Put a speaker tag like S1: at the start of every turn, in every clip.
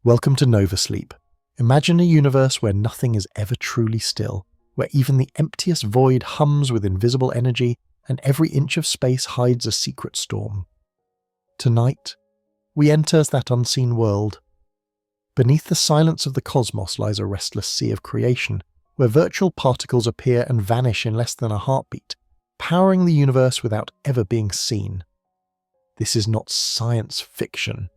S1: Welcome to NovaSleep. Imagine a universe where nothing is ever truly still, where even the emptiest void hums with invisible energy and every inch of space hides a secret storm. Tonight, we enter that unseen world. Beneath the silence of the cosmos lies a restless sea of creation, where virtual particles appear and vanish in less than a heartbeat, powering the universe without ever being seen. This is not science fiction.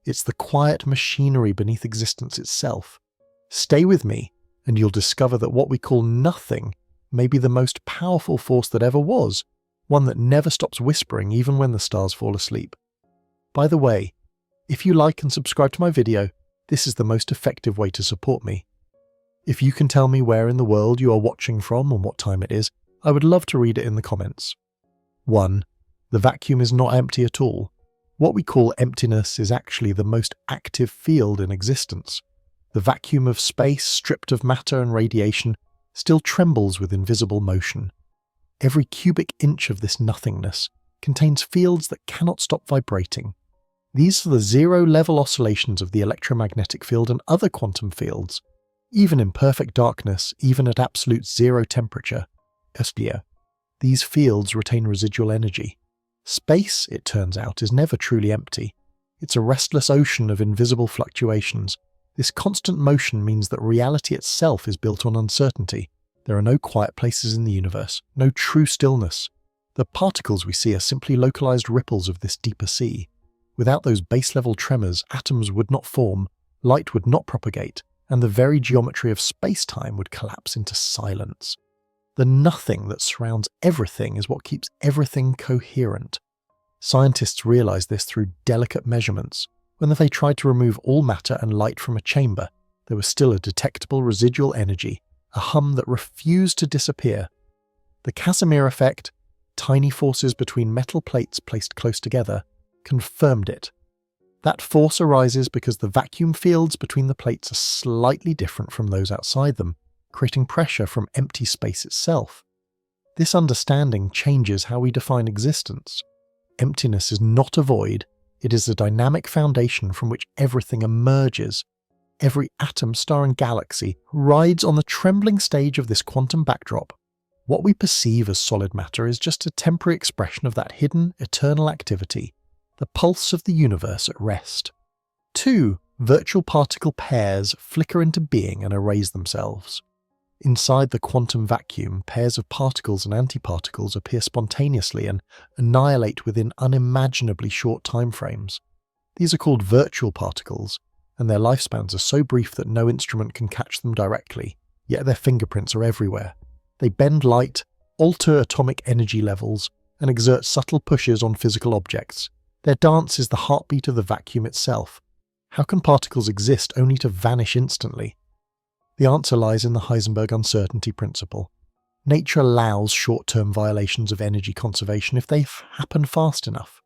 S1: It's the quiet machinery beneath existence itself. Stay with me, and you'll discover that what we call nothing may be the most powerful force that ever was, one that never stops whispering even when the stars fall asleep. By the way, if you like and subscribe to my video, this is the most effective way to support me. If you can tell me where in the world you are watching from and what time it is, I would love to read it in the comments. 1. The vacuum is not empty at all. What we call emptiness is actually the most active field in existence. The vacuum of space, stripped of matter and radiation, still trembles with invisible motion. Every cubic inch of this nothingness contains fields that cannot stop vibrating. These are the zero-level oscillations of the electromagnetic field and other quantum fields. Even in perfect darkness, even at absolute zero temperature, these fields retain residual energy. Space, it turns out, is never truly empty. It's a restless ocean of invisible fluctuations. This constant motion means that reality itself is built on uncertainty. There are no quiet places in the universe, no true stillness. The particles we see are simply localized ripples of this deeper sea. Without those base-level tremors, atoms would not form, light would not propagate, and the very geometry of space-time would collapse into silence. The nothing that surrounds everything is what keeps everything coherent. Scientists realize this through delicate measurements. When they tried to remove all matter and light from a chamber, there was still a detectable residual energy, a hum that refused to disappear. The Casimir effect, tiny forces between metal plates placed close together, confirmed it. That force arises because the vacuum fields between the plates are slightly different from those outside them, creating pressure from empty space itself. This understanding changes how we define existence. Emptiness is not a void, it is a dynamic foundation from which everything emerges. Every atom, star and galaxy rides on the trembling stage of this quantum backdrop. What we perceive as solid matter is just a temporary expression of that hidden, eternal activity, the pulse of the universe at rest. 2. Virtual particle pairs flicker into being and erase themselves. Inside the quantum vacuum, pairs of particles and antiparticles appear spontaneously and annihilate within unimaginably short timeframes. These are called virtual particles, and their lifespans are so brief that no instrument can catch them directly, yet their fingerprints are everywhere. They bend light, alter atomic energy levels, and exert subtle pushes on physical objects. Their dance is the heartbeat of the vacuum itself. How can particles exist only to vanish instantly? The answer lies in the Heisenberg uncertainty principle. Nature allows short-term violations of energy conservation if they happen fast enough.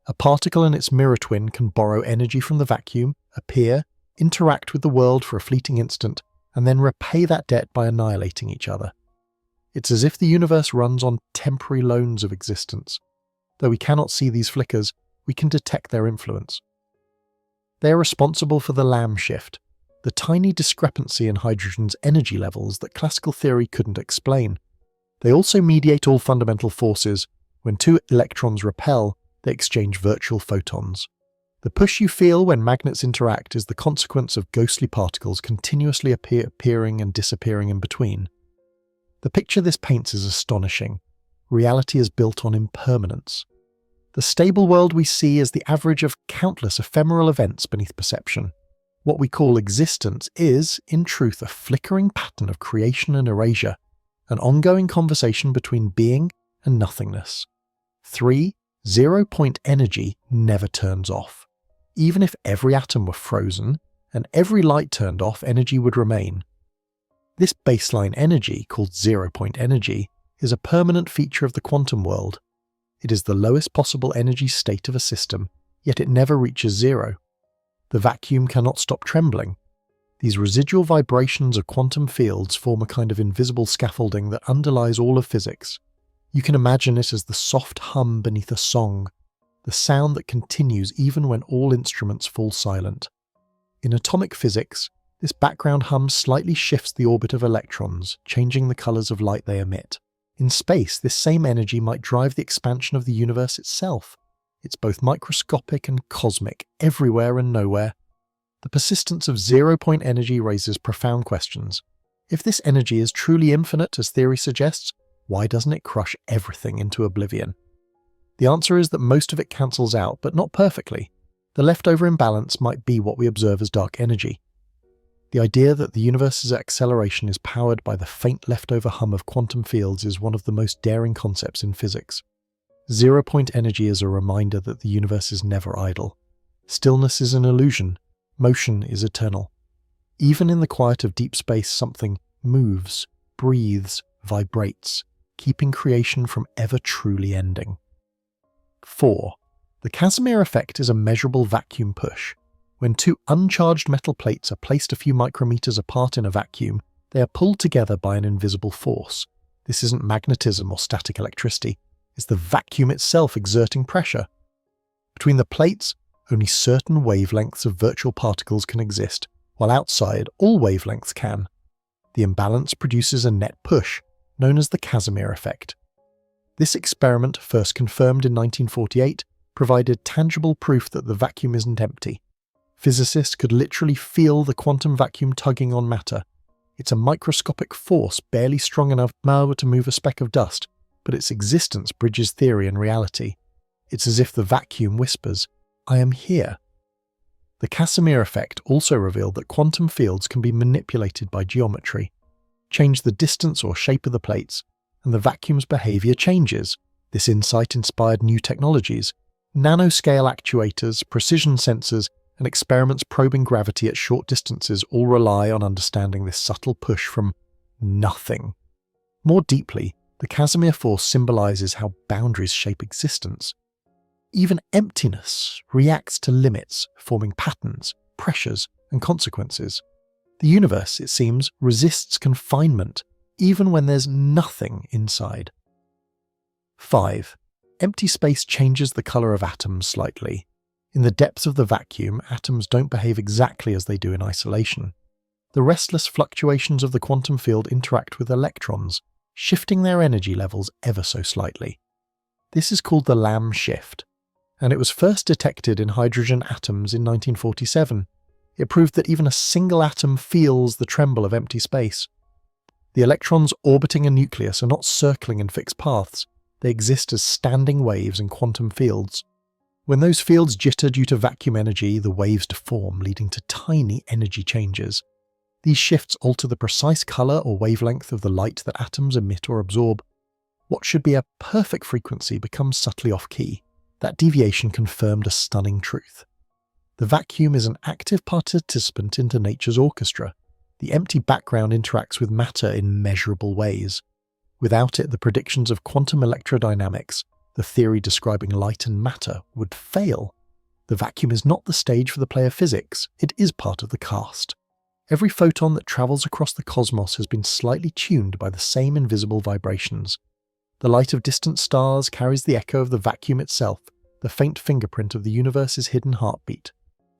S1: A particle and its mirror twin can borrow energy from the vacuum, appear, interact with the world for a fleeting instant, and then repay that debt by annihilating each other. It's as if the universe runs on temporary loans of existence. Though we cannot see these flickers, we can detect their influence. They are responsible for the Lamb shift, the tiny discrepancy in hydrogen's energy levels that classical theory couldn't explain. They also mediate all fundamental forces. When two electrons repel, they exchange virtual photons. The push you feel when magnets interact is the consequence of ghostly particles continuously appearing and disappearing in between. The picture this paints is astonishing. Reality is built on impermanence. The stable world we see is the average of countless ephemeral events beneath perception. What we call existence is, in truth, a flickering pattern of creation and erasure, an ongoing conversation between being and nothingness. 3. Zero-point energy never turns off. Even if every atom were frozen and every light turned off, energy would remain. This baseline energy, called zero-point energy, is a permanent feature of the quantum world. It is the lowest possible energy state of a system, yet it never reaches zero. The vacuum cannot stop trembling. These residual vibrations of quantum fields form a kind of invisible scaffolding that underlies all of physics. You can imagine it as the soft hum beneath a song, the sound that continues even when all instruments fall silent. In atomic physics, this background hum slightly shifts the orbit of electrons, changing the colors of light they emit. In space, this same energy might drive the expansion of the universe itself. It's both microscopic and cosmic, everywhere and nowhere. The persistence of zero-point energy raises profound questions. If this energy is truly infinite, as theory suggests, why doesn't it crush everything into oblivion? The answer is that most of it cancels out, but not perfectly. The leftover imbalance might be what we observe as dark energy. The idea that the universe's acceleration is powered by the faint leftover hum of quantum fields is one of the most daring concepts in physics. Zero-point energy is a reminder that the universe is never idle. Stillness is an illusion. Motion is eternal. Even in the quiet of deep space, something moves, breathes, vibrates, keeping creation from ever truly ending. 4. The Casimir effect is a measurable vacuum push. When two uncharged metal plates are placed a few micrometers apart in a vacuum, they are pulled together by an invisible force. This isn't magnetism or static electricity. It's the vacuum itself exerting pressure. Between the plates, only certain wavelengths of virtual particles can exist, while outside, all wavelengths can. The imbalance produces a net push, known as the Casimir effect. This experiment, first confirmed in 1948, provided tangible proof that the vacuum isn't empty. Physicists could literally feel the quantum vacuum tugging on matter. It's a microscopic force barely strong enough to move a speck of dust, but its existence bridges theory and reality. It's as if the vacuum whispers, "I am here." The Casimir effect also revealed that quantum fields can be manipulated by geometry. Change the distance or shape of the plates, and the vacuum's behavior changes. This insight inspired new technologies. Nanoscale actuators, precision sensors, and experiments probing gravity at short distances all rely on understanding this subtle push from nothing. More deeply, the Casimir force symbolizes how boundaries shape existence. Even emptiness reacts to limits, forming patterns, pressures, and consequences. The universe, it seems, resists confinement, even when there's nothing inside. 5. Empty space changes the color of atoms slightly. In the depths of the vacuum, atoms don't behave exactly as they do in isolation. The restless fluctuations of the quantum field interact with electrons, shifting their energy levels ever so slightly. This is called the Lamb shift, and it was first detected in hydrogen atoms in 1947. It proved that even a single atom feels the tremble of empty space. The electrons orbiting a nucleus are not circling in fixed paths. They exist as standing waves in quantum fields. When those fields jitter due to vacuum energy, the waves deform, leading to tiny energy changes. These shifts alter the precise color or wavelength of the light that atoms emit or absorb. What should be a perfect frequency becomes subtly off-key. That deviation confirmed a stunning truth. The vacuum is an active participant into nature's orchestra. The empty background interacts with matter in measurable ways. Without it, the predictions of quantum electrodynamics, the theory describing light and matter, would fail. The vacuum is not the stage for the play of physics, it is part of the cast. Every photon that travels across the cosmos has been slightly tuned by the same invisible vibrations. The light of distant stars carries the echo of the vacuum itself, the faint fingerprint of the universe's hidden heartbeat.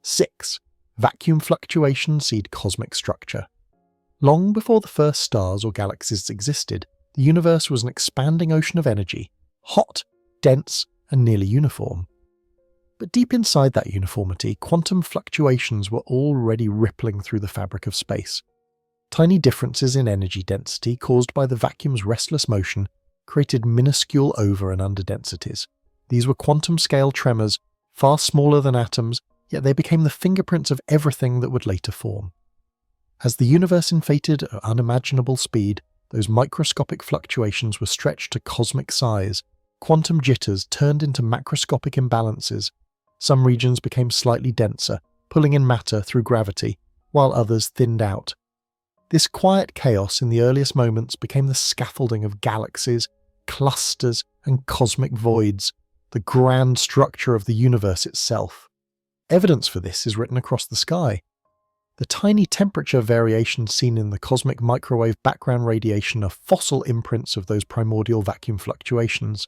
S1: 6. Vacuum fluctuations seed cosmic structure. Long before the first stars or galaxies existed, the universe was an expanding ocean of energy, hot, dense, and nearly uniform. But deep inside that uniformity, quantum fluctuations were already rippling through the fabric of space. Tiny differences in energy density caused by the vacuum's restless motion created minuscule over and underdensities. These were quantum-scale tremors, far smaller than atoms, yet they became the fingerprints of everything that would later form. As the universe inflated at unimaginable speed, those microscopic fluctuations were stretched to cosmic size. Quantum jitters turned into macroscopic imbalances. Some regions became slightly denser, pulling in matter through gravity, while others thinned out. This quiet chaos in the earliest moments became the scaffolding of galaxies, clusters, and cosmic voids, the grand structure of the universe itself. Evidence for this is written across the sky. The tiny temperature variations seen in the cosmic microwave background radiation are fossil imprints of those primordial vacuum fluctuations.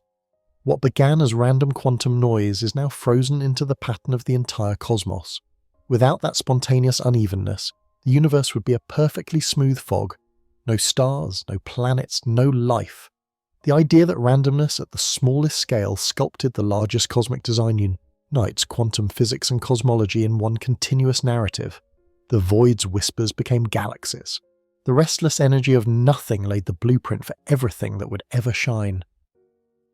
S1: What began as random quantum noise is now frozen into the pattern of the entire cosmos. Without that spontaneous unevenness, the universe would be a perfectly smooth fog. No stars, no planets, no life. The idea that randomness at the smallest scale sculpted the largest cosmic design unites quantum physics and cosmology in one continuous narrative. The void's whispers became galaxies. The restless energy of nothing laid the blueprint for everything that would ever shine.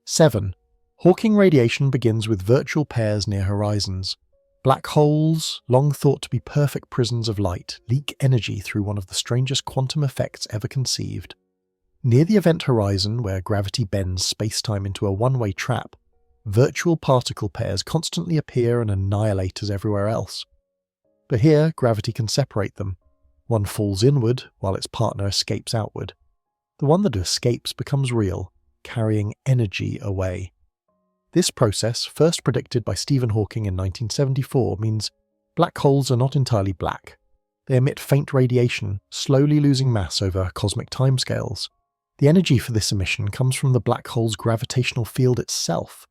S1: 7. Hawking radiation begins with virtual pairs near horizons. Black holes, long thought to be perfect prisons of light, leak energy through one of the strangest quantum effects ever conceived. Near the event horizon, where gravity bends space-time into a one-way trap, virtual particle pairs constantly appear and annihilate as everywhere else. But here, gravity can separate them. One falls inward, while its partner escapes outward. The one that escapes becomes real, carrying energy away. This process, first predicted by Stephen Hawking in 1974, means black holes are not entirely black. They emit faint radiation, slowly losing mass over cosmic timescales. The energy for this emission comes from the black hole's gravitational field itself.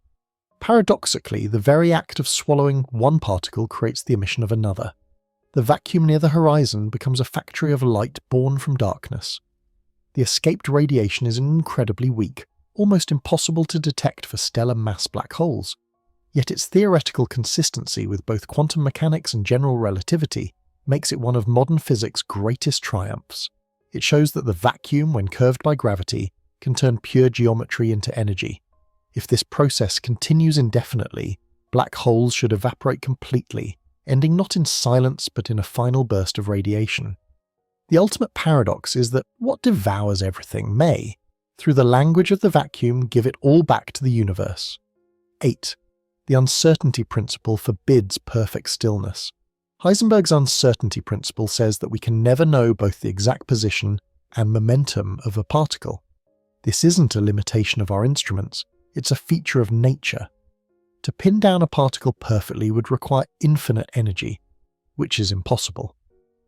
S1: Paradoxically, the very act of swallowing one particle creates the emission of another. The vacuum near the horizon becomes a factory of light born from darkness. The escaped radiation is incredibly weak, almost impossible to detect for stellar mass black holes. Yet its theoretical consistency with both quantum mechanics and general relativity makes it one of modern physics' greatest triumphs. It shows that the vacuum, when curved by gravity, can turn pure geometry into energy. If this process continues indefinitely, black holes should evaporate completely, ending not in silence but in a final burst of radiation. The ultimate paradox is that what devours everything may, through the language of the vacuum, give it all back to the universe. 8. The uncertainty principle forbids perfect stillness. Heisenberg's uncertainty principle says that we can never know both the exact position and momentum of a particle. This isn't a limitation of our instruments, it's a feature of nature. To pin down a particle perfectly would require infinite energy, which is impossible.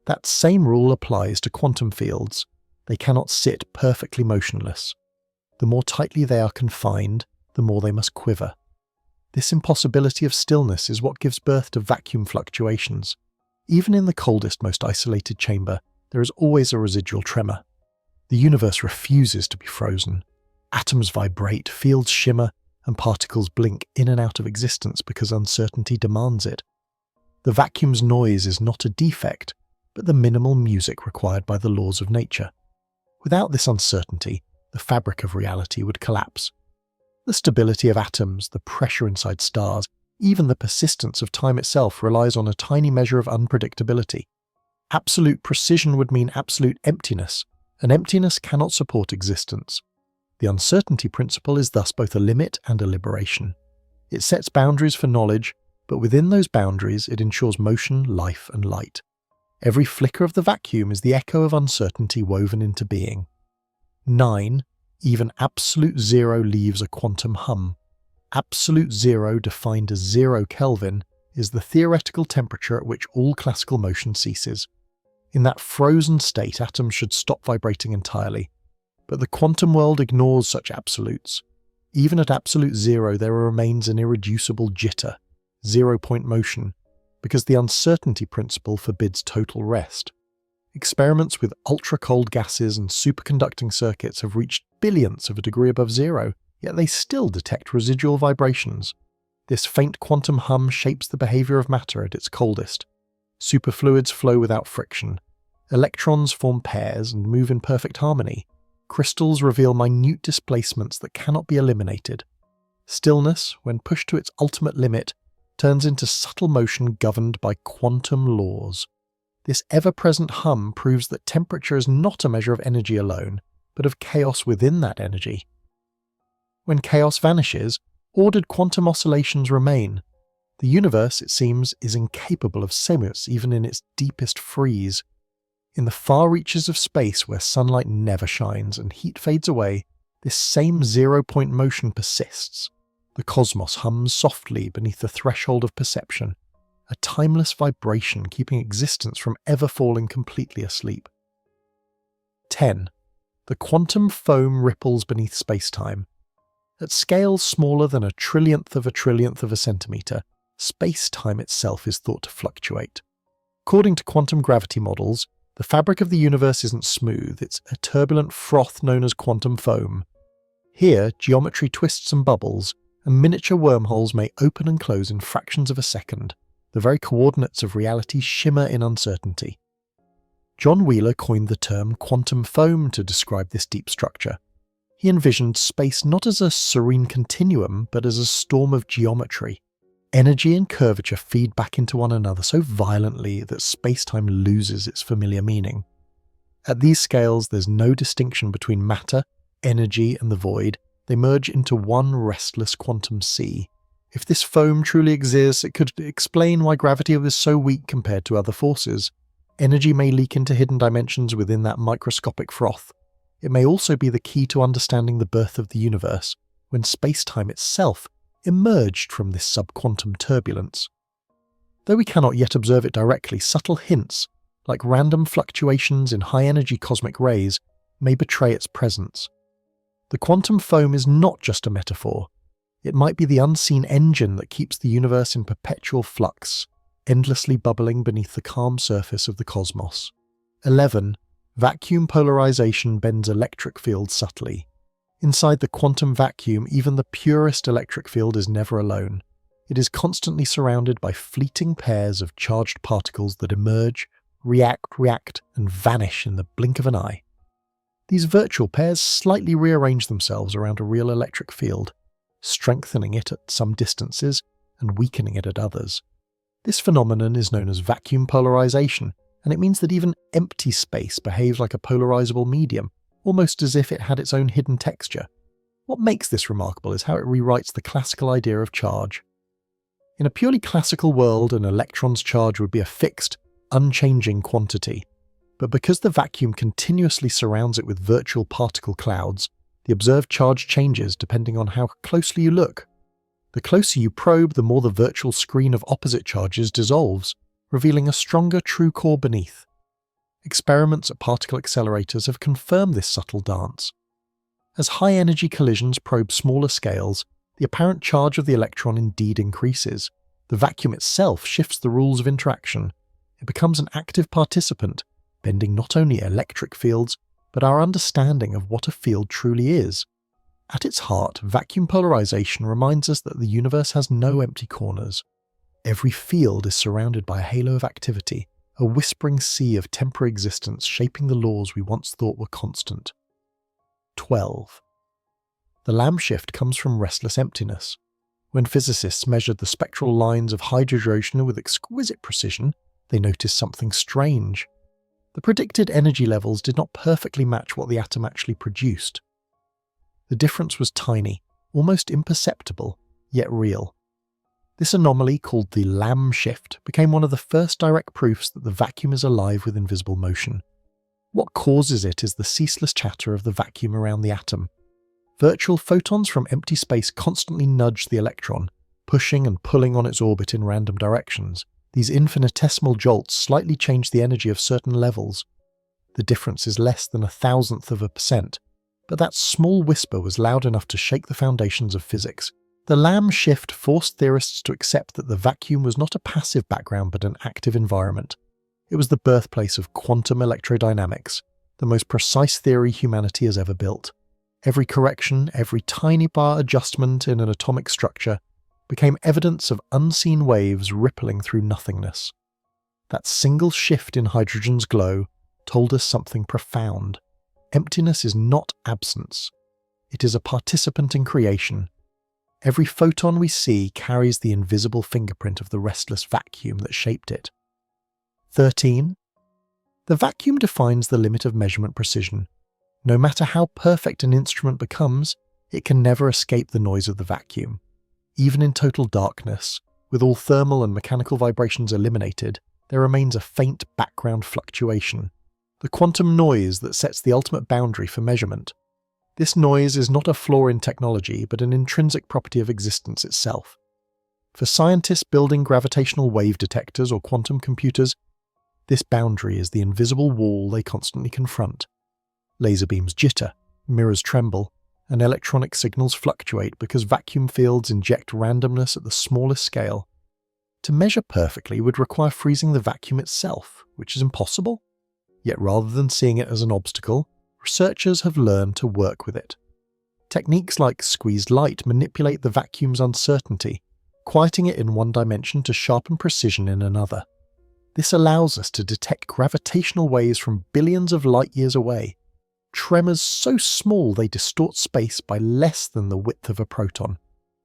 S1: That same rule applies to quantum fields. They cannot sit perfectly motionless. The more tightly they are confined, the more they must quiver. This impossibility of stillness is what gives birth to vacuum fluctuations. Even in the coldest, most isolated chamber, there is always a residual tremor. The universe refuses to be frozen. Atoms vibrate, fields shimmer, and particles blink in and out of existence because uncertainty demands it. The vacuum's noise is not a defect, but the minimal music required by the laws of nature. Without this uncertainty, the fabric of reality would collapse. The stability of atoms, the pressure inside stars, even the persistence of time itself relies on a tiny measure of unpredictability. Absolute precision would mean absolute emptiness, and emptiness cannot support existence. The uncertainty principle is thus both a limit and a liberation. It sets boundaries for knowledge, but within those boundaries it ensures motion, life, and light. Every flicker of the vacuum is the echo of uncertainty woven into being. 9. Even absolute zero leaves a quantum hum. Absolute zero, defined as 0 Kelvin, is the theoretical temperature at which all classical motion ceases. In that frozen state, atoms should stop vibrating entirely. But the quantum world ignores such absolutes. Even at absolute zero, there remains an irreducible jitter, 0-point motion, because the uncertainty principle forbids total rest. Experiments with ultra-cold gases and superconducting circuits have reached billionths of a degree above zero, yet they still detect residual vibrations. This faint quantum hum shapes the behavior of matter at its coldest. Superfluids flow without friction. Electrons form pairs and move in perfect harmony. Crystals reveal minute displacements that cannot be eliminated. Stillness, when pushed to its ultimate limit, turns into subtle motion governed by quantum laws. This ever-present hum proves that temperature is not a measure of energy alone, but of chaos within that energy. When chaos vanishes, ordered quantum oscillations remain. The universe, it seems, is incapable of sameness even in its deepest freeze. In the far reaches of space where sunlight never shines and heat fades away, this same 0-point motion persists. The cosmos hums softly beneath the threshold of perception, a timeless vibration keeping existence from ever falling completely asleep. 10. The quantum foam ripples beneath space-time. At scales smaller than a trillionth of a centimetre, space-time itself is thought to fluctuate. According to quantum gravity models, the fabric of the universe isn't smooth, it's a turbulent froth known as quantum foam. Here, geometry twists and bubbles, and miniature wormholes may open and close in fractions of a second. The very coordinates of reality shimmer in uncertainty. John Wheeler coined the term quantum foam to describe this deep structure. He envisioned space not as a serene continuum, but as a storm of geometry. Energy and curvature feed back into one another so violently that space-time loses its familiar meaning. At these scales, there's no distinction between matter, energy, and the void. They merge into one restless quantum sea. If this foam truly exists, it could explain why gravity is so weak compared to other forces. Energy may leak into hidden dimensions within that microscopic froth. It may also be the key to understanding the birth of the universe, when space-time itself emerged from this subquantum turbulence. Though we cannot yet observe it directly, subtle hints, like random fluctuations in high-energy cosmic rays, may betray its presence. The quantum foam is not just a metaphor. It might be the unseen engine that keeps the universe in perpetual flux, endlessly bubbling beneath the calm surface of the cosmos. 11. Vacuum polarization bends electric fields subtly. Inside the quantum vacuum, even the purest electric field is never alone. It is constantly surrounded by fleeting pairs of charged particles that emerge, react, and vanish in the blink of an eye. These virtual pairs slightly rearrange themselves around a real electric field, strengthening it at some distances and weakening it at others. This phenomenon is known as vacuum polarization, and it means that even empty space behaves like a polarizable medium, almost as if it had its own hidden texture. What makes this remarkable is how it rewrites the classical idea of charge. In a purely classical world, an electron's charge would be a fixed, unchanging quantity. But because the vacuum continuously surrounds it with virtual particle clouds, the observed charge changes depending on how closely you look. The closer you probe, the more the virtual screen of opposite charges dissolves, revealing a stronger true core beneath. Experiments at particle accelerators have confirmed this subtle dance. As high-energy collisions probe smaller scales, the apparent charge of the electron indeed increases. The vacuum itself shifts the rules of interaction. It becomes an active participant, bending not only electric fields, but our understanding of what a field truly is. At its heart, vacuum polarization reminds us that the universe has no empty corners. Every field is surrounded by a halo of activity, a whispering sea of temporary existence shaping the laws we once thought were constant. 12. The Lamb shift comes from restless emptiness. When physicists measured the spectral lines of hydrogen with exquisite precision, they noticed something strange. The predicted energy levels did not perfectly match what the atom actually produced. The difference was tiny, almost imperceptible, yet real. This anomaly, called the Lamb shift, became one of the first direct proofs that the vacuum is alive with invisible motion. What causes it is the ceaseless chatter of the vacuum around the atom. Virtual photons from empty space constantly nudge the electron, pushing and pulling on its orbit in random directions. These infinitesimal jolts slightly change the energy of certain levels. The difference is less than 0.1%, but that small whisper was loud enough to shake the foundations of physics. The Lamb shift forced theorists to accept that the vacuum was not a passive background but an active environment. It was the birthplace of quantum electrodynamics, the most precise theory humanity has ever built. Every correction, every tiny bar adjustment in an atomic structure became evidence of unseen waves rippling through nothingness. That single shift in hydrogen's glow told us something profound. Emptiness is not absence. It is a participant in creation. Every photon we see carries the invisible fingerprint of the restless vacuum that shaped it. 13. The vacuum defines the limit of measurement precision. No matter how perfect an instrument becomes, it can never escape the noise of the vacuum. Even in total darkness, with all thermal and mechanical vibrations eliminated, there remains a faint background fluctuation, the quantum noise that sets the ultimate boundary for measurement. This noise is not a flaw in technology, but an intrinsic property of existence itself. For scientists building gravitational wave detectors or quantum computers, this boundary is the invisible wall they constantly confront. Laser beams jitter, mirrors tremble, and electronic signals fluctuate because vacuum fields inject randomness at the smallest scale. To measure perfectly would require freezing the vacuum itself, which is impossible. Yet rather than seeing it as an obstacle, researchers have learned to work with it. Techniques like squeezed light manipulate the vacuum's uncertainty, quieting it in one dimension to sharpen precision in another. This allows us to detect gravitational waves from billions of light years away, tremors so small they distort space by less than the width of a proton.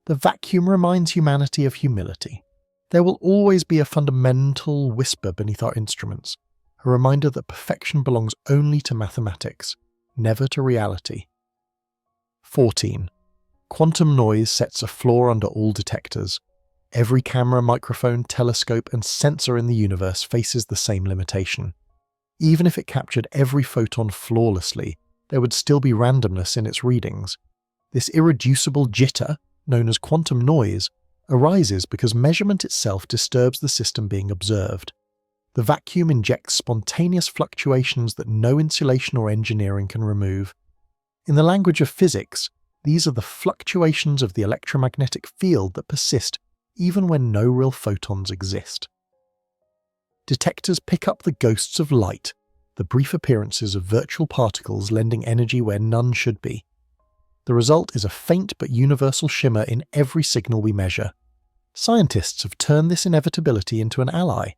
S1: The vacuum reminds humanity of humility. There will always be a fundamental whisper beneath our instruments, a reminder that perfection belongs only to mathematics, never to reality. 14. Quantum noise sets a flaw under all detectors. Every camera, microphone, telescope, and sensor in the universe faces the same limitation. Even if it captured every photon flawlessly, there would still be randomness in its readings. This irreducible jitter, known as quantum noise, arises because measurement itself disturbs the system being observed. The vacuum injects spontaneous fluctuations that no insulation or engineering can remove. In the language of physics, these are the fluctuations of the electromagnetic field that persist even when no real photons exist. Detectors pick up the ghosts of light, the brief appearances of virtual particles lending energy where none should be. The result is a faint but universal shimmer in every signal we measure. Scientists have turned this inevitability into an ally.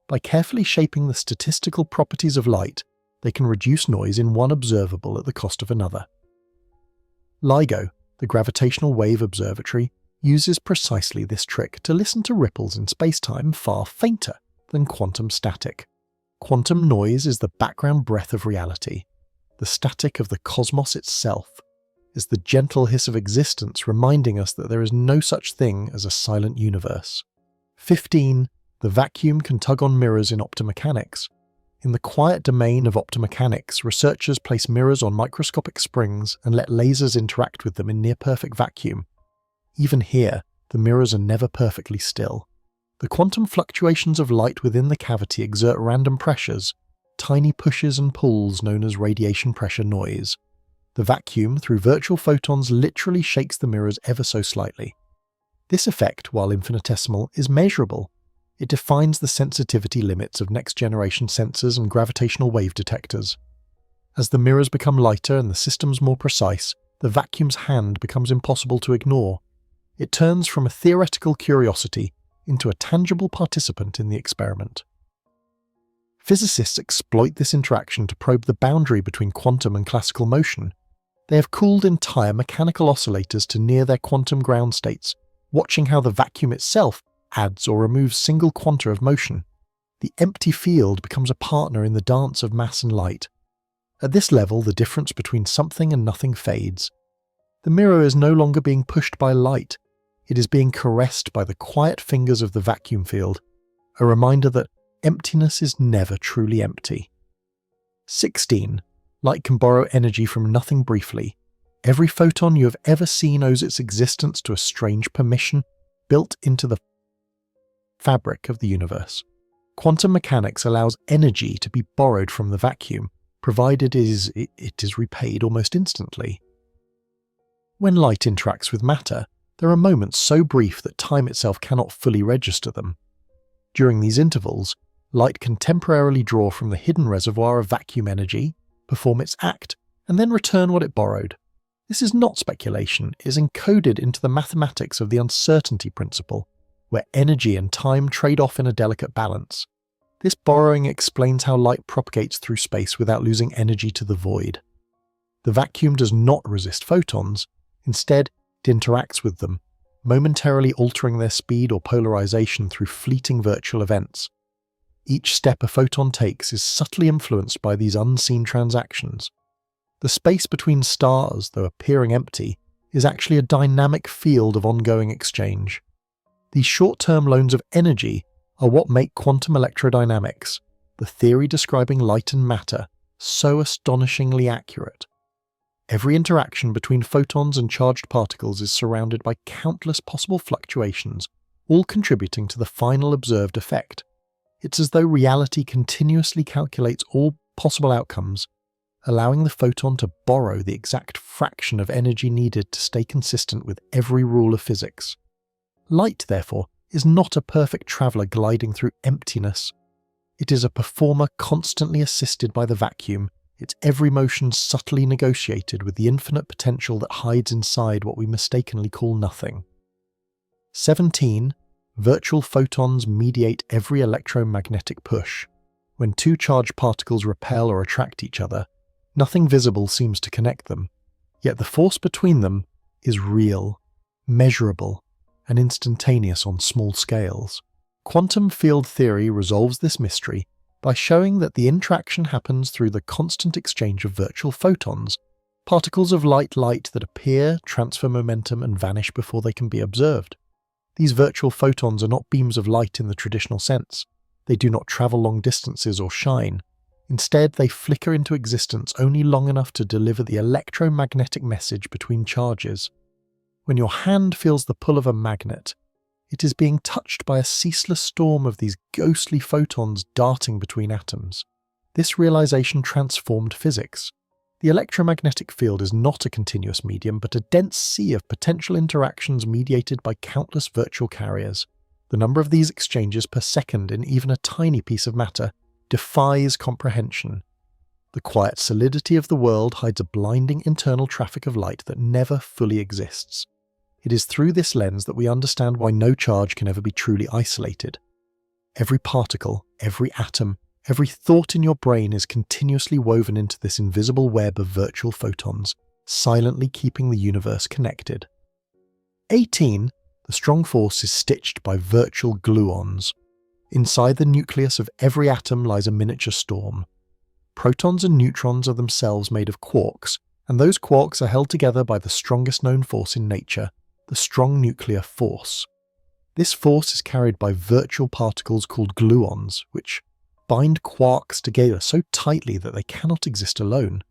S1: By carefully shaping the statistical properties of light, they can reduce noise in one observable at the cost of another. LIGO, the Gravitational Wave Observatory, uses precisely this trick to listen to ripples in spacetime far fainter than quantum static. Quantum noise is the background breath of reality. The static of the cosmos itself is the gentle hiss of existence reminding us that there is no such thing as a silent universe. 15. The vacuum can tug on mirrors in optomechanics. In the quiet domain of optomechanics, researchers place mirrors on microscopic springs and let lasers interact with them in near-perfect vacuum. Even here, the mirrors are never perfectly still. The quantum fluctuations of light within the cavity exert random pressures, tiny pushes and pulls known as radiation pressure noise. The vacuum, through virtual photons, literally shakes the mirrors ever so slightly. This effect, while infinitesimal, is measurable. It defines the sensitivity limits of next-generation sensors and gravitational wave detectors. As the mirrors become lighter and the systems more precise, the vacuum's hand becomes impossible to ignore. It turns from a theoretical curiosity into a tangible participant in the experiment. Physicists exploit this interaction to probe the boundary between quantum and classical motion. They have cooled entire mechanical oscillators to near their quantum ground states, watching how the vacuum itself adds or removes single quanta of motion. The empty field becomes a partner in the dance of mass and light. At this level, the difference between something and nothing fades. The mirror is no longer being pushed by light. It is being caressed by the quiet fingers of the vacuum field, a reminder that emptiness is never truly empty. 16. Light can borrow energy from nothing briefly. Every photon you have ever seen owes its existence to a strange permission built into the fabric of the universe. Quantum mechanics allows energy to be borrowed from the vacuum, provided it is repaid almost instantly. When light interacts with matter, there are moments so brief that time itself cannot fully register them. During these intervals, light can temporarily draw from the hidden reservoir of vacuum energy, perform its act, and then return what it borrowed. This is not speculation, it is encoded into the mathematics of the uncertainty principle, where energy and time trade off in a delicate balance. This borrowing explains how light propagates through space without losing energy to the void. The vacuum does not resist photons, instead it interacts with them, momentarily altering their speed or polarization through fleeting virtual events. Each step a photon takes is subtly influenced by these unseen transactions. The space between stars, though appearing empty, is actually a dynamic field of ongoing exchange. These short-term loans of energy are what make quantum electrodynamics, the theory describing light and matter, so astonishingly accurate. Every interaction between photons and charged particles is surrounded by countless possible fluctuations, all contributing to the final observed effect. It's as though reality continuously calculates all possible outcomes, allowing the photon to borrow the exact fraction of energy needed to stay consistent with every rule of physics. Light, therefore, is not a perfect traveller gliding through emptiness. It is a performer constantly assisted by the vacuum, its every motion subtly negotiated with the infinite potential that hides inside what we mistakenly call nothing. 17. Virtual photons mediate every electromagnetic push. When two charged particles repel or attract each other, nothing visible seems to connect them, yet the force between them is real, measurable, and instantaneous on small scales. Quantum field theory resolves this mystery by showing that the interaction happens through the constant exchange of virtual photons, particles of light that appear, transfer momentum, and vanish before they can be observed. These virtual photons are not beams of light in the traditional sense. They do not travel long distances or shine. Instead, they flicker into existence only long enough to deliver the electromagnetic message between charges. When your hand feels the pull of a magnet, it is being touched by a ceaseless storm of these ghostly photons darting between atoms. This realization transformed physics. The electromagnetic field is not a continuous medium, but a dense sea of potential interactions mediated by countless virtual carriers. The number of these exchanges per second in even a tiny piece of matter defies comprehension. The quiet solidity of the world hides a blinding internal traffic of light that never fully exists. It is through this lens that we understand why no charge can ever be truly isolated. Every particle, every atom, every thought in your brain is continuously woven into this invisible web of virtual photons, silently keeping the universe connected. 18. The strong force is stitched by virtual gluons. Inside the nucleus of every atom lies a miniature storm. Protons and neutrons are themselves made of quarks, and those quarks are held together by the strongest known force in nature, the strong nuclear force. This force is carried by virtual particles called gluons, which bind quarks together so tightly that they cannot exist alone.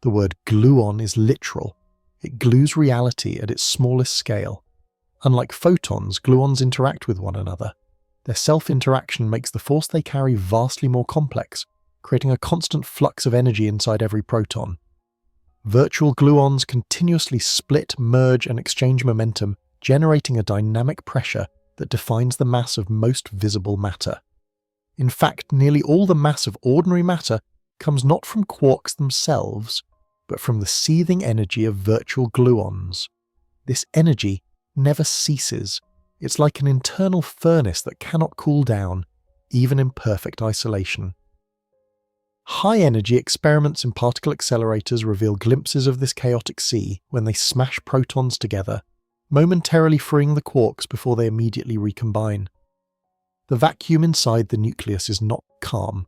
S1: The word gluon is literal. It glues reality at its smallest scale. Unlike photons, gluons interact with one another. Their self-interaction makes the force they carry vastly more complex, creating a constant flux of energy inside every proton. Virtual gluons continuously split, merge, and exchange momentum, generating a dynamic pressure that defines the mass of most visible matter. In fact, nearly all the mass of ordinary matter comes not from quarks themselves, but from the seething energy of virtual gluons. This energy never ceases. It's like an internal furnace that cannot cool down, even in perfect isolation. High-energy experiments in particle accelerators reveal glimpses of this chaotic sea when they smash protons together, momentarily freeing the quarks before they immediately recombine. The vacuum inside the nucleus is not calm.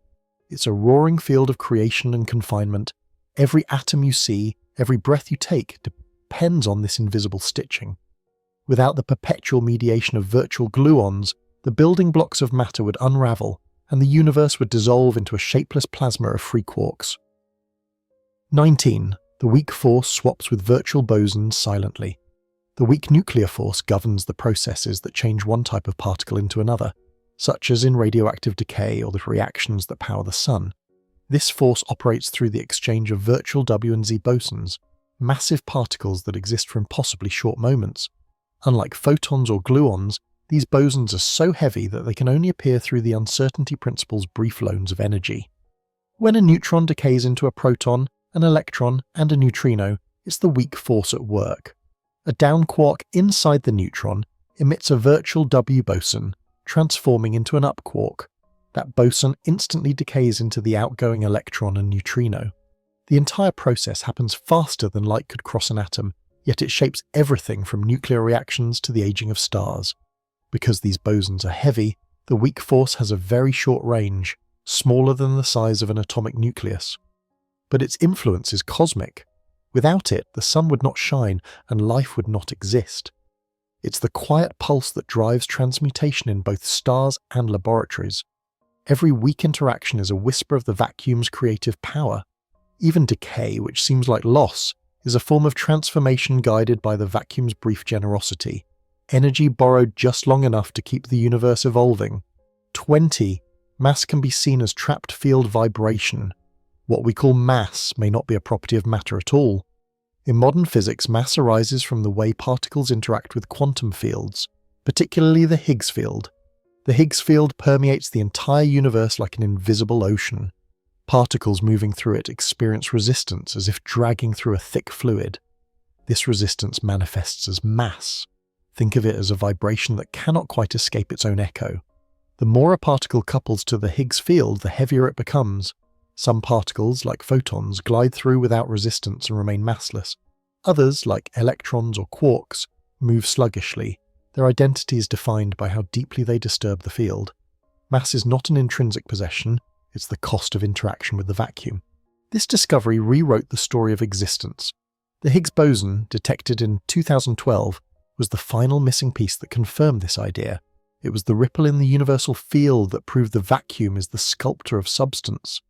S1: It's a roaring field of creation and confinement. Every atom you see, every breath you take, depends on this invisible stitching. Without the perpetual mediation of virtual gluons, the building blocks of matter would unravel, and the universe would dissolve into a shapeless plasma of free quarks. 19. The weak force swaps with virtual bosons silently. The weak nuclear force governs the processes that change one type of particle into another, such as in radioactive decay or the reactions that power the sun. This force operates through the exchange of virtual W and Z bosons, massive particles that exist for impossibly short moments. Unlike photons or gluons, these bosons are so heavy that they can only appear through the uncertainty principle's brief loans of energy. When a neutron decays into a proton, an electron, and a neutrino, it's the weak force at work. A down quark inside the neutron emits a virtual W boson, transforming into an up quark. That boson instantly decays into the outgoing electron and neutrino. The entire process happens faster than light could cross an atom, yet it shapes everything from nuclear reactions to the aging of stars. Because these bosons are heavy, the weak force has a very short range, smaller than the size of an atomic nucleus. But its influence is cosmic. Without it, the sun would not shine and life would not exist. It's the quiet pulse that drives transmutation in both stars and laboratories. Every weak interaction is a whisper of the vacuum's creative power. Even decay, which seems like loss, is a form of transformation guided by the vacuum's brief generosity. Energy borrowed just long enough to keep the universe evolving. 20. Mass can be seen as trapped field vibration. What we call mass may not be a property of matter at all. In modern physics, mass arises from the way particles interact with quantum fields. particularly the Higgs field. The Higgs field permeates the entire universe like an invisible ocean. Particles moving through it experience resistance as if dragging through a thick fluid. This resistance manifests as mass. Think of it as a vibration that cannot quite escape its own echo. The more a particle couples to the Higgs field, the heavier it becomes. Some particles, like photons, glide through without resistance and remain massless. Others, like electrons or quarks, move sluggishly. Their identity is defined by how deeply they disturb the field. Mass is not an intrinsic possession, it's the cost of interaction with the vacuum. This discovery rewrote the story of existence. The Higgs boson, detected in 2012, was the final missing piece that confirmed this idea. It was the ripple in the universal field that proved the vacuum is the sculptor of substance.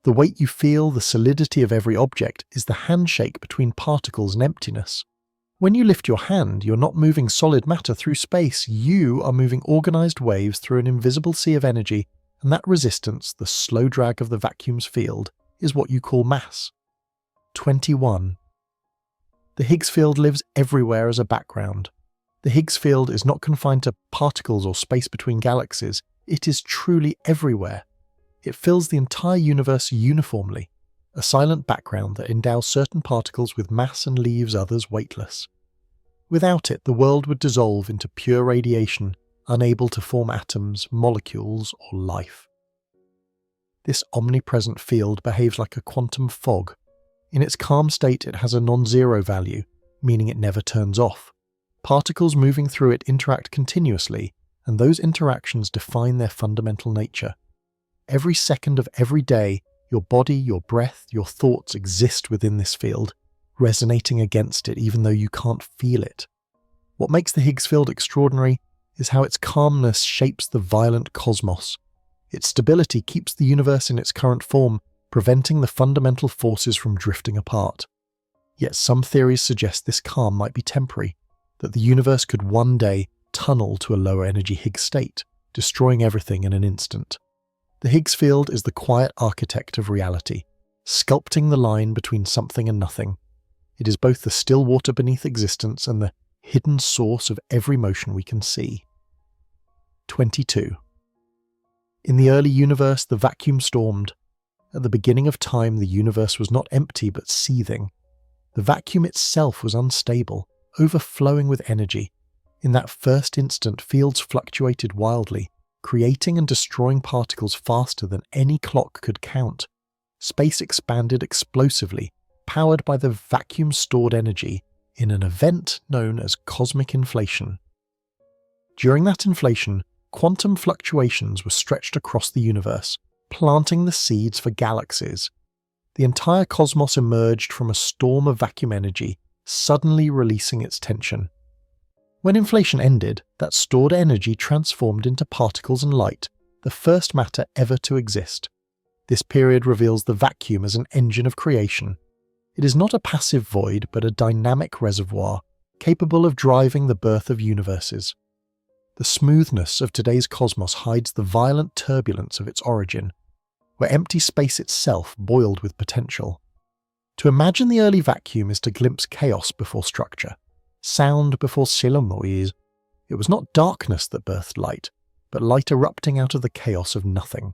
S1: The weight you feel, the solidity of every object, is the handshake between particles and emptiness. When you lift your hand, you're not moving solid matter through space, you are moving organized waves through an invisible sea of energy, and that resistance, the slow drag of the vacuum's field, is what you call mass. 21. The Higgs field lives everywhere as a background. The Higgs field is not confined to particles or space between galaxies, it is truly everywhere. It fills the entire universe uniformly, a silent background that endows certain particles with mass and leaves others weightless. Without it, the world would dissolve into pure radiation, unable to form atoms, molecules, or life. This omnipresent field behaves like a quantum fog. In its calm state, it has a non-zero value, meaning it never turns off. Particles moving through it interact continuously, and those interactions define their fundamental nature. Every second of every day, your body, your breath, your thoughts exist within this field, resonating against it even though you can't feel it. What makes the Higgs field extraordinary is how its calmness shapes the violent cosmos. Its stability keeps the universe in its current form, preventing the fundamental forces from drifting apart. Yet some theories suggest this calm might be temporary, that the universe could one day tunnel to a lower energy Higgs state, destroying everything in an instant. The Higgs field is the quiet architect of reality, sculpting the line between something and nothing. It is both the still water beneath existence and the hidden source of every motion we can see. 22. In the early universe, the vacuum stormed. At the beginning of time, the universe was not empty but seething. The vacuum itself was unstable, overflowing with energy. In that first instant, fields fluctuated wildly, creating and destroying particles faster than any clock could count. Space expanded explosively, powered by the vacuum's stored energy, in an event known as cosmic inflation. During that inflation, quantum fluctuations were stretched across the universe, planting the seeds for galaxies. The entire cosmos emerged from a storm of vacuum energy, suddenly releasing its tension. When inflation ended, that stored energy transformed into particles and light, the first matter ever to exist. This period reveals the vacuum as an engine of creation. It is not a passive void, but a dynamic reservoir, capable of driving the birth of universes. The smoothness of today's cosmos hides the violent turbulence of its origin, where empty space itself boiled with potential. To imagine the early vacuum is to glimpse chaos before structure, sound before silennoise. It was not darkness that birthed light, but light erupting out of the chaos of nothing.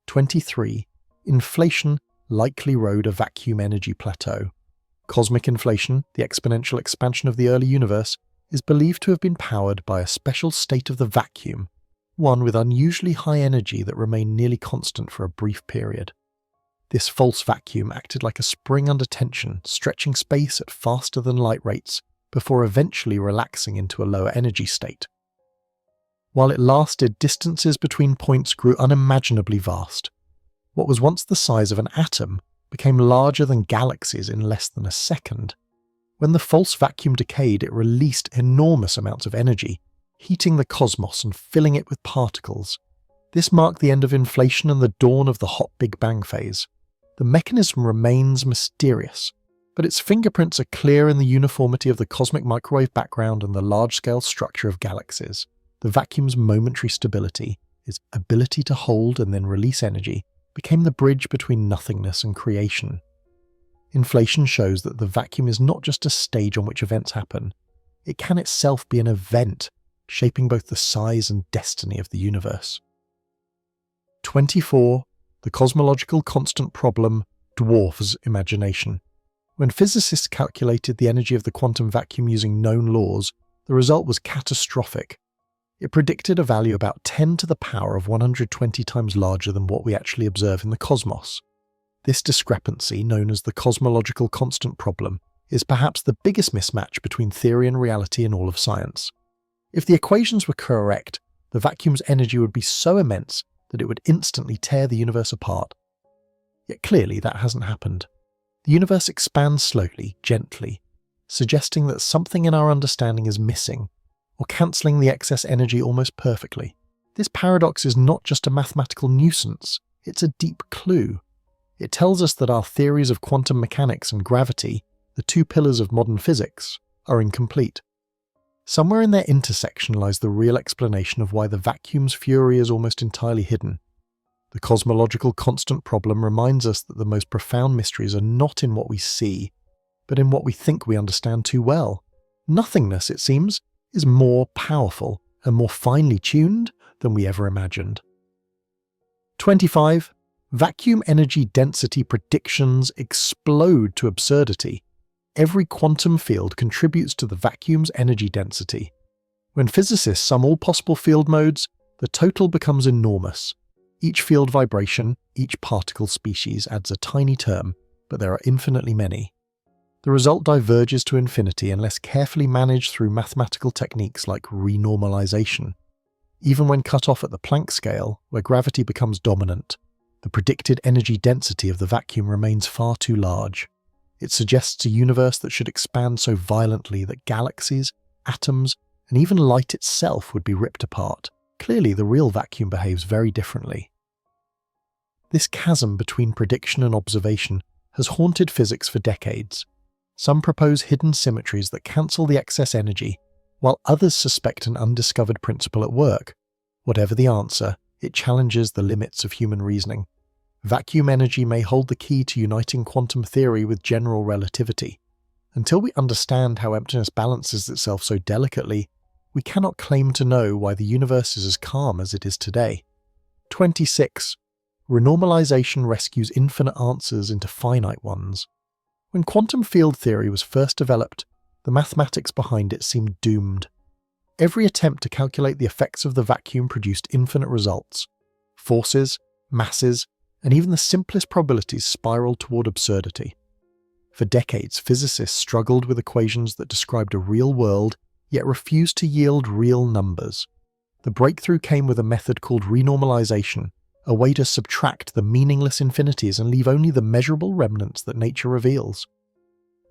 S1: 23. Inflation likely rode a vacuum energy plateau. Cosmic inflation, the exponential expansion of the early universe, is believed to have been powered by a special state of the vacuum, one with unusually high energy that remained nearly constant for a brief period. This false vacuum acted like a spring under tension, stretching space at faster than light rates, before eventually relaxing into a lower energy state. While it lasted, distances between points grew unimaginably vast. What was once the size of an atom became larger than galaxies in less than a second. When the false vacuum decayed, it released enormous amounts of energy, heating the cosmos and filling it with particles. This marked the end of inflation and the dawn of the hot Big Bang phase. The mechanism remains mysterious, but its fingerprints are clear in the uniformity of the cosmic microwave background and the large-scale structure of galaxies. The vacuum's momentary stability, its ability to hold and then release energy, became the bridge between nothingness and creation. Inflation shows that the vacuum is not just a stage on which events happen. It can itself be an event, shaping both the size and destiny of the universe. 24. The cosmological constant problem dwarfs imagination. When physicists calculated the energy of the quantum vacuum using known laws, the result was catastrophic. It predicted a value about 10 to the power of 120 times larger than what we actually observe in the cosmos. This discrepancy, known as the cosmological constant problem, is perhaps the biggest mismatch between theory and reality in all of science. If the equations were correct, the vacuum's energy would be so immense that it would instantly tear the universe apart. Yet clearly that hasn't happened. The universe expands slowly, gently, suggesting that something in our understanding is missing, or cancelling the excess energy almost perfectly. This paradox is not just a mathematical nuisance, it's a deep clue. It tells us that our theories of quantum mechanics and gravity, the two pillars of modern physics, are incomplete. Somewhere in their intersection lies the real explanation of why the vacuum's fury is almost entirely hidden. The cosmological constant problem reminds us that the most profound mysteries are not in what we see, but in what we think we understand too well. Nothingness, it seems, is more powerful and more finely tuned than we ever imagined. 25. Vacuum energy density predictions explode to absurdity. Every quantum field contributes to the vacuum's energy density. When physicists sum all possible field modes, the total becomes enormous. Each field vibration, each particle species adds a tiny term, but there are infinitely many. The result diverges to infinity unless carefully managed through mathematical techniques like renormalization. Even when cut off at the Planck scale, where gravity becomes dominant, the predicted energy density of the vacuum remains far too large. It suggests a universe that should expand so violently that galaxies, atoms, and even light itself would be ripped apart. Clearly, the real vacuum behaves very differently. This chasm between prediction and observation has haunted physics for decades. Some propose hidden symmetries that cancel the excess energy, while others suspect an undiscovered principle at work. Whatever the answer, it challenges the limits of human reasoning. Vacuum energy may hold the key to uniting quantum theory with general relativity. Until we understand how emptiness balances itself so delicately, we cannot claim to know why the universe is as calm as it is today. 26. Renormalization rescues infinite answers into finite ones. When quantum field theory was first developed, the mathematics behind it seemed doomed. Every attempt to calculate the effects of the vacuum produced infinite results. Forces, masses, and even the simplest probabilities spiraled toward absurdity. For decades, physicists struggled with equations that described a real world, yet refused to yield real numbers. The breakthrough came with a method called renormalization, a way to subtract the meaningless infinities and leave only the measurable remnants that nature reveals.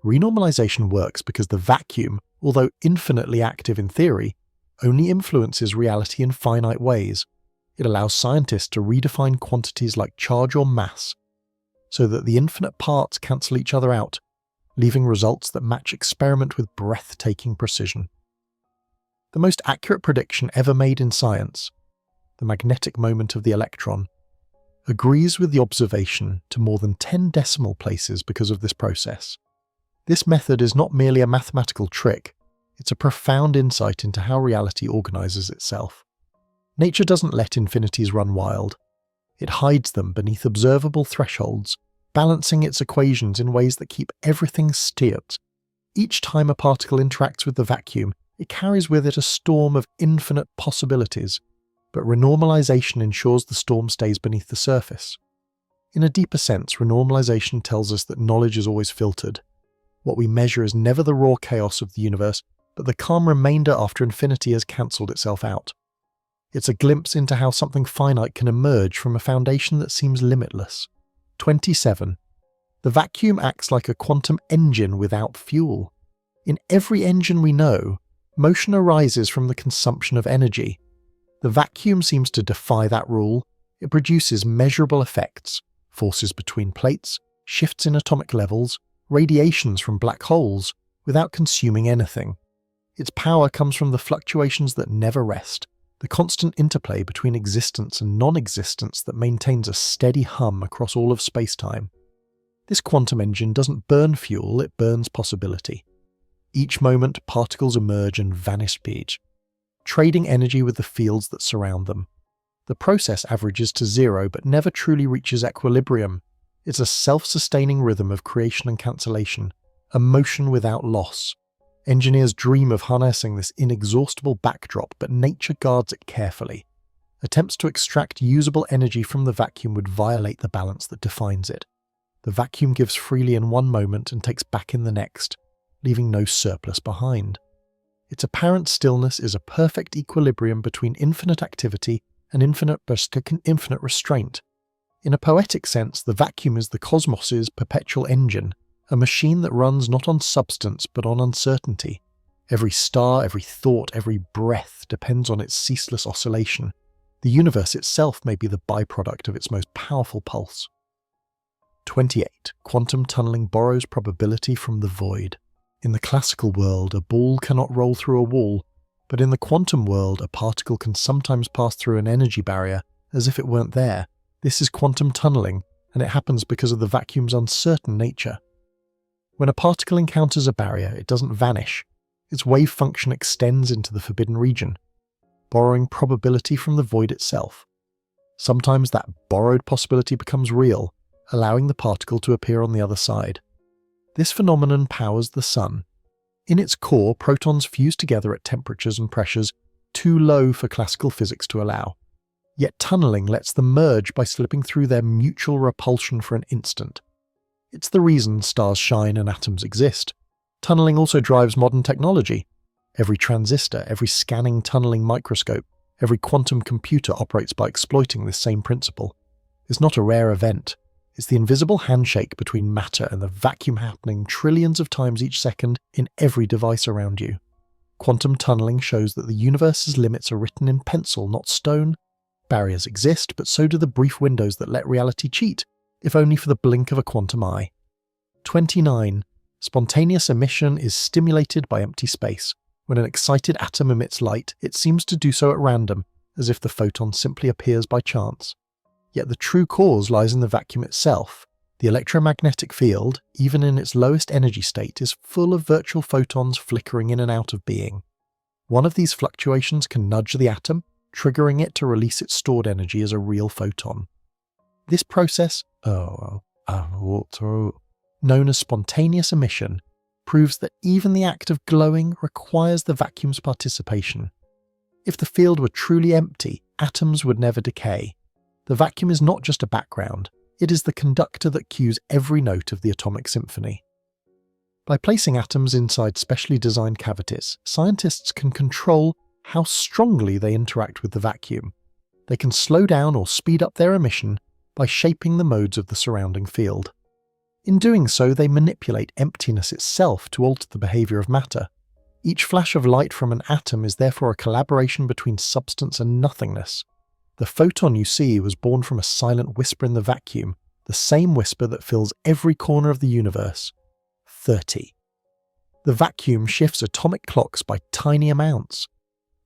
S1: Renormalization works because the vacuum, although infinitely active in theory, only influences reality in finite ways. It allows scientists to redefine quantities like charge or mass, so that the infinite parts cancel each other out, leaving results that match experiment with breathtaking precision. The most accurate prediction ever made in science, the magnetic moment of the electron, agrees with the observation to more than 10 decimal places because of this process. This method is not merely a mathematical trick, it's a profound insight into how reality organizes itself. Nature doesn't let infinities run wild. It hides them beneath observable thresholds, balancing its equations in ways that keep everything steered. Each time a particle interacts with the vacuum, it carries with it a storm of infinite possibilities, but renormalization ensures the storm stays beneath the surface. In a deeper sense, renormalization tells us that knowledge is always filtered. What we measure is never the raw chaos of the universe, but the calm remainder after infinity has cancelled itself out. It's a glimpse into how something finite can emerge from a foundation that seems limitless. 27. The vacuum acts like a quantum engine without fuel. In every engine we know, motion arises from the consumption of energy. The vacuum seems to defy that rule. It produces measurable effects, forces between plates, shifts in atomic levels, radiations from black holes, without consuming anything. Its power comes from the fluctuations that never rest, the constant interplay between existence and non-existence that maintains a steady hum across all of space-time. This quantum engine doesn't burn fuel, it burns possibility. Each moment, particles emerge and vanish speed. trading energy with the fields that surround them. The process averages to zero but never truly reaches equilibrium. It's a self-sustaining rhythm of creation and cancellation, a motion without loss. Engineers dream of harnessing this inexhaustible backdrop, but nature guards it carefully. Attempts to extract usable energy from the vacuum would violate the balance that defines it. The vacuum gives freely in one moment and takes back in the next, leaving no surplus behind. Its apparent stillness is a perfect equilibrium between infinite activity and infinite restraint. In a poetic sense, the vacuum is the cosmos's perpetual engine, a machine that runs not on substance but on uncertainty. Every star, every thought, every breath depends on its ceaseless oscillation. The universe itself may be the byproduct of its most powerful pulse. 28. Quantum tunneling borrows probability from the void. In the classical world, a ball cannot roll through a wall, but in the quantum world, a particle can sometimes pass through an energy barrier as if it weren't there. This is quantum tunneling, and it happens because of the vacuum's uncertain nature. When a particle encounters a barrier, it doesn't vanish. Its wave function extends into the forbidden region, borrowing probability from the void itself. Sometimes that borrowed possibility becomes real, allowing the particle to appear on the other side. This phenomenon powers the sun. In its core, protons fuse together at temperatures and pressures too low for classical physics to allow. Yet tunneling lets them merge by slipping through their mutual repulsion for an instant. It's the reason stars shine and atoms exist. Tunneling also drives modern technology. Every transistor, every scanning tunneling microscope, every quantum computer operates by exploiting this same principle. It's not a rare event. It's the invisible handshake between matter and the vacuum happening trillions of times each second in every device around you. Quantum tunneling shows that the universe's limits are written in pencil, not stone. Barriers exist, but so do the brief windows that let reality cheat, if only for the blink of a quantum eye. 29. Spontaneous emission is stimulated by empty space. When an excited atom emits light, it seems to do so at random, as if the photon simply appears by chance. Yet the true cause lies in the vacuum itself. The electromagnetic field, even in its lowest energy state, is full of virtual photons flickering in and out of being. One of these fluctuations can nudge the atom, triggering it to release its stored energy as a real photon. This process, known as spontaneous emission, proves that even the act of glowing requires the vacuum's participation. If the field were truly empty, atoms would never decay. The vacuum is not just a background, it is the conductor that cues every note of the atomic symphony. By placing atoms inside specially designed cavities, scientists can control how strongly they interact with the vacuum. They can slow down or speed up their emission by shaping the modes of the surrounding field. In doing so, they manipulate emptiness itself to alter the behavior of matter. Each flash of light from an atom is therefore a collaboration between substance and nothingness. The photon you see was born from a silent whisper in the vacuum, the same whisper that fills every corner of the universe. 30. The vacuum shifts atomic clocks by tiny amounts.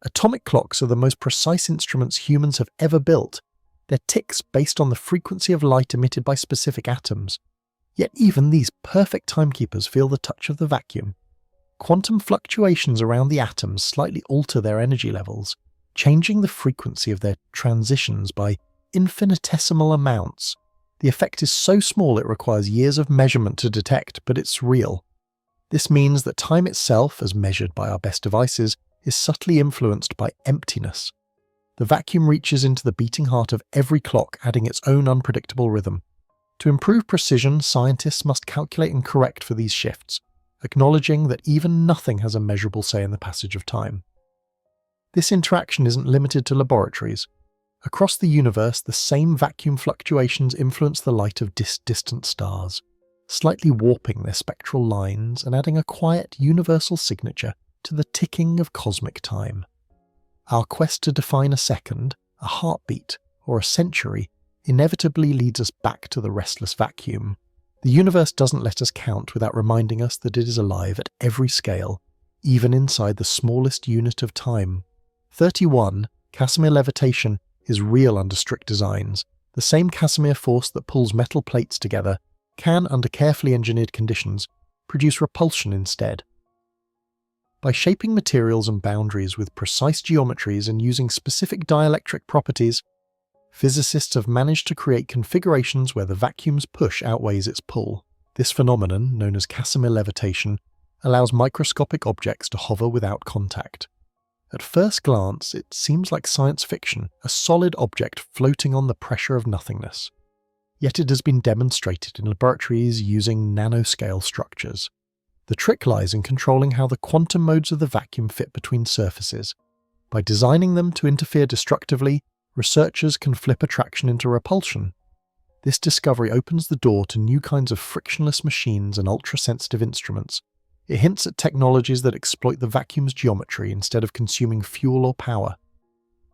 S1: Atomic clocks are the most precise instruments humans have ever built. They're ticks based on the frequency of light emitted by specific atoms. Yet even these perfect timekeepers feel the touch of the vacuum. Quantum fluctuations around the atoms slightly alter their energy levels, changing the frequency of their transitions by infinitesimal amounts. The effect is so small it requires years of measurement to detect, but it's real. This means that time itself, as measured by our best devices, is subtly influenced by emptiness. The vacuum reaches into the beating heart of every clock, adding its own unpredictable rhythm. To improve precision, scientists must calculate and correct for these shifts, acknowledging that even nothing has a measurable say in the passage of time. This interaction isn't limited to laboratories. Across the universe, the same vacuum fluctuations influence the light of distant stars, slightly warping their spectral lines and adding a quiet, universal signature to the ticking of cosmic time. Our quest to define a second, a heartbeat, or a century inevitably leads us back to the restless vacuum. The universe doesn't let us count without reminding us that it is alive at every scale, even inside the smallest unit of time. 31. Casimir levitation is real under strict designs. The same Casimir force that pulls metal plates together can, under carefully engineered conditions, produce repulsion instead. By shaping materials and boundaries with precise geometries and using specific dielectric properties, physicists have managed to create configurations where the vacuum's push outweighs its pull. This phenomenon, known as Casimir levitation, allows microscopic objects to hover without contact. At first glance, it seems like science fiction, a solid object floating on the pressure of nothingness. Yet it has been demonstrated in laboratories using nanoscale structures. The trick lies in controlling how the quantum modes of the vacuum fit between surfaces. By designing them to interfere destructively, researchers can flip attraction into repulsion. This discovery opens the door to new kinds of frictionless machines and ultra-sensitive instruments. It hints at technologies that exploit the vacuum's geometry instead of consuming fuel or power.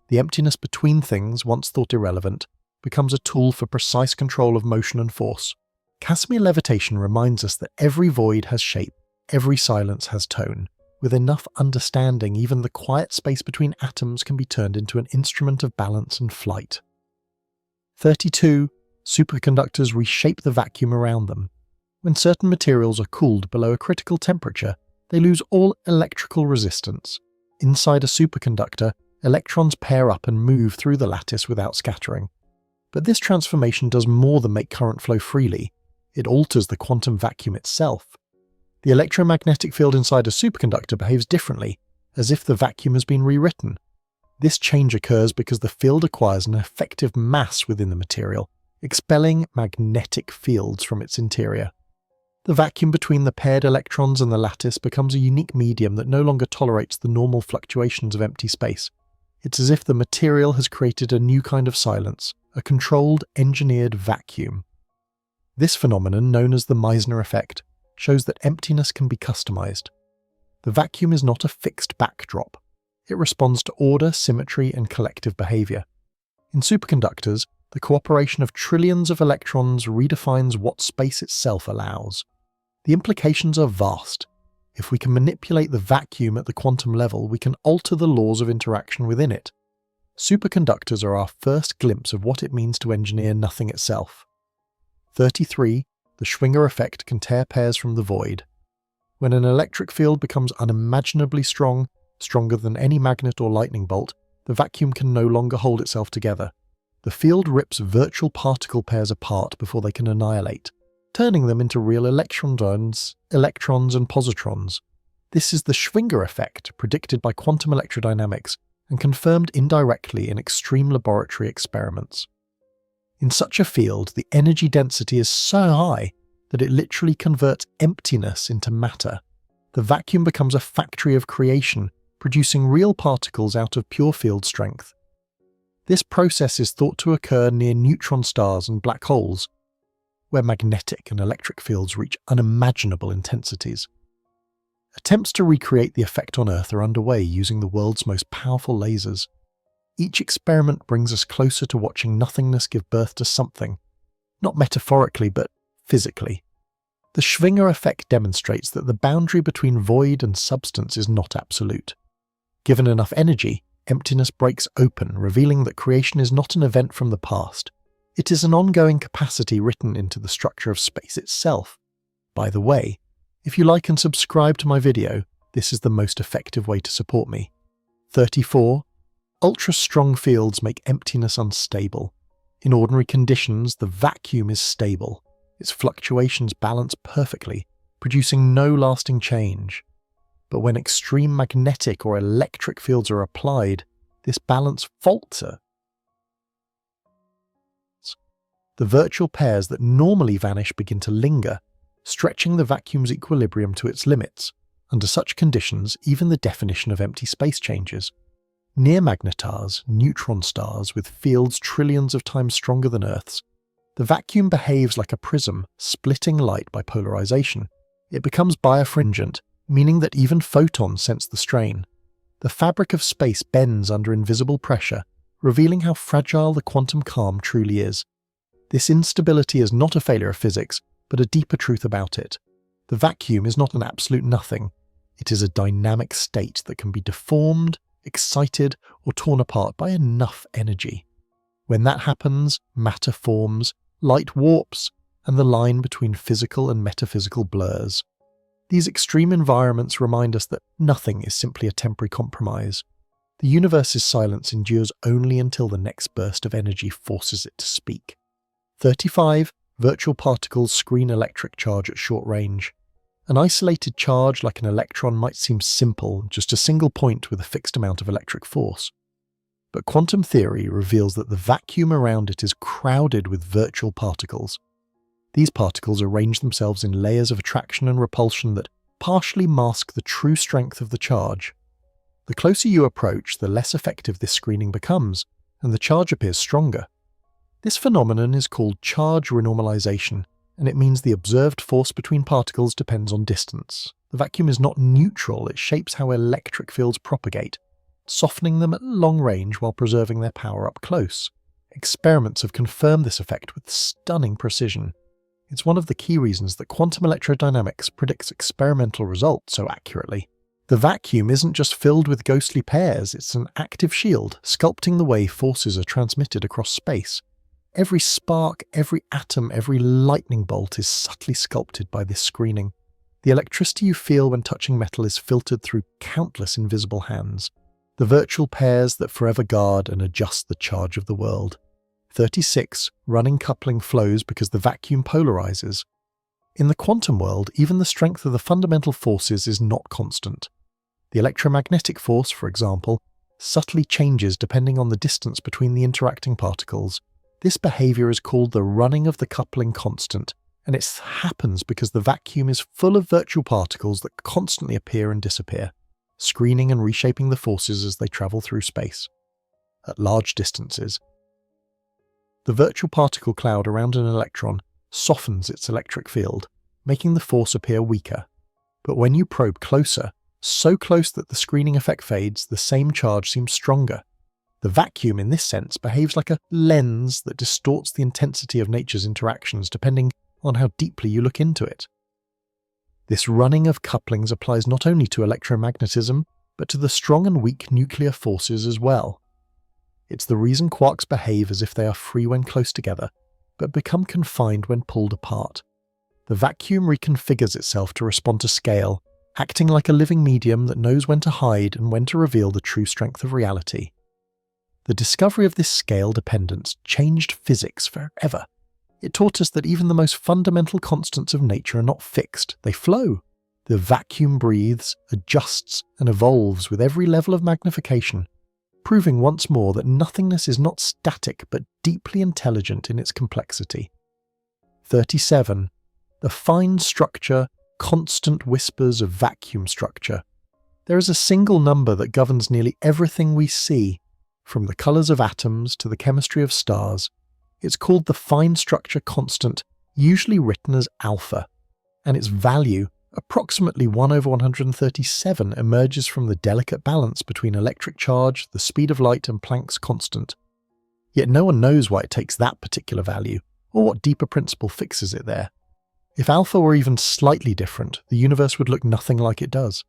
S1: The emptiness between things, once thought irrelevant, becomes a tool for precise control of motion and force. Casimir levitation reminds us that every void has shape, every silence has tone. With enough understanding, even the quiet space between atoms can be turned into an instrument of balance and flight. 32. Superconductors reshape the vacuum around them. When certain materials are cooled below a critical temperature, they lose all electrical resistance. Inside a superconductor, electrons pair up and move through the lattice without scattering. But this transformation does more than make current flow freely. It alters the quantum vacuum itself. The electromagnetic field inside a superconductor behaves differently, as if the vacuum has been rewritten. This change occurs because the field acquires an effective mass within the material, expelling magnetic fields from its interior. The vacuum between the paired electrons and the lattice becomes a unique medium that no longer tolerates the normal fluctuations of empty space. It's as if the material has created a new kind of silence, a controlled, engineered vacuum. This phenomenon, known as the Meissner effect, shows that emptiness can be customized. The vacuum is not a fixed backdrop. It responds to order, symmetry, and collective behavior. In superconductors, the cooperation of trillions of electrons redefines what space itself allows. The implications are vast. If we can manipulate the vacuum at the quantum level, we can alter the laws of interaction within it. Superconductors are our first glimpse of what it means to engineer nothing itself. 33. The Schwinger effect can tear pairs from the void. When an electric field becomes unimaginably strong, stronger than any magnet or lightning bolt, the vacuum can no longer hold itself together. The field rips virtual particle pairs apart before they can annihilate, turning them into real electrons and positrons. This is the Schwinger effect, predicted by quantum electrodynamics and confirmed indirectly in extreme laboratory experiments. In such a field, the energy density is so high that it literally converts emptiness into matter. The vacuum becomes a factory of creation, producing real particles out of pure field strength. This process is thought to occur near neutron stars and black holes, where magnetic and electric fields reach unimaginable intensities. Attempts to recreate the effect on Earth are underway using the world's most powerful lasers. Each experiment brings us closer to watching nothingness give birth to something, not metaphorically but physically. The Schwinger effect demonstrates that the boundary between void and substance is not absolute. Given enough energy, emptiness breaks open, revealing that creation is not an event from the past. It is an ongoing capacity written into the structure of space itself. By the way, if you like and subscribe to my video, this is the most effective way to support me. 34. Ultra-strong fields make emptiness unstable. In ordinary conditions, the vacuum is stable. Its fluctuations balance perfectly, producing no lasting change. But when extreme magnetic or electric fields are applied, this balance falters. The virtual pairs that normally vanish begin to linger, stretching the vacuum's equilibrium to its limits. Under such conditions, even the definition of empty space changes. Near magnetars, neutron stars with fields trillions of times stronger than Earth's, the vacuum behaves like a prism, splitting light by polarization. It becomes birefringent, meaning that even photons sense the strain. The fabric of space bends under invisible pressure, revealing how fragile the quantum calm truly is. This instability is not a failure of physics, but a deeper truth about it. The vacuum is not an absolute nothing. It is a dynamic state that can be deformed, excited, or torn apart by enough energy. When that happens, matter forms, light warps, and the line between physical and metaphysical blurs. These extreme environments remind us that nothing is simply a temporary compromise. The universe's silence endures only until the next burst of energy forces it to speak. 35. Virtual particles screen electric charge at short range. An isolated charge like an electron might seem simple, just a single point with a fixed amount of electric force. But quantum theory reveals that the vacuum around it is crowded with virtual particles. These particles arrange themselves in layers of attraction and repulsion that partially mask the true strength of the charge. The closer you approach, the less effective this screening becomes, and the charge appears stronger. This phenomenon is called charge renormalization, and it means the observed force between particles depends on distance. The vacuum is not neutral, it shapes how electric fields propagate, softening them at long range while preserving their power up close. Experiments have confirmed this effect with stunning precision. It's one of the key reasons that quantum electrodynamics predicts experimental results so accurately. The vacuum isn't just filled with ghostly pairs, it's an active shield, sculpting the way forces are transmitted across space. Every spark, every atom, every lightning bolt is subtly sculpted by this screening. The electricity you feel when touching metal is filtered through countless invisible hands, the virtual pairs that forever guard and adjust the charge of the world. 36. Running coupling flows because the vacuum polarizes. In the quantum world, even the strength of the fundamental forces is not constant. The electromagnetic force, for example, subtly changes depending on the distance between the interacting particles. This behavior is called the running of the coupling constant, and it happens because the vacuum is full of virtual particles that constantly appear and disappear, screening and reshaping the forces as they travel through space. At large distances, the virtual particle cloud around an electron softens its electric field, making the force appear weaker. But when you probe closer, so close that the screening effect fades, the same charge seems stronger. The vacuum, in this sense, behaves like a lens that distorts the intensity of nature's interactions depending on how deeply you look into it. This running of couplings applies not only to electromagnetism, but to the strong and weak nuclear forces as well. It's the reason quarks behave as if they are free when close together, but become confined when pulled apart. The vacuum reconfigures itself to respond to scale, acting like a living medium that knows when to hide and when to reveal the true strength of reality. The discovery of this scale dependence changed physics forever. It taught us that even the most fundamental constants of nature are not fixed, they flow. The vacuum breathes, adjusts, and evolves with every level of magnification, proving once more that nothingness is not static but deeply intelligent in its complexity. 37. The fine structure, constant whispers of vacuum structure. There is a single number that governs nearly everything we see, from the colours of atoms to the chemistry of stars. It's called the fine structure constant, usually written as alpha, and its value, approximately 1/137, emerges from the delicate balance between electric charge, the speed of light, and Planck's constant. Yet no one knows why it takes that particular value, or what deeper principle fixes it there. If alpha were even slightly different, the universe would look nothing like it does.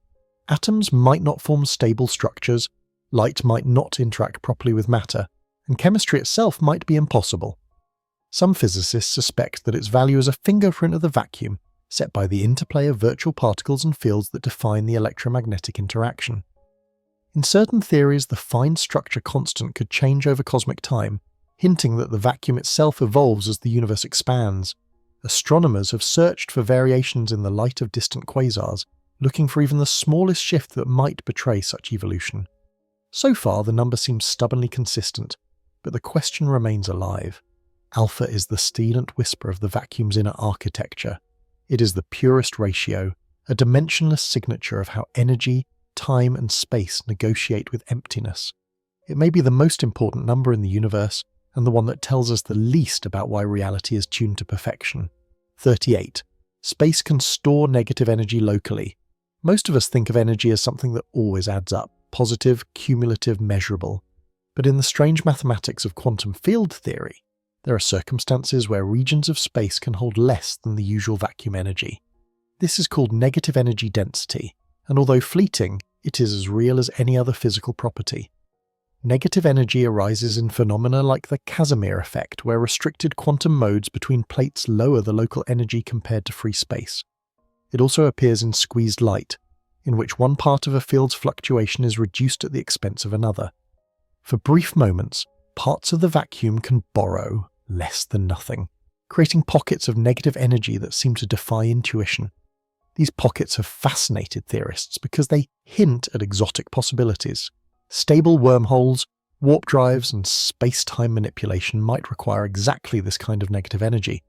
S1: Atoms might not form stable structures, light might not interact properly with matter, and chemistry itself might be impossible. Some physicists suspect that its value is a fingerprint of the vacuum, set by the interplay of virtual particles and fields that define the electromagnetic interaction. In certain theories, the fine structure constant could change over cosmic time, hinting that the vacuum itself evolves as the universe expands. Astronomers have searched for variations in the light of distant quasars, looking for even the smallest shift that might betray such evolution. So far, the number seems stubbornly consistent, but the question remains alive. Alpha is the strident whisper of the vacuum's inner architecture. It is the purest ratio, a dimensionless signature of how energy, time, and space negotiate with emptiness. It may be the most important number in the universe, and the one that tells us the least about why reality is tuned to perfection. 38. Space can store negative energy locally. Most of us think of energy as something that always adds up, positive, cumulative, measurable. But in the strange mathematics of quantum field theory, there are circumstances where regions of space can hold less than the usual vacuum energy. This is called negative energy density, and although fleeting, it is as real as any other physical property. Negative energy arises in phenomena like the Casimir effect, where restricted quantum modes between plates lower the local energy compared to free space. It also appears in squeezed light, in which one part of a field's fluctuation is reduced at the expense of another. For brief moments, parts of the vacuum can borrow less than nothing, creating pockets of negative energy that seem to defy intuition. These pockets have fascinated theorists because they hint at exotic possibilities. Stable wormholes, warp drives, and space-time manipulation might require exactly this kind of negative energy.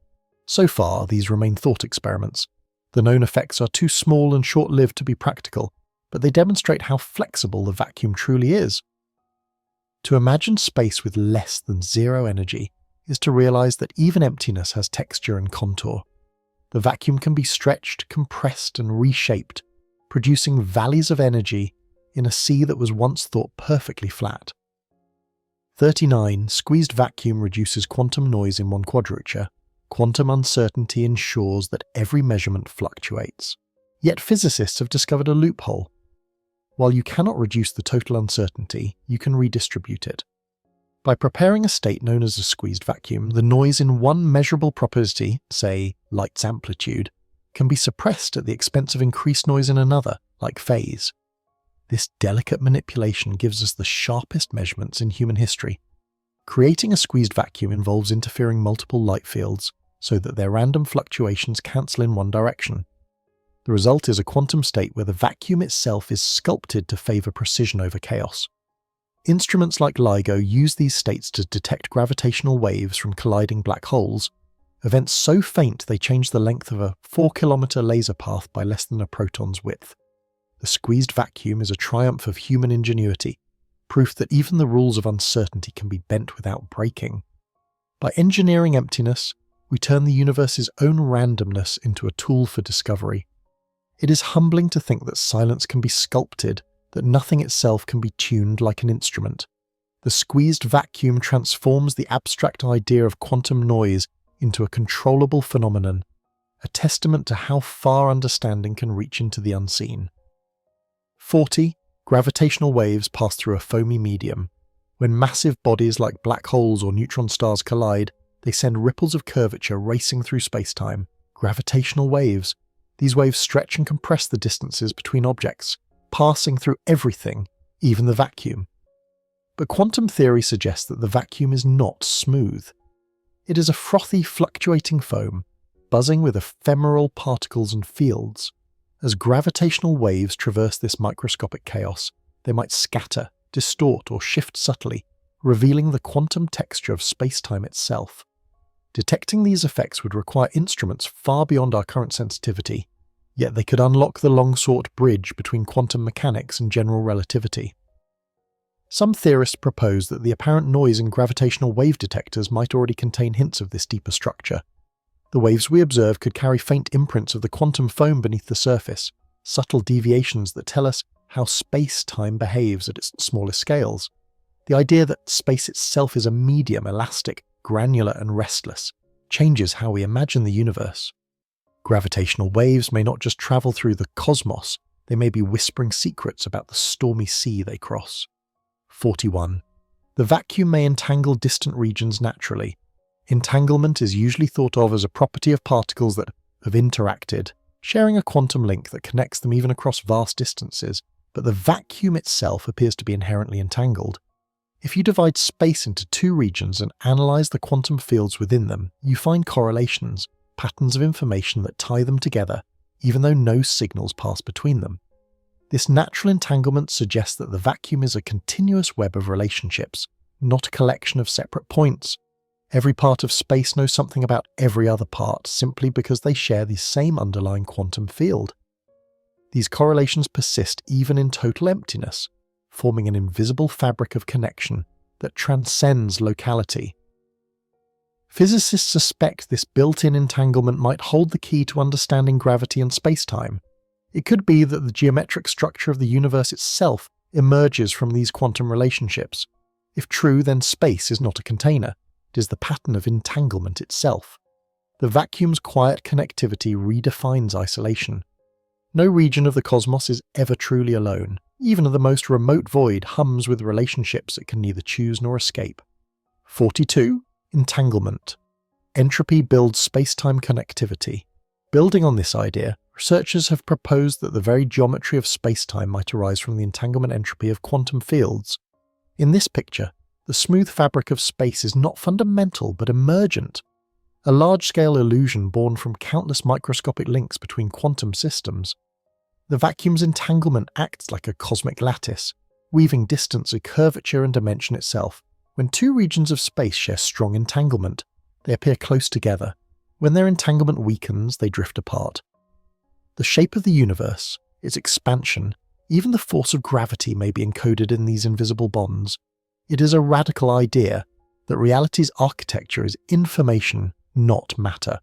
S1: So far, these remain thought experiments. The known effects are too small and short-lived to be practical, but they demonstrate how flexible the vacuum truly is. To imagine space with less than zero energy is to realize that even emptiness has texture and contour. The vacuum can be stretched, compressed, and reshaped, producing valleys of energy in a sea that was once thought perfectly flat. 39. Squeezed vacuum reduces quantum noise in one quadrature. Quantum uncertainty ensures that every measurement fluctuates. Yet physicists have discovered a loophole. While you cannot reduce the total uncertainty, you can redistribute it. By preparing a state known as a squeezed vacuum, the noise in one measurable property, say light's amplitude, can be suppressed at the expense of increased noise in another, like phase. This delicate manipulation gives us the sharpest measurements in human history. Creating a squeezed vacuum involves interfering multiple light fields so that their random fluctuations cancel in one direction. The result is a quantum state where the vacuum itself is sculpted to favor precision over chaos. Instruments like LIGO use these states to detect gravitational waves from colliding black holes, events so faint they change the length of a 4-kilometer laser path by less than a proton's width. The squeezed vacuum is a triumph of human ingenuity, proof that even the rules of uncertainty can be bent without breaking. By engineering emptiness, we turn the universe's own randomness into a tool for discovery. It is humbling to think that silence can be sculpted, that nothing itself can be tuned like an instrument. The squeezed vacuum transforms the abstract idea of quantum noise into a controllable phenomenon, a testament to how far understanding can reach into the unseen. 40. Gravitational waves pass through a foamy medium. When massive bodies like black holes or neutron stars collide, they send ripples of curvature racing through space-time. Gravitational waves. These waves stretch and compress the distances between objects, passing through everything, even the vacuum. But quantum theory suggests that the vacuum is not smooth. It is a frothy, fluctuating foam, buzzing with ephemeral particles and fields. As gravitational waves traverse this microscopic chaos, they might scatter, distort, or shift subtly, revealing the quantum texture of space-time itself. Detecting these effects would require instruments far beyond our current sensitivity, yet they could unlock the long-sought bridge between quantum mechanics and general relativity. Some theorists propose that the apparent noise in gravitational wave detectors might already contain hints of this deeper structure. The waves we observe could carry faint imprints of the quantum foam beneath the surface, subtle deviations that tell us how space-time behaves at its smallest scales. The idea that space itself is a medium, elastic, granular, and restless, changes how we imagine the universe. Gravitational waves may not just travel through the cosmos, they may be whispering secrets about the stormy sea they cross. 41. The vacuum may entangle distant regions naturally. Entanglement is usually thought of as a property of particles that have interacted, sharing a quantum link that connects them even across vast distances, but the vacuum itself appears to be inherently entangled. If you divide space into two regions and analyze the quantum fields within them, you find correlations, patterns of information that tie them together, even though no signals pass between them. This natural entanglement suggests that the vacuum is a continuous web of relationships, not a collection of separate points. Every part of space knows something about every other part simply because they share the same underlying quantum field. These correlations persist even in total emptiness, forming an invisible fabric of connection that transcends locality. Physicists suspect this built-in entanglement might hold the key to understanding gravity and space-time. It could be that the geometric structure of the universe itself emerges from these quantum relationships. If true, then space is not a container. It is the pattern of entanglement itself. The vacuum's quiet connectivity redefines isolation. No region of the cosmos is ever truly alone. Even the most remote void hums with relationships it can neither choose nor escape. 42. Entanglement. Entropy builds space-time connectivity. Building on this idea, Researchers have proposed that the very geometry of space-time might arise from the entanglement entropy of quantum fields. In this picture, the smooth fabric of space is not fundamental but emergent, a large-scale illusion born from countless microscopic links between quantum systems. The vacuum's entanglement acts like a cosmic lattice, weaving distance and curvature and dimension itself. When two regions of space share strong entanglement, they appear close together. When their entanglement weakens, they drift apart. The shape of the universe, its expansion, even the force of gravity may be encoded in these invisible bonds. It is a radical idea that reality's architecture is information, not matter.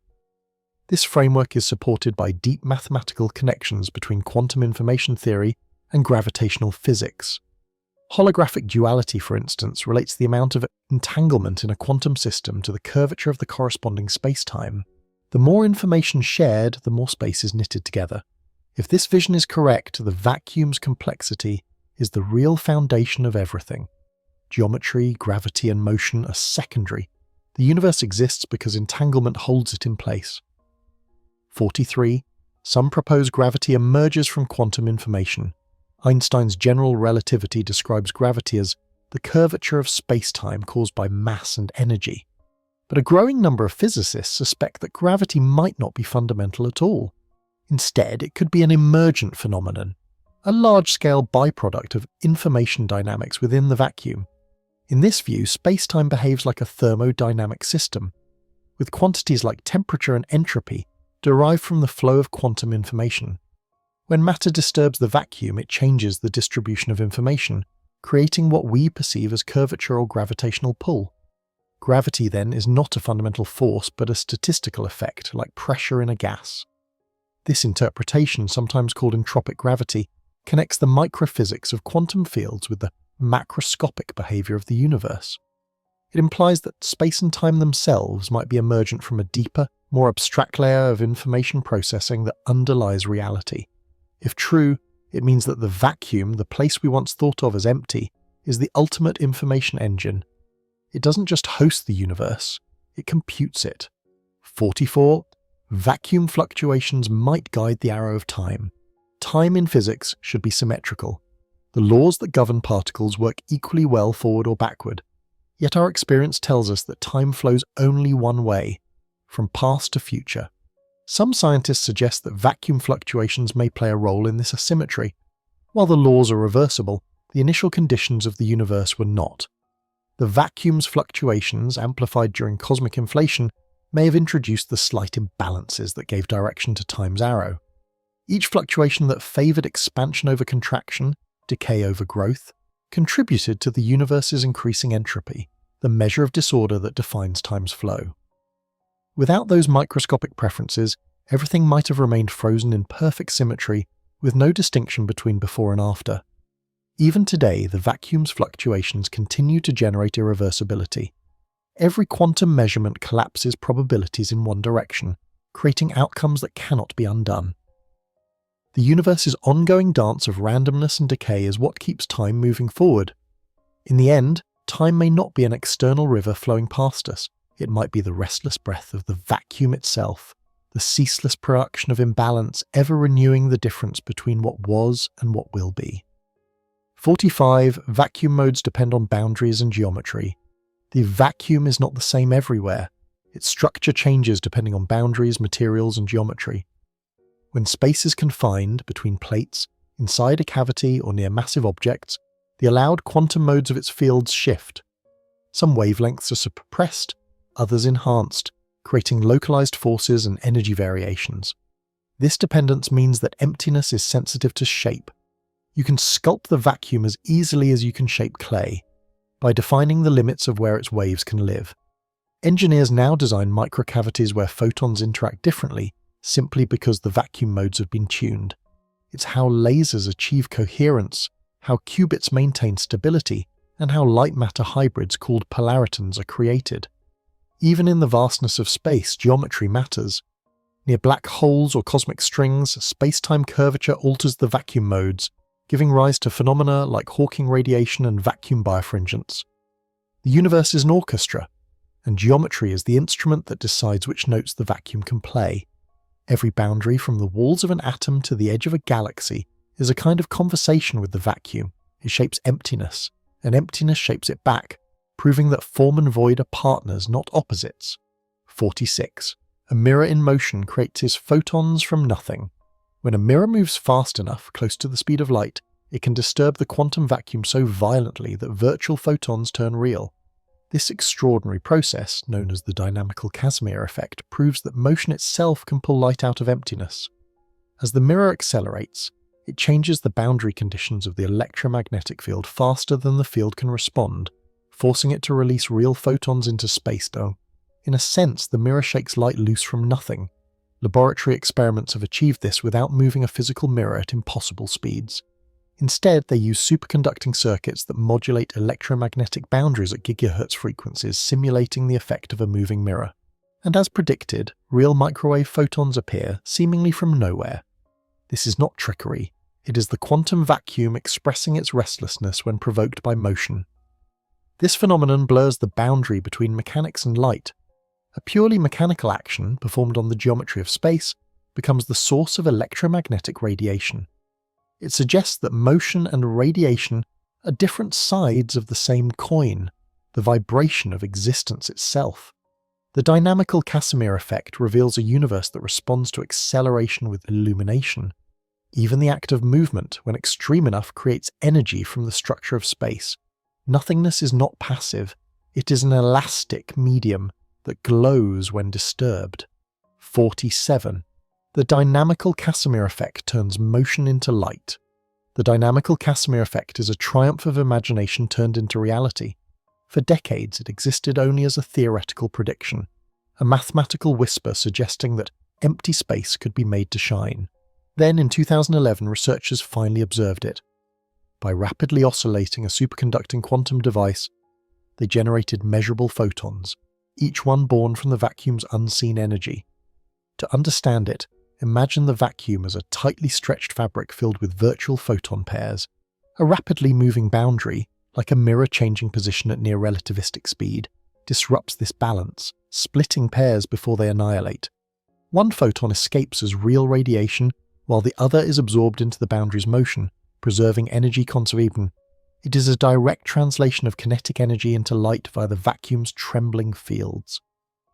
S1: This framework is supported by deep mathematical connections between quantum information theory and gravitational physics. Holographic duality, for instance, relates the amount of entanglement in a quantum system to the curvature of the corresponding spacetime. The more information shared, the more space is knitted together. If this vision is correct, the vacuum's complexity is the real foundation of everything. Geometry, gravity, and motion are secondary. The universe exists because entanglement holds it in place. 43. Some propose gravity emerges from quantum information. Einstein's general relativity describes gravity as the curvature of space-time caused by mass and energy. But a growing number of physicists suspect that gravity might not be fundamental at all. Instead, it could be an emergent phenomenon, a large-scale byproduct of information dynamics within the vacuum. In this view, space-time behaves like a thermodynamic system, with quantities like temperature and entropy derived from the flow of quantum information. When matter disturbs the vacuum, it changes the distribution of information, creating what we perceive as curvature or gravitational pull. Gravity, then, is not a fundamental force but a statistical effect, like pressure in a gas. This interpretation, sometimes called entropic gravity, connects the microphysics of quantum fields with the macroscopic behavior of the universe. It implies that space and time themselves might be emergent from a deeper, more abstract layer of information processing that underlies reality. If true, it means that the vacuum, the place we once thought of as empty, is the ultimate information engine. It doesn't just host the universe, it computes it. 44. Vacuum fluctuations might guide the arrow of time. Time in physics should be symmetrical. The laws that govern particles work equally well forward or backward. Yet our experience tells us that time flows only one way, from past to future. Some scientists suggest that vacuum fluctuations may play a role in this asymmetry. While the laws are reversible, the initial conditions of the universe were not. The vacuum's fluctuations, amplified during cosmic inflation, may have introduced the slight imbalances that gave direction to time's arrow. Each fluctuation that favoured expansion over contraction, decay over growth, contributed to the universe's increasing entropy, the measure of disorder that defines time's flow. Without those microscopic preferences, everything might have remained frozen in perfect symmetry with no distinction between before and after. Even today, the vacuum's fluctuations continue to generate irreversibility. Every quantum measurement collapses probabilities in one direction, creating outcomes that cannot be undone. The universe's ongoing dance of randomness and decay is what keeps time moving forward. In the end, time may not be an external river flowing past us. It might be the restless breath of the vacuum itself, the ceaseless production of imbalance ever renewing the difference between what was and what will be. 45. Vacuum modes depend on boundaries and geometry. The vacuum is not the same everywhere. Its structure changes depending on boundaries, materials, and geometry. When space is confined between plates, inside a cavity, or near massive objects, the allowed quantum modes of its fields shift. Some wavelengths are suppressed, others enhanced, creating localized forces and energy variations. This dependence means that emptiness is sensitive to shape. You can sculpt the vacuum as easily as you can shape clay, by defining the limits of where its waves can live. Engineers now design microcavities where photons interact differently, simply because the vacuum modes have been tuned. It's how lasers achieve coherence, how qubits maintain stability, and how light-matter hybrids called polaritons are created. Even in the vastness of space, geometry matters. Near black holes or cosmic strings, space-time curvature alters the vacuum modes, giving rise to phenomena like Hawking radiation and vacuum birefringence. The universe is an orchestra, and geometry is the instrument that decides which notes the vacuum can play. Every boundary from the walls of an atom to the edge of a galaxy is a kind of conversation with the vacuum. It shapes emptiness, and emptiness shapes it back, proving that form and void are partners, not opposites. 46. A mirror in motion creates its photons from nothing. When a mirror moves fast enough, close to the speed of light, it can disturb the quantum vacuum so violently that virtual photons turn real. This extraordinary process, known as the dynamical Casimir effect, proves that motion itself can pull light out of emptiness. As the mirror accelerates, it changes the boundary conditions of the electromagnetic field faster than the field can respond, forcing it to release real photons into space. In a sense, the mirror shakes light loose from nothing. Laboratory experiments have achieved this without moving a physical mirror at impossible speeds. Instead, they use superconducting circuits that modulate electromagnetic boundaries at gigahertz frequencies, simulating the effect of a moving mirror. And as predicted, real microwave photons appear, seemingly from nowhere. This is not trickery. It is the quantum vacuum expressing its restlessness when provoked by motion. This phenomenon blurs the boundary between mechanics and light. A purely mechanical action, performed on the geometry of space, becomes the source of electromagnetic radiation. It suggests that motion and radiation are different sides of the same coin, the vibration of existence itself. The dynamical Casimir effect reveals a universe that responds to acceleration with illumination. Even the act of movement, when extreme enough, creates energy from the structure of space. Nothingness is not passive, it is an elastic medium that glows when disturbed. 47. The dynamical Casimir effect turns motion into light. The dynamical Casimir effect is a triumph of imagination turned into reality. For decades, it existed only as a theoretical prediction, a mathematical whisper suggesting that empty space could be made to shine. Then, in 2011, researchers finally observed it. By rapidly oscillating a superconducting quantum device, they generated measurable photons, each one born from the vacuum's unseen energy. To understand it, imagine the vacuum as a tightly stretched fabric filled with virtual photon pairs. A rapidly moving boundary, like a mirror changing position at near relativistic speed, disrupts this balance, splitting pairs before they annihilate. One photon escapes as real radiation, while the other is absorbed into the boundary's motion, preserving energy conservation. It is a direct translation of kinetic energy into light via the vacuum's trembling fields.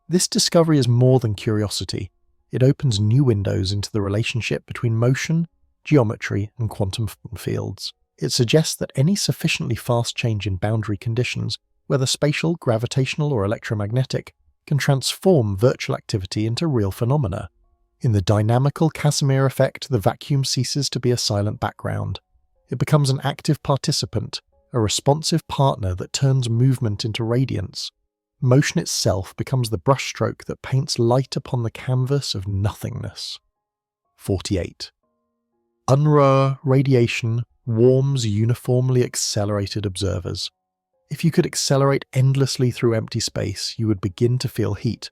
S1: This discovery is more than curiosity. It opens new windows into the relationship between motion, geometry, and quantum fields. It suggests that any sufficiently fast change in boundary conditions, whether spatial, gravitational, or electromagnetic, can transform virtual activity into real phenomena. In the dynamical Casimir effect, the vacuum ceases to be a silent background. It becomes an active participant, a responsive partner that turns movement into radiance. Motion itself becomes the brushstroke that paints light upon the canvas of nothingness. 48. Unruh radiation warms uniformly accelerated observers. If you could accelerate endlessly through empty space, you would begin to feel heat.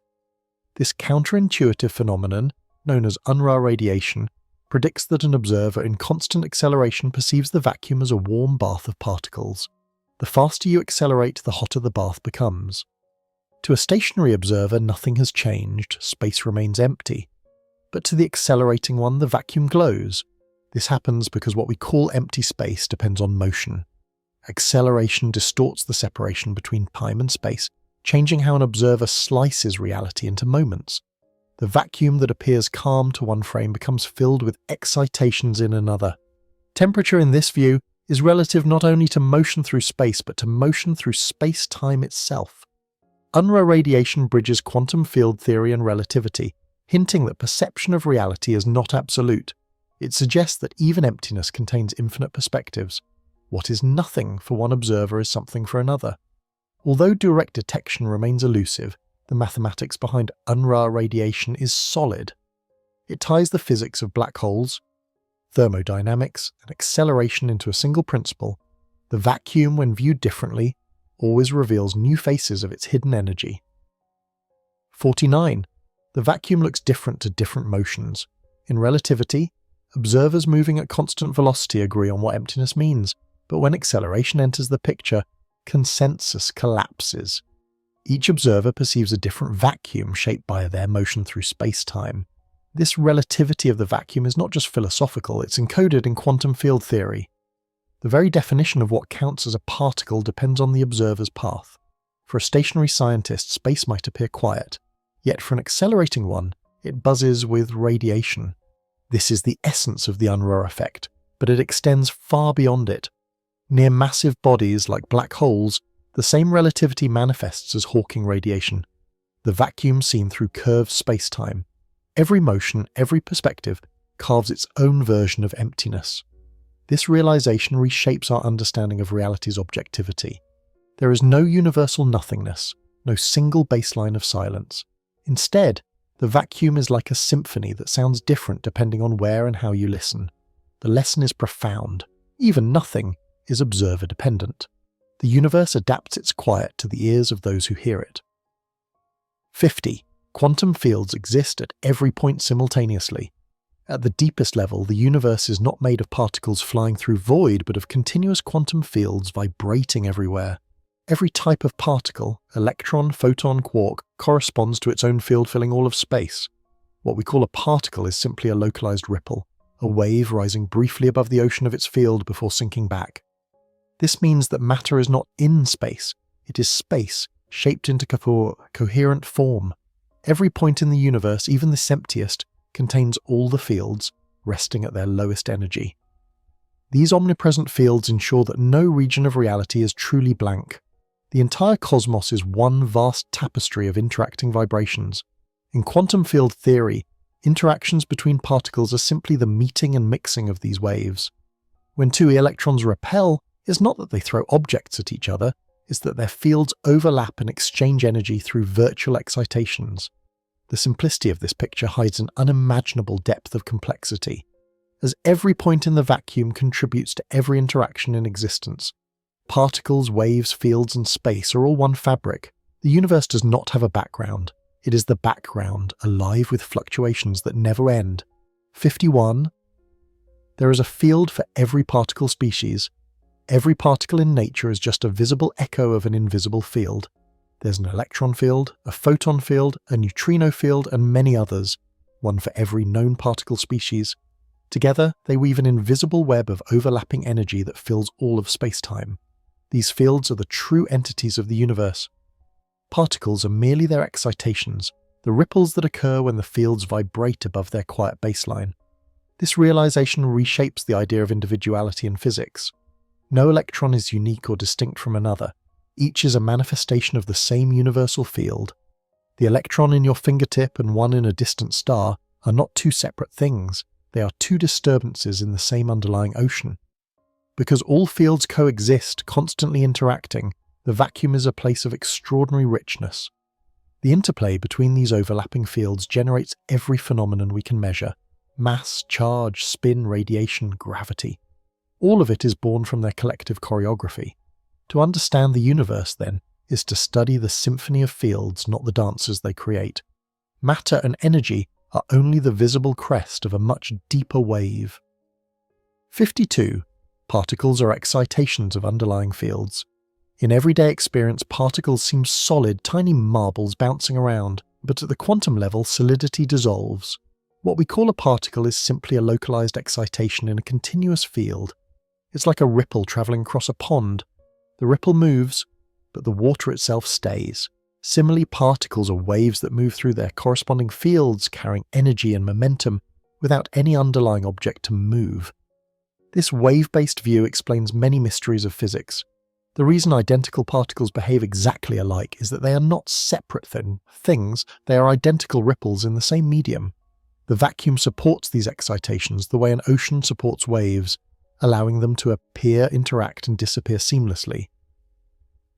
S1: This counterintuitive phenomenon, known as Unruh radiation, predicts that an observer in constant acceleration perceives the vacuum as a warm bath of particles. The faster you accelerate, the hotter the bath becomes. To a stationary observer, nothing has changed, space remains empty. But to the accelerating one, the vacuum glows. This happens because what we call empty space depends on motion. Acceleration distorts the separation between time and space, changing how an observer slices reality into moments. The vacuum that appears calm to one frame becomes filled with excitations in another. Temperature in this view is relative not only to motion through space, but to motion through space-time itself. Unruh radiation bridges quantum field theory and relativity, hinting that perception of reality is not absolute. It suggests that even emptiness contains infinite perspectives. What is nothing for one observer is something for another. Although direct detection remains elusive, the mathematics behind Unruh radiation is solid. It ties the physics of black holes, thermodynamics, and acceleration into a single principle. The vacuum, when viewed differently, always reveals new faces of its hidden energy. 49. The vacuum looks different to different motions. In relativity, observers moving at constant velocity agree on what emptiness means, but when acceleration enters the picture, consensus collapses. Each observer perceives a different vacuum shaped by their motion through space-time. This relativity of the vacuum is not just philosophical, it's encoded in quantum field theory. The very definition of what counts as a particle depends on the observer's path. For a stationary scientist, space might appear quiet, yet for an accelerating one, it buzzes with radiation. This is the essence of the Unruh effect, but it extends far beyond it. Near massive bodies like black holes, the same relativity manifests as Hawking radiation. The vacuum seen through curved space-time. Every motion, every perspective, carves its own version of emptiness. This realization reshapes our understanding of reality's objectivity. There is no universal nothingness, no single baseline of silence. Instead, the vacuum is like a symphony that sounds different depending on where and how you listen. The lesson is profound. Even nothing is observer-dependent. The universe adapts its quiet to the ears of those who hear it. 50. Quantum fields exist at every point simultaneously. At the deepest level, the universe is not made of particles flying through void, but of continuous quantum fields vibrating everywhere. Every type of particle, electron, photon, quark, corresponds to its own field filling all of space. What we call a particle is simply a localized ripple, a wave rising briefly above the ocean of its field before sinking back. This means that matter is not in space, it is space shaped into coherent form. Every point in the universe, even the emptiest, contains all the fields, resting at their lowest energy. These omnipresent fields ensure that no region of reality is truly blank. The entire cosmos is one vast tapestry of interacting vibrations. In quantum field theory, interactions between particles are simply the meeting and mixing of these waves. When two electrons repel, it's not that they throw objects at each other, it's that their fields overlap and exchange energy through virtual excitations. The simplicity of this picture hides an unimaginable depth of complexity, as every point in the vacuum contributes to every interaction in existence. Particles, waves, fields, and space are all one fabric. The universe does not have a background. It is the background, alive with fluctuations that never end. 51. There is a field for every particle species. Every particle in nature is just a visible echo of an invisible field. There's an electron field, a photon field, a neutrino field, and many others, one for every known particle species. Together, they weave an invisible web of overlapping energy that fills all of space-time. These fields are the true entities of the universe. Particles are merely their excitations, the ripples that occur when the fields vibrate above their quiet baseline. This realization reshapes the idea of individuality in physics. No electron is unique or distinct from another. Each is a manifestation of the same universal field. The electron in your fingertip and one in a distant star are not two separate things. They are two disturbances in the same underlying ocean. Because all fields coexist, constantly interacting, the vacuum is a place of extraordinary richness. The interplay between these overlapping fields generates every phenomenon we can measure: mass, charge, spin, radiation, gravity. All of it is born from their collective choreography. To understand the universe, then, is to study the symphony of fields, not the dances they create. Matter and energy are only the visible crest of a much deeper wave. 52. Particles are excitations of underlying fields. In everyday experience, particles seem solid, tiny marbles bouncing around, but at the quantum level, solidity dissolves. What we call a particle is simply a localized excitation in a continuous field. It's like a ripple traveling across a pond. The ripple moves, but the water itself stays. Similarly, particles are waves that move through their corresponding fields, carrying energy and momentum, without any underlying object to move. This wave-based view explains many mysteries of physics. The reason identical particles behave exactly alike is that they are not separate things, they are identical ripples in the same medium. The vacuum supports these excitations the way an ocean supports waves, allowing them to appear, interact, and disappear seamlessly.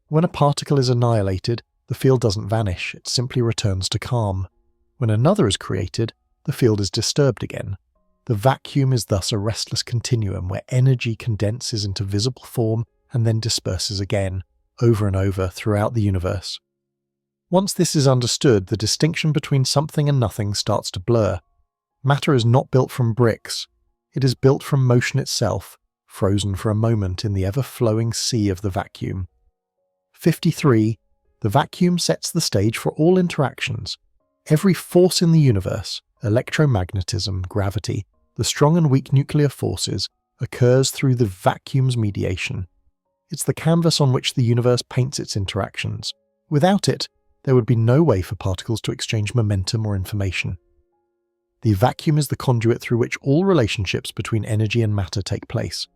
S1: When a particle is annihilated, the field doesn't vanish, it simply returns to calm. When another is created, the field is disturbed again. The vacuum is thus a restless continuum where energy condenses into visible form and then disperses again, over and over throughout the universe. Once this is understood, the distinction between something and nothing starts to blur. Matter is not built from bricks. It is built from motion itself, frozen for a moment in the ever-flowing sea of the vacuum. 53. The vacuum sets the stage for all interactions. Every force in the universe, electromagnetism, gravity, the strong and weak nuclear forces, occurs through the vacuum's mediation. It's the canvas on which the universe paints its interactions. Without it, there would be no way for particles to exchange momentum or information. The vacuum is the conduit through which all relationships between energy and matter take place.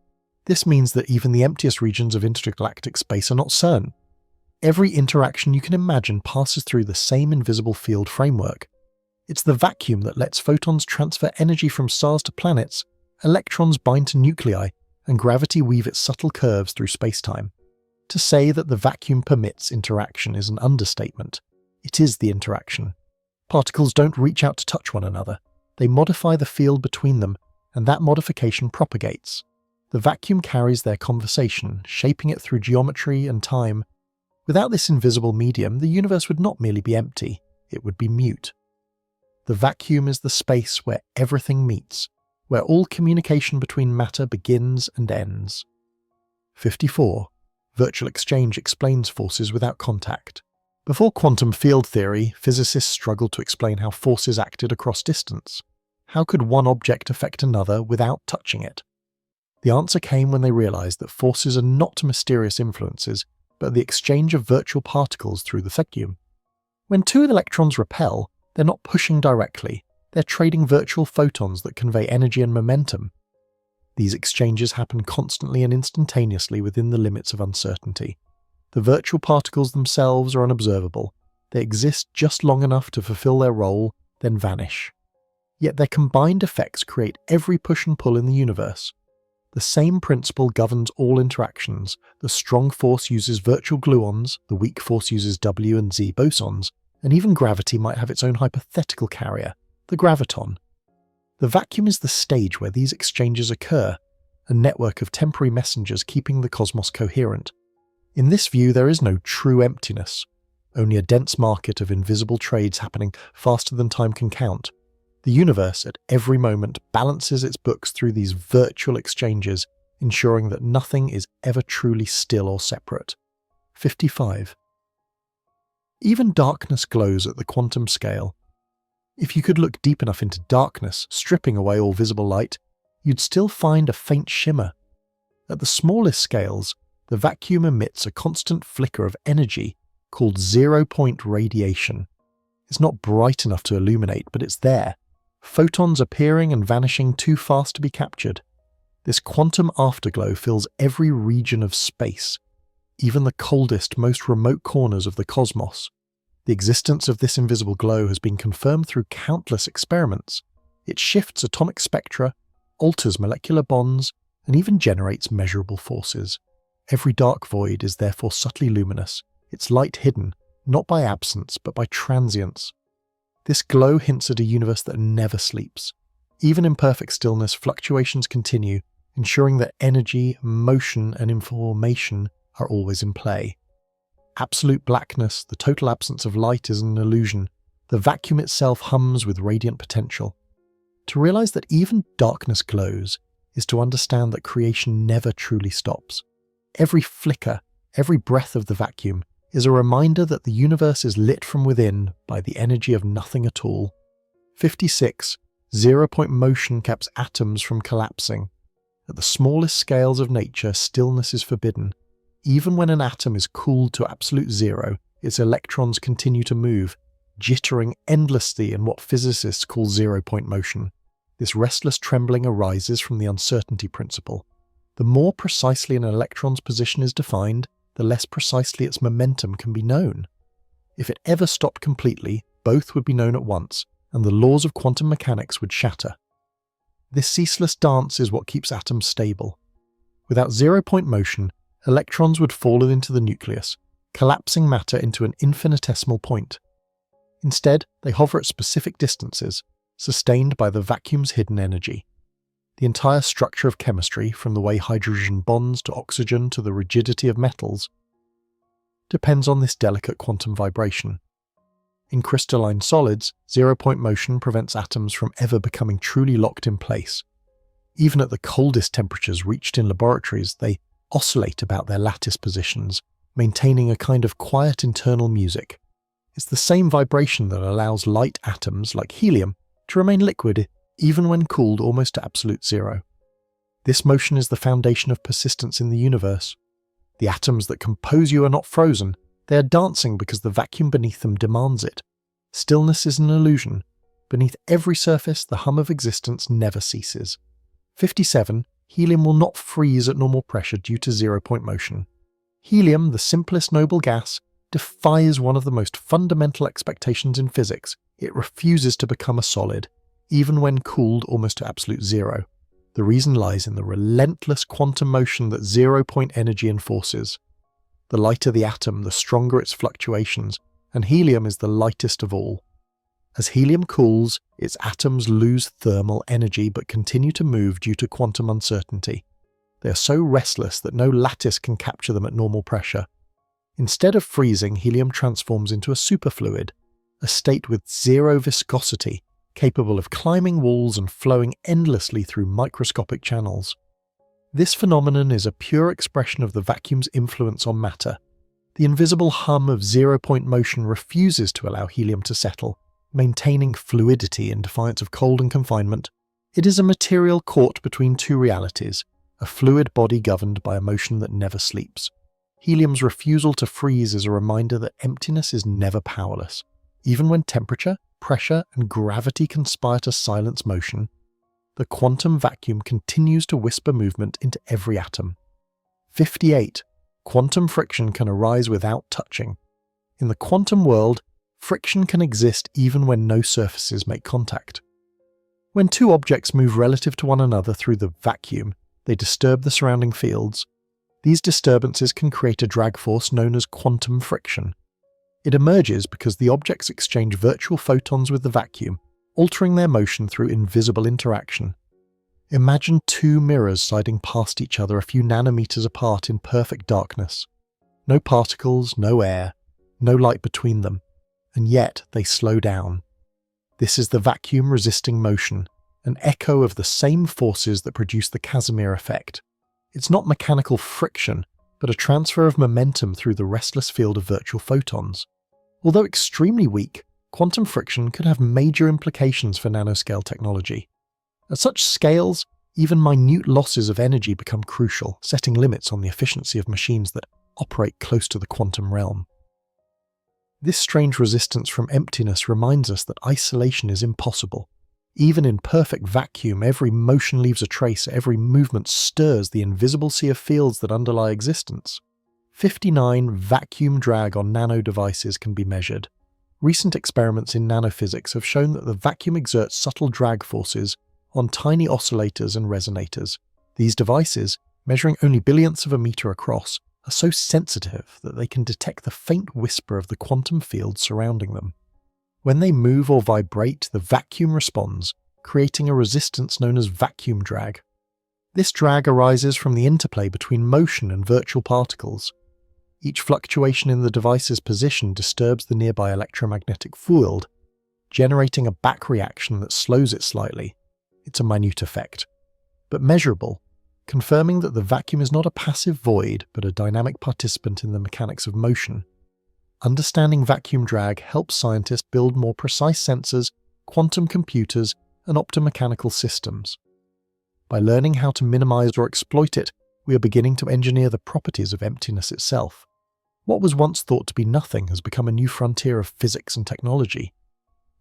S1: This means that even the emptiest regions of intergalactic space are not CERN. Every interaction you can imagine passes through the same invisible field framework. It's the vacuum that lets photons transfer energy from stars to planets, electrons bind to nuclei, and gravity weave its subtle curves through space-time. To say that the vacuum permits interaction is an understatement. It is the interaction. Particles don't reach out to touch one another. They modify the field between them, and that modification propagates. The vacuum carries their conversation, shaping it through geometry and time. Without this invisible medium, the universe would not merely be empty, it would be mute. The vacuum is the space where everything meets, where all communication between matter begins and ends. 54. Virtual exchange explains forces without contact. Before quantum field theory, physicists struggled to explain how forces acted across distance. How could one object affect another without touching it? The answer came when they realized that forces are not mysterious influences, but the exchange of virtual particles through the vacuum. When two electrons repel, they're not pushing directly, they're trading virtual photons that convey energy and momentum. These exchanges happen constantly and instantaneously within the limits of uncertainty. The virtual particles themselves are unobservable. They exist just long enough to fulfill their role, then vanish. Yet their combined effects create every push and pull in the universe. The same principle governs all interactions. The strong force uses virtual gluons, the weak force uses W and Z bosons, and even gravity might have its own hypothetical carrier, the graviton. The vacuum is the stage where these exchanges occur, a network of temporary messengers keeping the cosmos coherent. In this view, there is no true emptiness, only a dense market of invisible trades happening faster than time can count. The universe, at every moment, balances its books through these virtual exchanges, ensuring that nothing is ever truly still or separate. 55. Even darkness glows at the quantum scale. If you could look deep enough into darkness, stripping away all visible light, you'd still find a faint shimmer. At the smallest scales, the vacuum emits a constant flicker of energy called zero-point radiation. It's not bright enough to illuminate, but it's there. Photons appearing and vanishing too fast to be captured. This quantum afterglow fills every region of space, even the coldest, most remote corners of the cosmos. The existence of this invisible glow has been confirmed through countless experiments. It shifts atomic spectra, alters molecular bonds, and even generates measurable forces. Every dark void is therefore subtly luminous, its light hidden, not by absence, but by transience. This glow hints at a universe that never sleeps. Even in perfect stillness, fluctuations continue, ensuring that energy, motion, and information are always in play. Absolute blackness, the total absence of light, is an illusion. The vacuum itself hums with radiant potential. To realize that even darkness glows is to understand that creation never truly stops. Every flicker, every breath of the vacuum is a reminder that the universe is lit from within by the energy of nothing at all. 56. Zero-point motion keeps atoms from collapsing. At the smallest scales of nature, stillness is forbidden. Even when an atom is cooled to absolute zero, its electrons continue to move, jittering endlessly in what physicists call zero-point motion. This restless trembling arises from the uncertainty principle. The more precisely an electron's position is defined, the less precisely its momentum can be known. If it ever stopped completely, both would be known at once, and the laws of quantum mechanics would shatter. This ceaseless dance is what keeps atoms stable. Without zero-point motion, electrons would fall into the nucleus, collapsing matter into an infinitesimal point. Instead, they hover at specific distances, sustained by the vacuum's hidden energy. The entire structure of chemistry, from the way hydrogen bonds to oxygen to the rigidity of metals, depends on this delicate quantum vibration. In crystalline solids, zero-point motion prevents atoms from ever becoming truly locked in place. Even at the coldest temperatures reached in laboratories, they oscillate about their lattice positions, maintaining a kind of quiet internal music. It's the same vibration that allows light atoms, like helium, to remain liquid even when cooled almost to absolute zero. This motion is the foundation of persistence in the universe. The atoms that compose you are not frozen, they are dancing because the vacuum beneath them demands it. Stillness is an illusion. Beneath every surface, the hum of existence never ceases. 57. Helium will not freeze at normal pressure due to zero-point motion. Helium, the simplest noble gas, defies one of the most fundamental expectations in physics. It refuses to become a solid, even when cooled almost to absolute zero. The reason lies in the relentless quantum motion that zero-point energy enforces. The lighter the atom, the stronger its fluctuations, and helium is the lightest of all. As helium cools, its atoms lose thermal energy but continue to move due to quantum uncertainty. They are so restless that no lattice can capture them at normal pressure. Instead of freezing, helium transforms into a superfluid, a state with zero viscosity, capable of climbing walls and flowing endlessly through microscopic channels. This phenomenon is a pure expression of the vacuum's influence on matter. The invisible hum of zero-point motion refuses to allow helium to settle, maintaining fluidity in defiance of cold and confinement. It is a material caught between two realities, a fluid body governed by a motion that never sleeps. Helium's refusal to freeze is a reminder that emptiness is never powerless. Even when temperature, pressure, and gravity conspire to silence motion, the quantum vacuum continues to whisper movement into every atom. 58. Quantum friction can arise without touching. In the quantum world, friction can exist even when no surfaces make contact. When two objects move relative to one another through the vacuum, they disturb the surrounding fields. These disturbances can create a drag force known as quantum friction. It emerges because the objects exchange virtual photons with the vacuum, altering their motion through invisible interaction. Imagine two mirrors sliding past each other a few nanometers apart in perfect darkness. No particles, no air, no light between them, and yet they slow down. This is the vacuum resisting motion, an echo of the same forces that produce the Casimir effect. It's not mechanical friction, but a transfer of momentum through the restless field of virtual photons. Although extremely weak, quantum friction could have major implications for nanoscale technology. At such scales, even minute losses of energy become crucial, setting limits on the efficiency of machines that operate close to the quantum realm. This strange resistance from emptiness reminds us that isolation is impossible. Even in perfect vacuum, every motion leaves a trace, every movement stirs the invisible sea of fields that underlie existence. 59. Vacuum drag on nano devices can be measured. Recent experiments in nanophysics have shown that the vacuum exerts subtle drag forces on tiny oscillators and resonators. These devices, measuring only billionths of a meter across, are so sensitive that they can detect the faint whisper of the quantum field surrounding them. When they move or vibrate, the vacuum responds, creating a resistance known as vacuum drag. This drag arises from the interplay between motion and virtual particles. Each fluctuation in the device's position disturbs the nearby electromagnetic field, generating a back reaction that slows it slightly. It's a minute effect, but measurable, confirming that the vacuum is not a passive void but a dynamic participant in the mechanics of motion. Understanding vacuum drag helps scientists build more precise sensors, quantum computers, and optomechanical systems. By learning how to minimize or exploit it, we are beginning to engineer the properties of emptiness itself. What was once thought to be nothing has become a new frontier of physics and technology.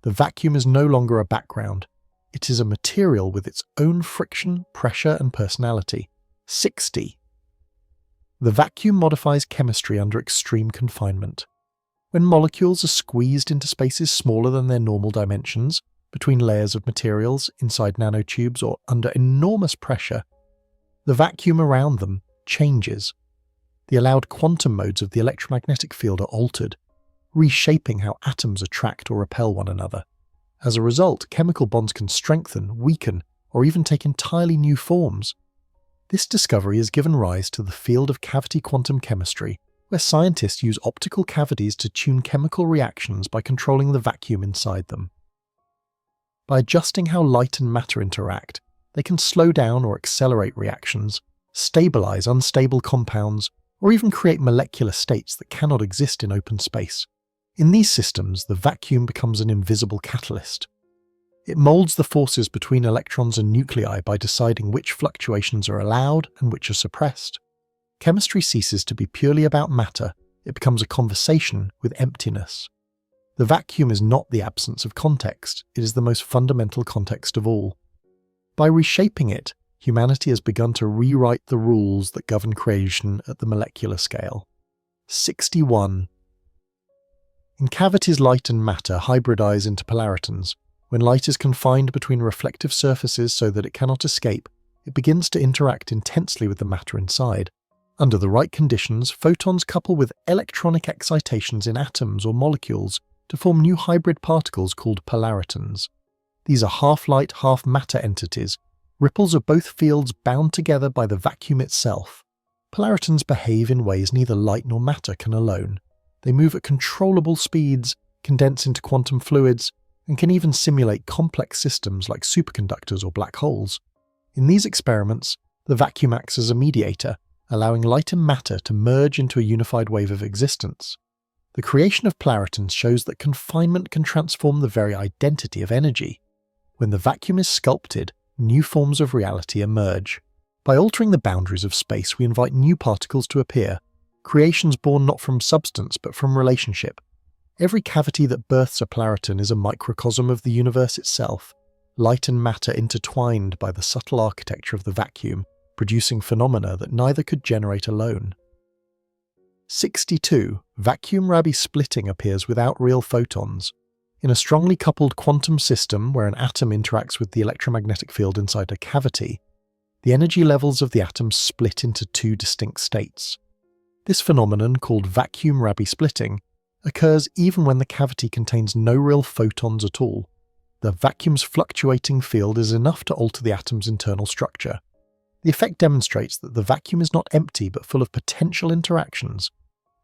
S1: The vacuum is no longer a background. It is a material with its own friction, pressure, and personality. 60. The vacuum modifies chemistry under extreme confinement. When molecules are squeezed into spaces smaller than their normal dimensions, between layers of materials, inside nanotubes, or under enormous pressure, the vacuum around them changes. The allowed quantum modes of the electromagnetic field are altered, reshaping how atoms attract or repel one another. As a result, chemical bonds can strengthen, weaken, or even take entirely new forms. This discovery has given rise to the field of cavity quantum chemistry, where scientists use optical cavities to tune chemical reactions by controlling the vacuum inside them. By adjusting how light and matter interact, they can slow down or accelerate reactions, stabilize unstable compounds, or even create molecular states that cannot exist in open space. In these systems, the vacuum becomes an invisible catalyst. It molds the forces between electrons and nuclei by deciding which fluctuations are allowed and which are suppressed. Chemistry ceases to be purely about matter, it becomes a conversation with emptiness. The vacuum is not the absence of context, it is the most fundamental context of all. By reshaping it, humanity has begun to rewrite the rules that govern creation at the molecular scale. 61. In cavities, light and matter hybridize into polaritons. When light is confined between reflective surfaces so that it cannot escape, it begins to interact intensely with the matter inside. Under the right conditions, photons couple with electronic excitations in atoms or molecules to form new hybrid particles called polaritons. These are half-light, half-matter entities, ripples of both fields bound together by the vacuum itself. Polaritons behave in ways neither light nor matter can alone. They move at controllable speeds, condense into quantum fluids, and can even simulate complex systems like superconductors or black holes. In these experiments, the vacuum acts as a mediator, allowing light and matter to merge into a unified wave of existence. The creation of polaritons shows that confinement can transform the very identity of energy. When the vacuum is sculpted, new forms of reality emerge. By altering the boundaries of space, we invite new particles to appear, creations born not from substance but from relationship. Every cavity that births a polariton is a microcosm of the universe itself, light and matter intertwined by the subtle architecture of the vacuum, producing phenomena that neither could generate alone. 62. Vacuum-Rabi splitting appears without real photons. In a strongly coupled quantum system where an atom interacts with the electromagnetic field inside a cavity, the energy levels of the atoms split into two distinct states. This phenomenon, called vacuum-Rabi splitting, occurs even when the cavity contains no real photons at all. The vacuum's fluctuating field is enough to alter the atom's internal structure. The effect demonstrates that the vacuum is not empty but full of potential interactions.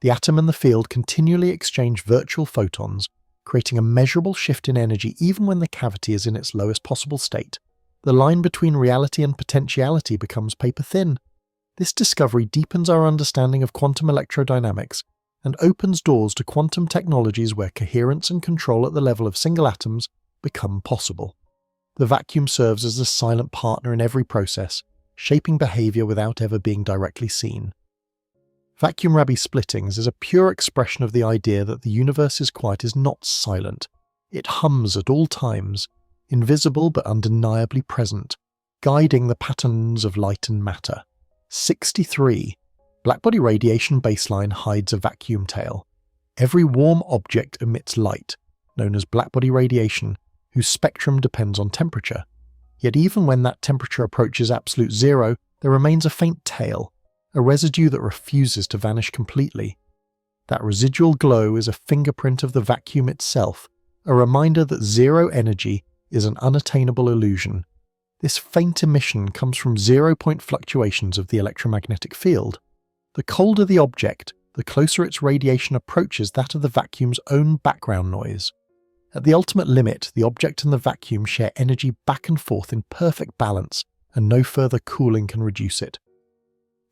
S1: The atom and the field continually exchange virtual photons, creating a measurable shift in energy even when the cavity is in its lowest possible state. The line between reality and potentiality becomes paper-thin. This discovery deepens our understanding of quantum electrodynamics and opens doors to quantum technologies where coherence and control at the level of single atoms become possible. The vacuum serves as a silent partner in every process, shaping behavior without ever being directly seen. Vacuum-Rabi splittings is a pure expression of the idea that the universe's quiet is not silent. It hums at all times, invisible but undeniably present, guiding the patterns of light and matter. 63. Blackbody radiation baseline hides a vacuum tail. Every warm object emits light, known as blackbody radiation, whose spectrum depends on temperature. Yet even when that temperature approaches absolute zero, there remains a faint tail, a residue that refuses to vanish completely. That residual glow is a fingerprint of the vacuum itself, a reminder that zero energy is an unattainable illusion. This faint emission comes from zero-point fluctuations of the electromagnetic field. The colder the object, the closer its radiation approaches that of the vacuum's own background noise. At the ultimate limit, the object and the vacuum share energy back and forth in perfect balance, and no further cooling can reduce it.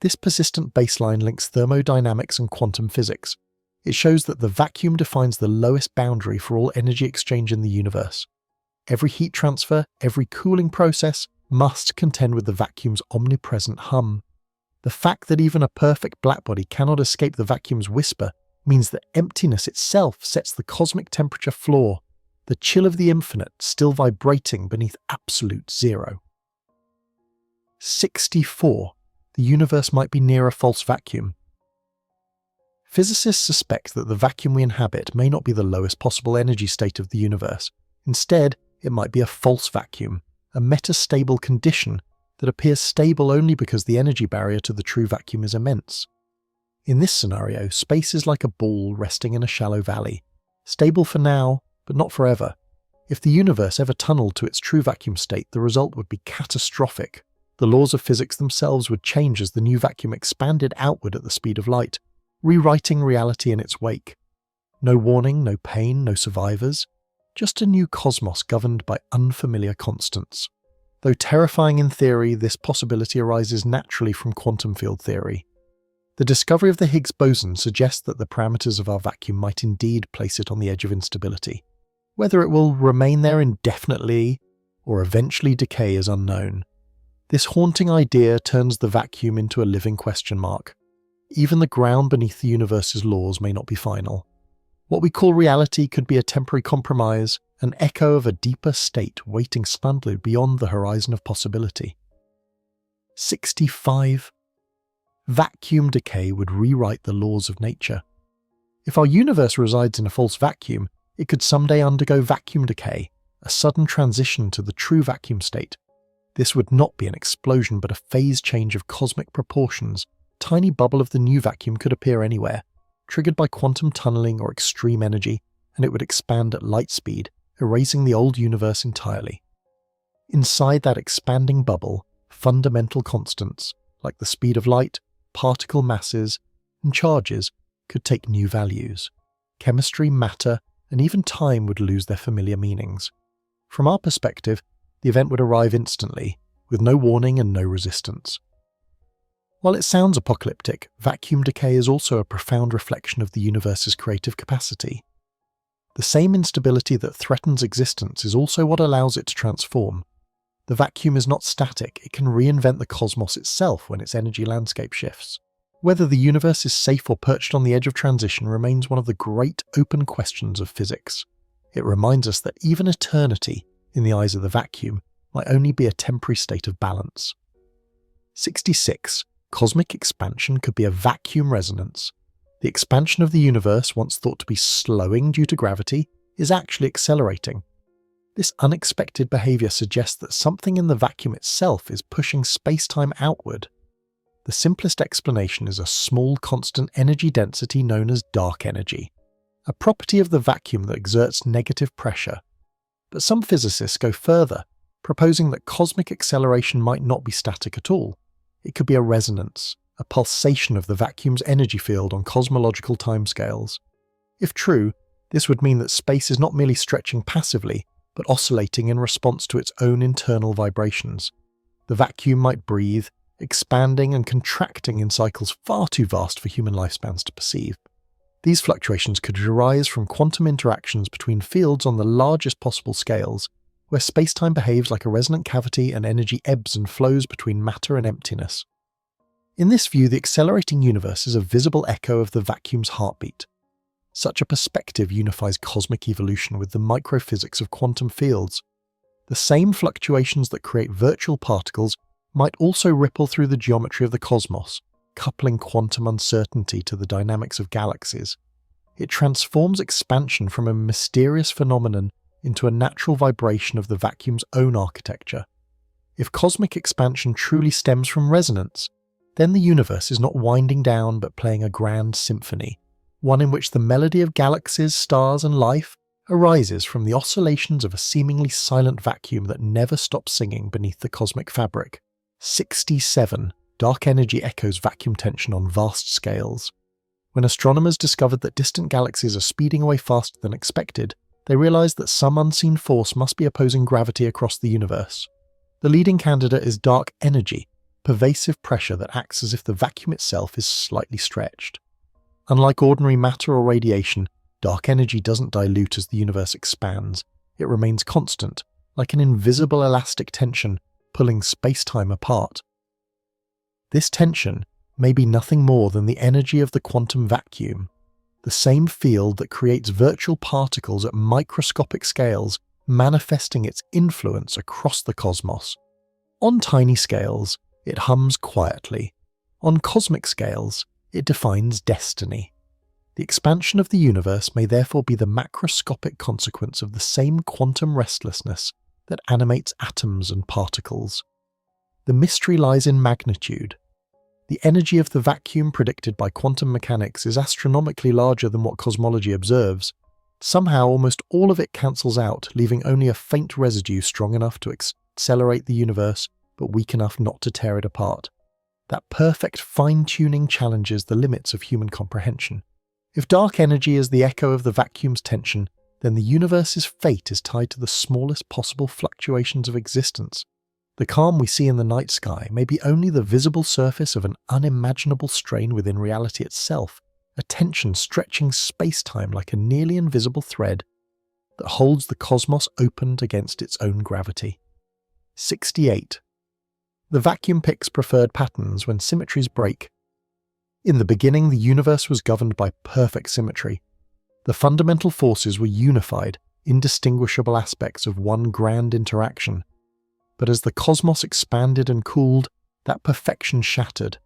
S1: This persistent baseline links thermodynamics and quantum physics. It shows that the vacuum defines the lowest boundary for all energy exchange in the universe. Every heat transfer, every cooling process must contend with the vacuum's omnipresent hum. The fact that even a perfect blackbody cannot escape the vacuum's whisper means that emptiness itself sets the cosmic temperature floor, the chill of the infinite still vibrating beneath absolute zero. 64. The universe might be near a false vacuum. Physicists suspect that the vacuum we inhabit may not be the lowest possible energy state of the universe. Instead, it might be a false vacuum, a metastable condition that appears stable only because the energy barrier to the true vacuum is immense. In this scenario, space is like a ball resting in a shallow valley, stable for now, but not forever. If the universe ever tunneled to its true vacuum state, the result would be catastrophic. The laws of physics themselves would change as the new vacuum expanded outward at the speed of light, rewriting reality in its wake. No warning, no pain, no survivors. Just a new cosmos governed by unfamiliar constants. Though terrifying in theory, this possibility arises naturally from quantum field theory. The discovery of the Higgs boson suggests that the parameters of our vacuum might indeed place it on the edge of instability. Whether it will remain there indefinitely or eventually decay is unknown. This haunting idea turns the vacuum into a living question mark. Even the ground beneath the universe's laws may not be final. What we call reality could be a temporary compromise, an echo of a deeper state waiting silently beyond the horizon of possibility. 65. Vacuum decay would rewrite the laws of nature. If our universe resides in a false vacuum, it could someday undergo vacuum decay, a sudden transition to the true vacuum state. This would not be an explosion but a phase change of cosmic proportions. A tiny bubble of the new vacuum could appear anywhere, triggered by quantum tunneling or extreme energy, and it would expand at light speed, erasing the old universe entirely. Inside that expanding bubble, fundamental constants, like the speed of light, particle masses, and charges, could take new values. Chemistry, matter, and even time would lose their familiar meanings. From our perspective, the event would arrive instantly, with no warning and no resistance. While it sounds apocalyptic, vacuum decay is also a profound reflection of the universe's creative capacity. The same instability that threatens existence is also what allows it to transform. The vacuum is not static, it can reinvent the cosmos itself when its energy landscape shifts. Whether the universe is safe or perched on the edge of transition remains one of the great open questions of physics. It reminds us that even eternity, in the eyes of the vacuum, might only be a temporary state of balance. 66. Cosmic expansion could be a vacuum resonance. The expansion of the universe, once thought to be slowing due to gravity, is actually accelerating. This unexpected behavior suggests that something in the vacuum itself is pushing space-time outward. The simplest explanation is a small constant energy density known as dark energy, a property of the vacuum that exerts negative pressure. But some physicists go further, proposing that cosmic acceleration might not be static at all. It could be a resonance, a pulsation of the vacuum's energy field on cosmological timescales. If true, this would mean that space is not merely stretching passively, but oscillating in response to its own internal vibrations. The vacuum might breathe, expanding and contracting in cycles far too vast for human lifespans to perceive. These fluctuations could arise from quantum interactions between fields on the largest possible scales, where space-time behaves like a resonant cavity and energy ebbs and flows between matter and emptiness. In this view, the accelerating universe is a visible echo of the vacuum's heartbeat. Such a perspective unifies cosmic evolution with the microphysics of quantum fields. The same fluctuations that create virtual particles might also ripple through the geometry of the cosmos, coupling quantum uncertainty to the dynamics of galaxies. It transforms expansion from a mysterious phenomenon into a natural vibration of the vacuum's own architecture. If cosmic expansion truly stems from resonance, then the universe is not winding down but playing a grand symphony, one in which the melody of galaxies, stars, and life arises from the oscillations of a seemingly silent vacuum that never stops singing beneath the cosmic fabric. 67. Dark energy echoes vacuum tension on vast scales. When astronomers discovered that distant galaxies are speeding away faster than expected, they realized that some unseen force must be opposing gravity across the universe. The leading candidate is dark energy, pervasive pressure that acts as if the vacuum itself is slightly stretched. Unlike ordinary matter or radiation, dark energy doesn't dilute as the universe expands. It remains constant, like an invisible elastic tension pulling space-time apart. This tension may be nothing more than the energy of the quantum vacuum, the same field that creates virtual particles at microscopic scales, manifesting its influence across the cosmos. On tiny scales, it hums quietly. On cosmic scales, it defines destiny. The expansion of the universe may therefore be the macroscopic consequence of the same quantum restlessness that animates atoms and particles. The mystery lies in magnitude. The energy of the vacuum predicted by quantum mechanics is astronomically larger than what cosmology observes. Somehow almost all of it cancels out, leaving only a faint residue strong enough to accelerate the universe, but weak enough not to tear it apart. That perfect fine-tuning challenges the limits of human comprehension. If dark energy is the echo of the vacuum's tension, then the universe's fate is tied to the smallest possible fluctuations of existence. The calm we see in the night sky may be only the visible surface of an unimaginable strain within reality itself, a tension stretching space-time like a nearly invisible thread. that holds the cosmos opened against its own gravity. 68. The vacuum picks preferred patterns when symmetries break. In the beginning, the universe was governed by perfect symmetry. The fundamental forces were unified, indistinguishable aspects of one grand interaction. But as the cosmos expanded and cooled, that perfection shattered.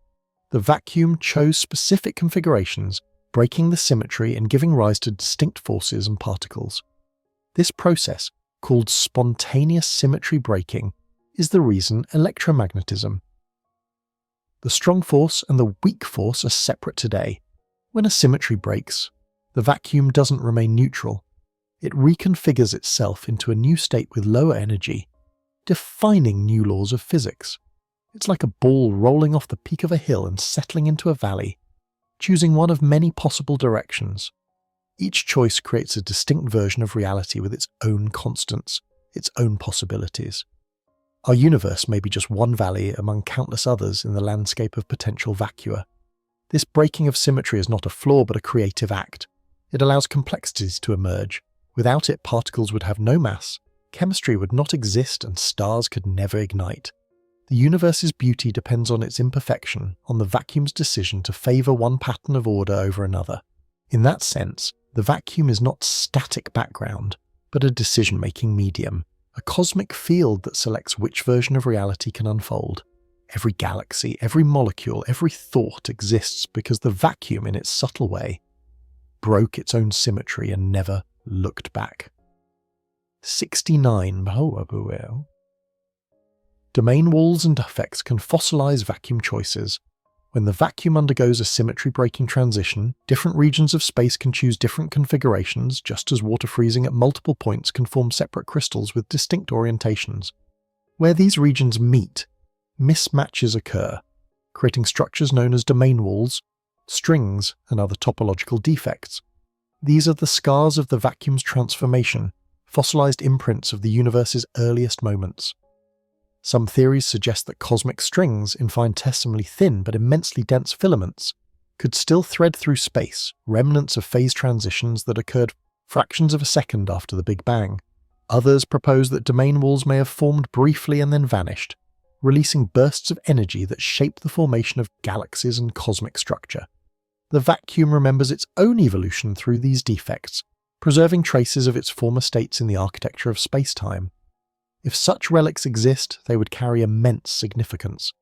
S1: The vacuum chose specific configurations, breaking the symmetry and giving rise to distinct forces and particles. This process, called spontaneous symmetry breaking, is the reason electromagnetism. The strong force and the weak force are separate today. When a symmetry breaks, the vacuum doesn't remain neutral. It reconfigures itself into a new state with lower energy, defining new laws of physics. It's like a ball rolling off the peak of a hill and settling into a valley, choosing one of many possible directions. Each choice creates a distinct version of reality with its own constants, its own possibilities. Our universe may be just one valley among countless others in the landscape of potential vacua. This breaking of symmetry is not a flaw but a creative act. It allows complexities to emerge. Without it, particles would have no mass, chemistry would not exist, and stars could never ignite. The universe's beauty depends on its imperfection, on the vacuum's decision to favour one pattern of order over another. In that sense, the vacuum is not static background, but a decision-making medium, a cosmic field that selects which version of reality can unfold. Every galaxy, every molecule, every thought exists because the vacuum, in its subtle way, broke its own symmetry and never looked back. 69. Domain walls and effects can fossilize vacuum choices. When the vacuum undergoes a symmetry-breaking transition, different regions of space can choose different configurations, just as water freezing at multiple points can form separate crystals with distinct orientations. Where these regions meet, mismatches occur, creating structures known as domain walls, strings, and other topological defects. These are the scars of the vacuum's transformation, fossilized imprints of the universe's earliest moments. Some theories suggest that cosmic strings, infinitesimally thin but immensely dense filaments, could still thread through space, remnants of phase transitions that occurred fractions of a second after the Big Bang. Others propose that domain walls may have formed briefly and then vanished, releasing bursts of energy that shape the formation of galaxies and cosmic structure. The vacuum remembers its own evolution through these defects, preserving traces of its former states in the architecture of space-time. If such relics exist, they would carry immense significance.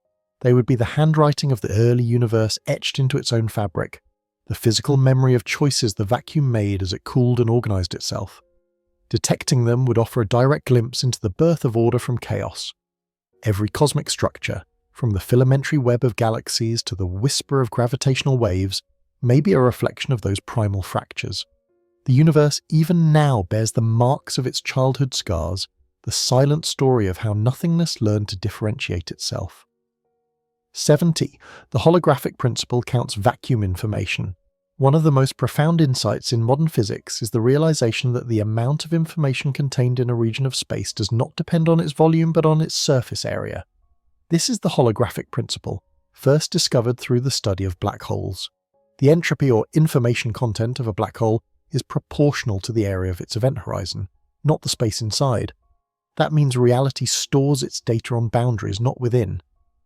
S1: They would be the handwriting of the early universe etched into its own fabric, the physical memory of choices the vacuum made as it cooled and organized itself. Detecting them would offer a direct glimpse into the birth of order from chaos. Every cosmic structure, from the filamentary web of galaxies to the whisper of gravitational waves, may be a reflection of those primal fractures. The universe even now bears the marks of its childhood scars, the silent story of how nothingness learned to differentiate itself. 70. The holographic principle counts vacuum information. One of the most profound insights in modern physics is the realization that the amount of information contained in a region of space does not depend on its volume but on its surface area. This is the holographic principle, first discovered through the study of black holes. The entropy or information content of a black hole is proportional to the area of its event horizon, not the space inside. That means reality stores its data on boundaries, not within.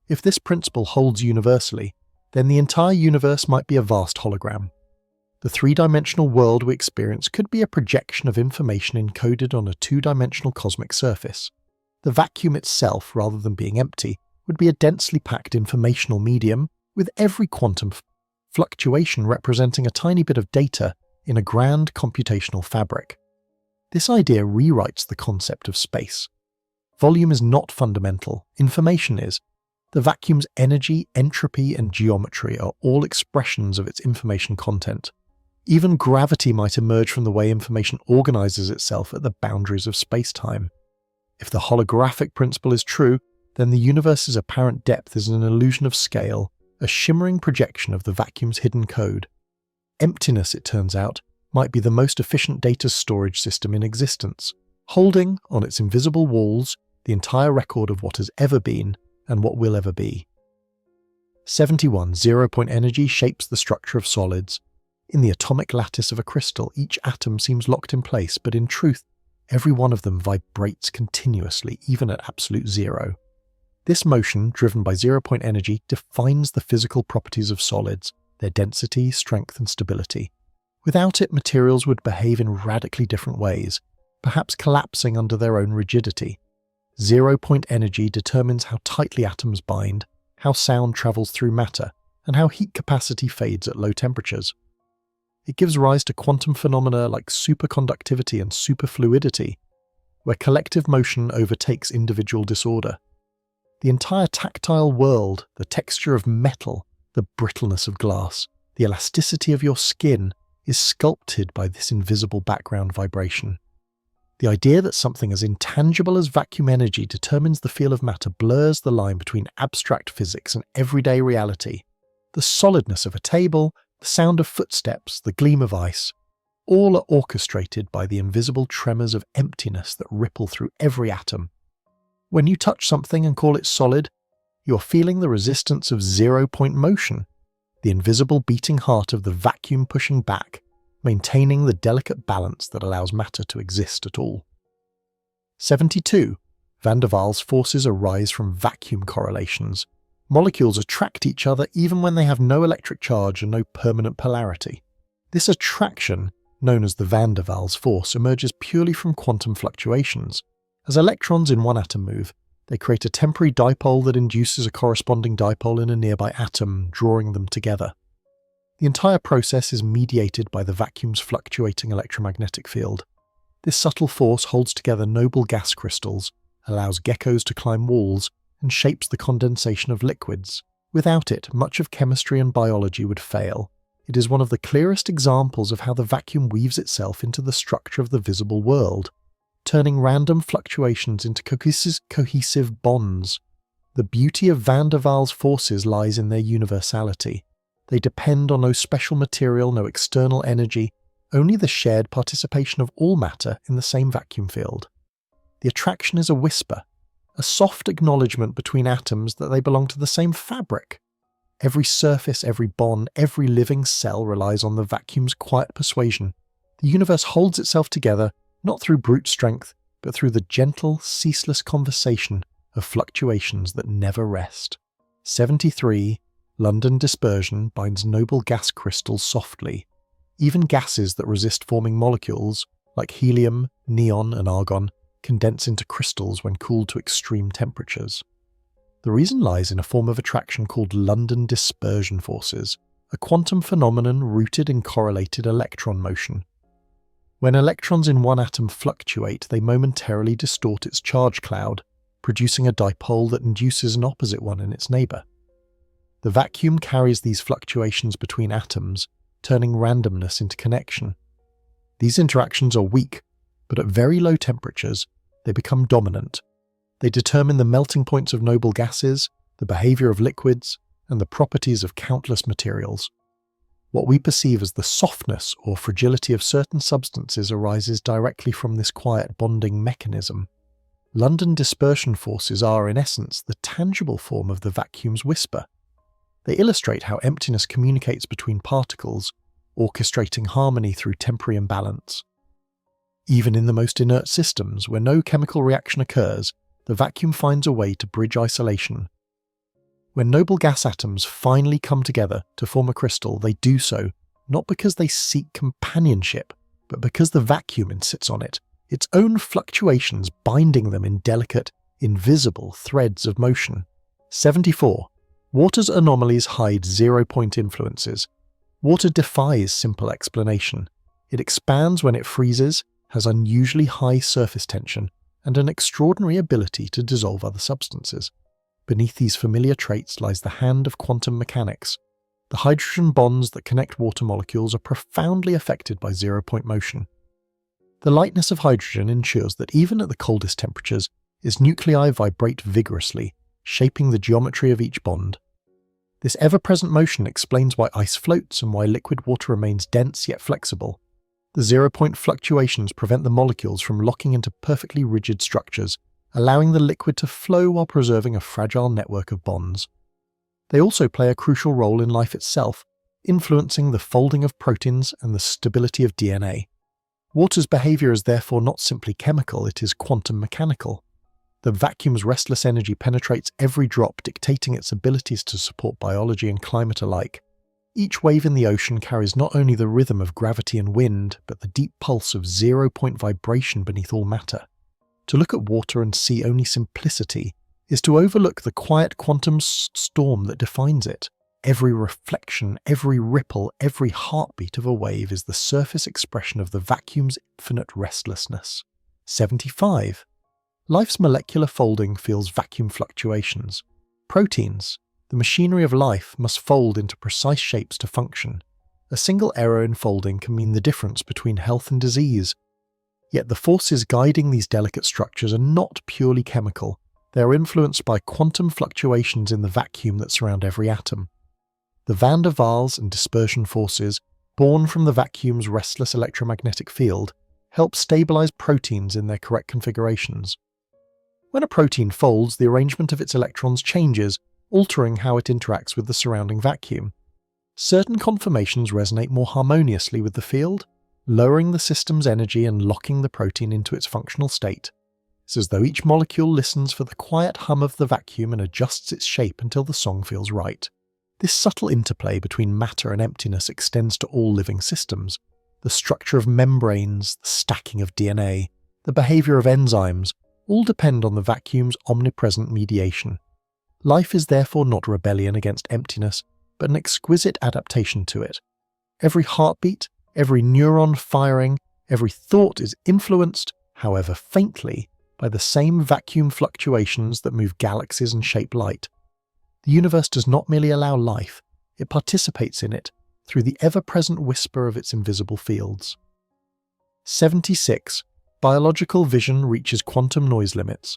S1: If this principle holds universally, then the entire universe might be a vast hologram. The three-dimensional world we experience could be a projection of information encoded on a two-dimensional cosmic surface. The vacuum itself, rather than being empty, would be a densely packed informational medium, with every quantum fluctuation representing a tiny bit of data in a grand computational fabric. This idea rewrites the concept of space. Volume is not fundamental, information is. The vacuum's energy, entropy, and geometry are all expressions of its information content. Even gravity might emerge from the way information organizes itself at the boundaries of space-time. If the holographic principle is true, then the universe's apparent depth is an illusion of scale, a shimmering projection of the vacuum's hidden code. Emptiness, it turns out, might be the most efficient data storage system in existence, holding, on its invisible walls, the entire record of what has ever been and what will ever be. 71. Zero-point energy shapes the structure of solids. In the atomic lattice of a crystal, each atom seems locked in place, but in truth, every one of them vibrates continuously, even at absolute zero. This motion, driven by zero-point energy, defines the physical properties of solids, their density, strength, and stability. Without it, materials would behave in radically different ways, perhaps collapsing under their own rigidity. Zero-point energy determines how tightly atoms bind, how sound travels through matter, and how heat capacity fades at low temperatures. It gives rise to quantum phenomena like superconductivity and superfluidity, where collective motion overtakes individual disorder. The entire tactile world, the texture of metal, the brittleness of glass, the elasticity of your skin, is sculpted by this invisible background vibration. The idea that something as intangible as vacuum energy determines the feel of matter blurs the line between abstract physics and everyday reality. The solidness of a table, the sound of footsteps, the gleam of ice, all are orchestrated by the invisible tremors of emptiness that ripple through every atom. When you touch something and call it solid, you're feeling the resistance of zero-point motion, the invisible beating heart of the vacuum pushing back, maintaining the delicate balance that allows matter to exist at all. 72. Van der Waals forces arise from vacuum correlations. Molecules attract each other even when they have no electric charge and no permanent polarity. This attraction, known as the Van der Waals force, emerges purely from quantum fluctuations. As electrons in one atom move, they create a temporary dipole that induces a corresponding dipole in a nearby atom, drawing them together. The entire process is mediated by the vacuum's fluctuating electromagnetic field. This subtle force holds together noble gas crystals, allows geckos to climb walls, and shapes the condensation of liquids. Without it, much of chemistry and biology would fail. It is one of the clearest examples of how the vacuum weaves itself into the structure of the visible world, turning random fluctuations into cohesive bonds. The beauty of Van der Waals forces lies in their universality. They depend on no special material, no external energy, only the shared participation of all matter in the same vacuum field. The attraction is a whisper, a soft acknowledgement between atoms that they belong to the same fabric. Every surface, every bond, every living cell relies on the vacuum's quiet persuasion. The universe holds itself together not through brute strength, but through the gentle, ceaseless conversation of fluctuations that never rest. 73. London dispersion binds noble gas crystals softly. Even gases that resist forming molecules, like helium, neon, and argon, condense into crystals when cooled to extreme temperatures. The reason lies in a form of attraction called London dispersion forces, a quantum phenomenon rooted in correlated electron motion. When electrons in one atom fluctuate, they momentarily distort its charge cloud, producing a dipole that induces an opposite one in its neighbour. The vacuum carries these fluctuations between atoms, turning randomness into connection. These interactions are weak, but at very low temperatures, they become dominant. They determine the melting points of noble gases, the behaviour of liquids, and the properties of countless materials. What we perceive as the softness or fragility of certain substances arises directly from this quiet bonding mechanism. London dispersion forces are, in essence, the tangible form of the vacuum's whisper. They illustrate how emptiness communicates between particles, orchestrating harmony through temporary imbalance. Even in the most inert systems, where no chemical reaction occurs, the vacuum finds a way to bridge isolation. When noble gas atoms finally come together to form a crystal, they do so not because they seek companionship, but because the vacuum sits on it, its own fluctuations binding them in delicate, invisible threads of motion. 74. Water's anomalies hide zero-point influences. Water defies simple explanation. It expands when it freezes, has unusually high surface tension, and an extraordinary ability to dissolve other substances. Beneath these familiar traits lies the hand of quantum mechanics. The hydrogen bonds that connect water molecules are profoundly affected by zero-point motion. The lightness of hydrogen ensures that even at the coldest temperatures, its nuclei vibrate vigorously, shaping the geometry of each bond. This ever-present motion explains why ice floats and why liquid water remains dense yet flexible. The zero-point fluctuations prevent the molecules from locking into perfectly rigid structures, allowing the liquid to flow while preserving a fragile network of bonds. They also play a crucial role in life itself, influencing the folding of proteins and the stability of DNA. Water's behavior is therefore not simply chemical, it is quantum mechanical. The vacuum's restless energy penetrates every drop, dictating its abilities to support biology and climate alike. Each wave in the ocean carries not only the rhythm of gravity and wind, but the deep pulse of zero-point vibration beneath all matter. To look at water and see only simplicity is to overlook the quiet quantum storm that defines it. Every reflection, every ripple, every heartbeat of a wave is the surface expression of the vacuum's infinite restlessness. 75. Life's molecular folding feels vacuum fluctuations. Proteins, the machinery of life, must fold into precise shapes to function. A single error in folding can mean the difference between health and disease. Yet the forces guiding these delicate structures are not purely chemical. They are influenced by quantum fluctuations in the vacuum that surround every atom. The van der Waals and dispersion forces, born from the vacuum's restless electromagnetic field, help stabilize proteins in their correct configurations. When a protein folds, the arrangement of its electrons changes, altering how it interacts with the surrounding vacuum. Certain conformations resonate more harmoniously with the field, lowering the system's energy and locking the protein into its functional state. It's as though each molecule listens for the quiet hum of the vacuum and adjusts its shape until the song feels right. This subtle interplay between matter and emptiness extends to all living systems. The structure of membranes, the stacking of DNA, the behavior of enzymes, all depend on the vacuum's omnipresent mediation. Life is therefore not rebellion against emptiness, but an exquisite adaptation to it. Every heartbeat, every neuron firing, every thought is influenced, however faintly, by the same vacuum fluctuations that move galaxies and shape light. The universe does not merely allow life, it participates in it through the ever-present whisper of its invisible fields. 76. Biological vision reaches quantum noise limits.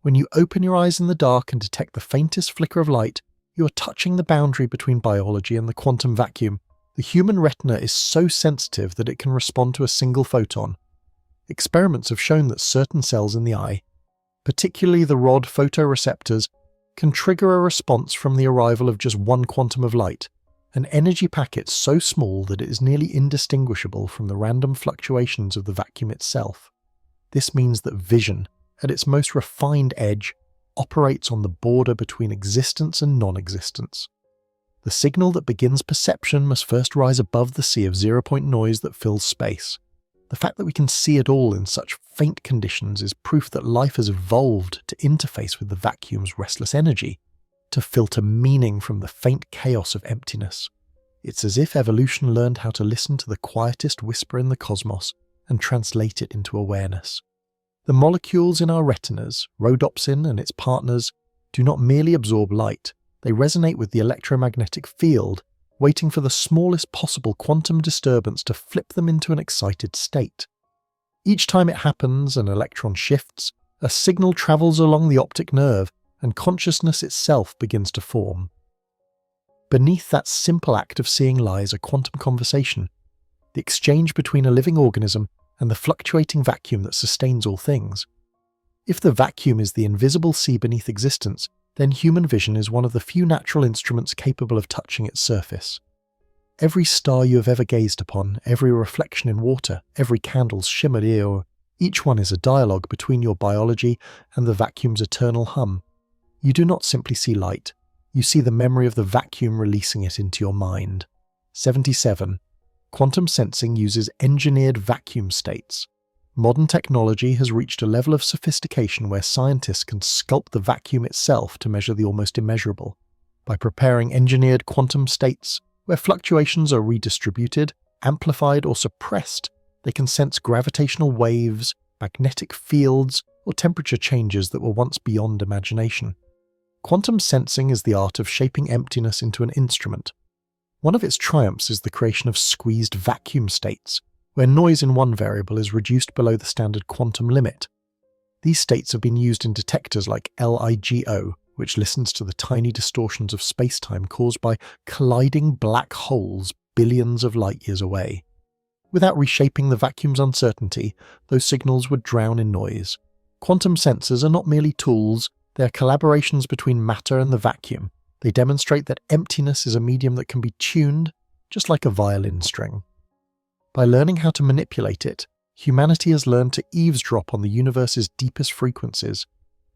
S1: When you open your eyes in the dark and detect the faintest flicker of light, you are touching the boundary between biology and the quantum vacuum. The human retina is so sensitive that it can respond to a single photon. Experiments have shown that certain cells in the eye, particularly the rod photoreceptors, can trigger a response from the arrival of just one quantum of light, an energy packet so small that it is nearly indistinguishable from the random fluctuations of the vacuum itself. This means that vision, at its most refined edge, operates on the border between existence and non-existence. The signal that begins perception must first rise above the sea of zero-point noise that fills space. The fact that we can see at all in such faint conditions is proof that life has evolved to interface with the vacuum's restless energy, to filter meaning from the faint chaos of emptiness. It's as if evolution learned how to listen to the quietest whisper in the cosmos and translate it into awareness. The molecules in our retinas, rhodopsin and its partners, do not merely absorb light, they resonate with the electromagnetic field, waiting for the smallest possible quantum disturbance to flip them into an excited state. Each time it happens, an electron shifts, a signal travels along the optic nerve, and consciousness itself begins to form. Beneath that simple act of seeing lies a quantum conversation, the exchange between a living organism and the fluctuating vacuum that sustains all things. If the vacuum is the invisible sea beneath existence, then human vision is one of the few natural instruments capable of touching its surface. Every star you have ever gazed upon, every reflection in water, every candle's shimmer, each one is a dialogue between your biology and the vacuum's eternal hum. You do not simply see light, you see the memory of the vacuum releasing it into your mind. 77. Quantum sensing uses engineered vacuum states. Modern technology has reached a level of sophistication where scientists can sculpt the vacuum itself to measure the almost immeasurable. By preparing engineered quantum states, where fluctuations are redistributed, amplified or suppressed, they can sense gravitational waves, magnetic fields, or temperature changes that were once beyond imagination. Quantum sensing is the art of shaping emptiness into an instrument. One of its triumphs is the creation of squeezed vacuum states, where noise in one variable is reduced below the standard quantum limit. These states have been used in detectors like LIGO, which listens to the tiny distortions of spacetime caused by colliding black holes billions of light-years away. Without reshaping the vacuum's uncertainty, those signals would drown in noise. Quantum sensors are not merely tools, they are collaborations between matter and the vacuum. They demonstrate that emptiness is a medium that can be tuned, just like a violin string. By learning how to manipulate it, humanity has learned to eavesdrop on the universe's deepest frequencies.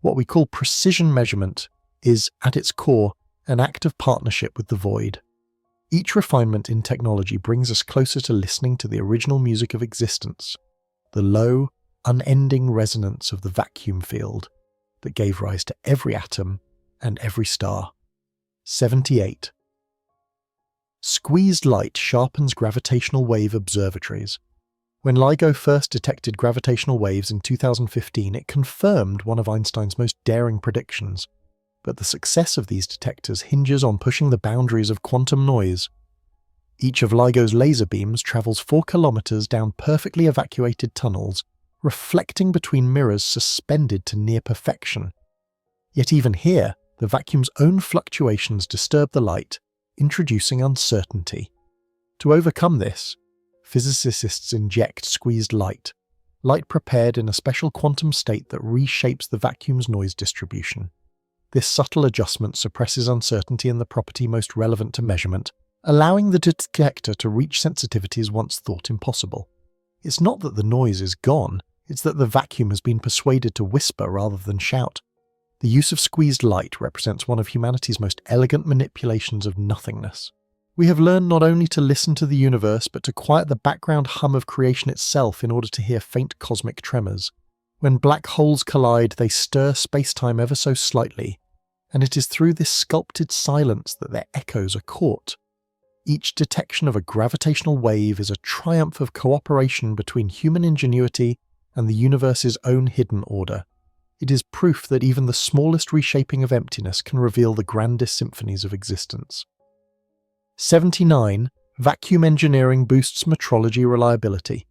S1: What we call precision measurement is, at its core, an act of partnership with the void. Each refinement in technology brings us closer to listening to the original music of existence, the low, unending resonance of the vacuum field that gave rise to every atom and every star. 78. Squeezed light sharpens gravitational wave observatories. When LIGO first detected gravitational waves in 2015, it confirmed one of Einstein's most daring predictions. But the success of these detectors hinges on pushing the boundaries of quantum noise. Each of LIGO's laser beams travels 4 kilometers down perfectly evacuated tunnels, reflecting between mirrors suspended to near perfection. Yet even here, the vacuum's own fluctuations disturb the light, introducing uncertainty. To overcome this, physicists inject squeezed light prepared in a special quantum state that reshapes the vacuum's noise distribution. This subtle adjustment suppresses uncertainty in the property most relevant to measurement, allowing the detector to reach sensitivities once thought impossible. It's not that the noise is gone, it's that the vacuum has been persuaded to whisper rather than shout. The use of squeezed light represents one of humanity's most elegant manipulations of nothingness. We have learned not only to listen to the universe, but to quiet the background hum of creation itself in order to hear faint cosmic tremors. When black holes collide, they stir space-time ever so slightly, and it is through this sculpted silence that their echoes are caught. Each detection of a gravitational wave is a triumph of cooperation between human ingenuity and the universe's own hidden order. It is proof that even the smallest reshaping of emptiness can reveal the grandest symphonies of existence. 79. Vacuum engineering boosts metrology reliability.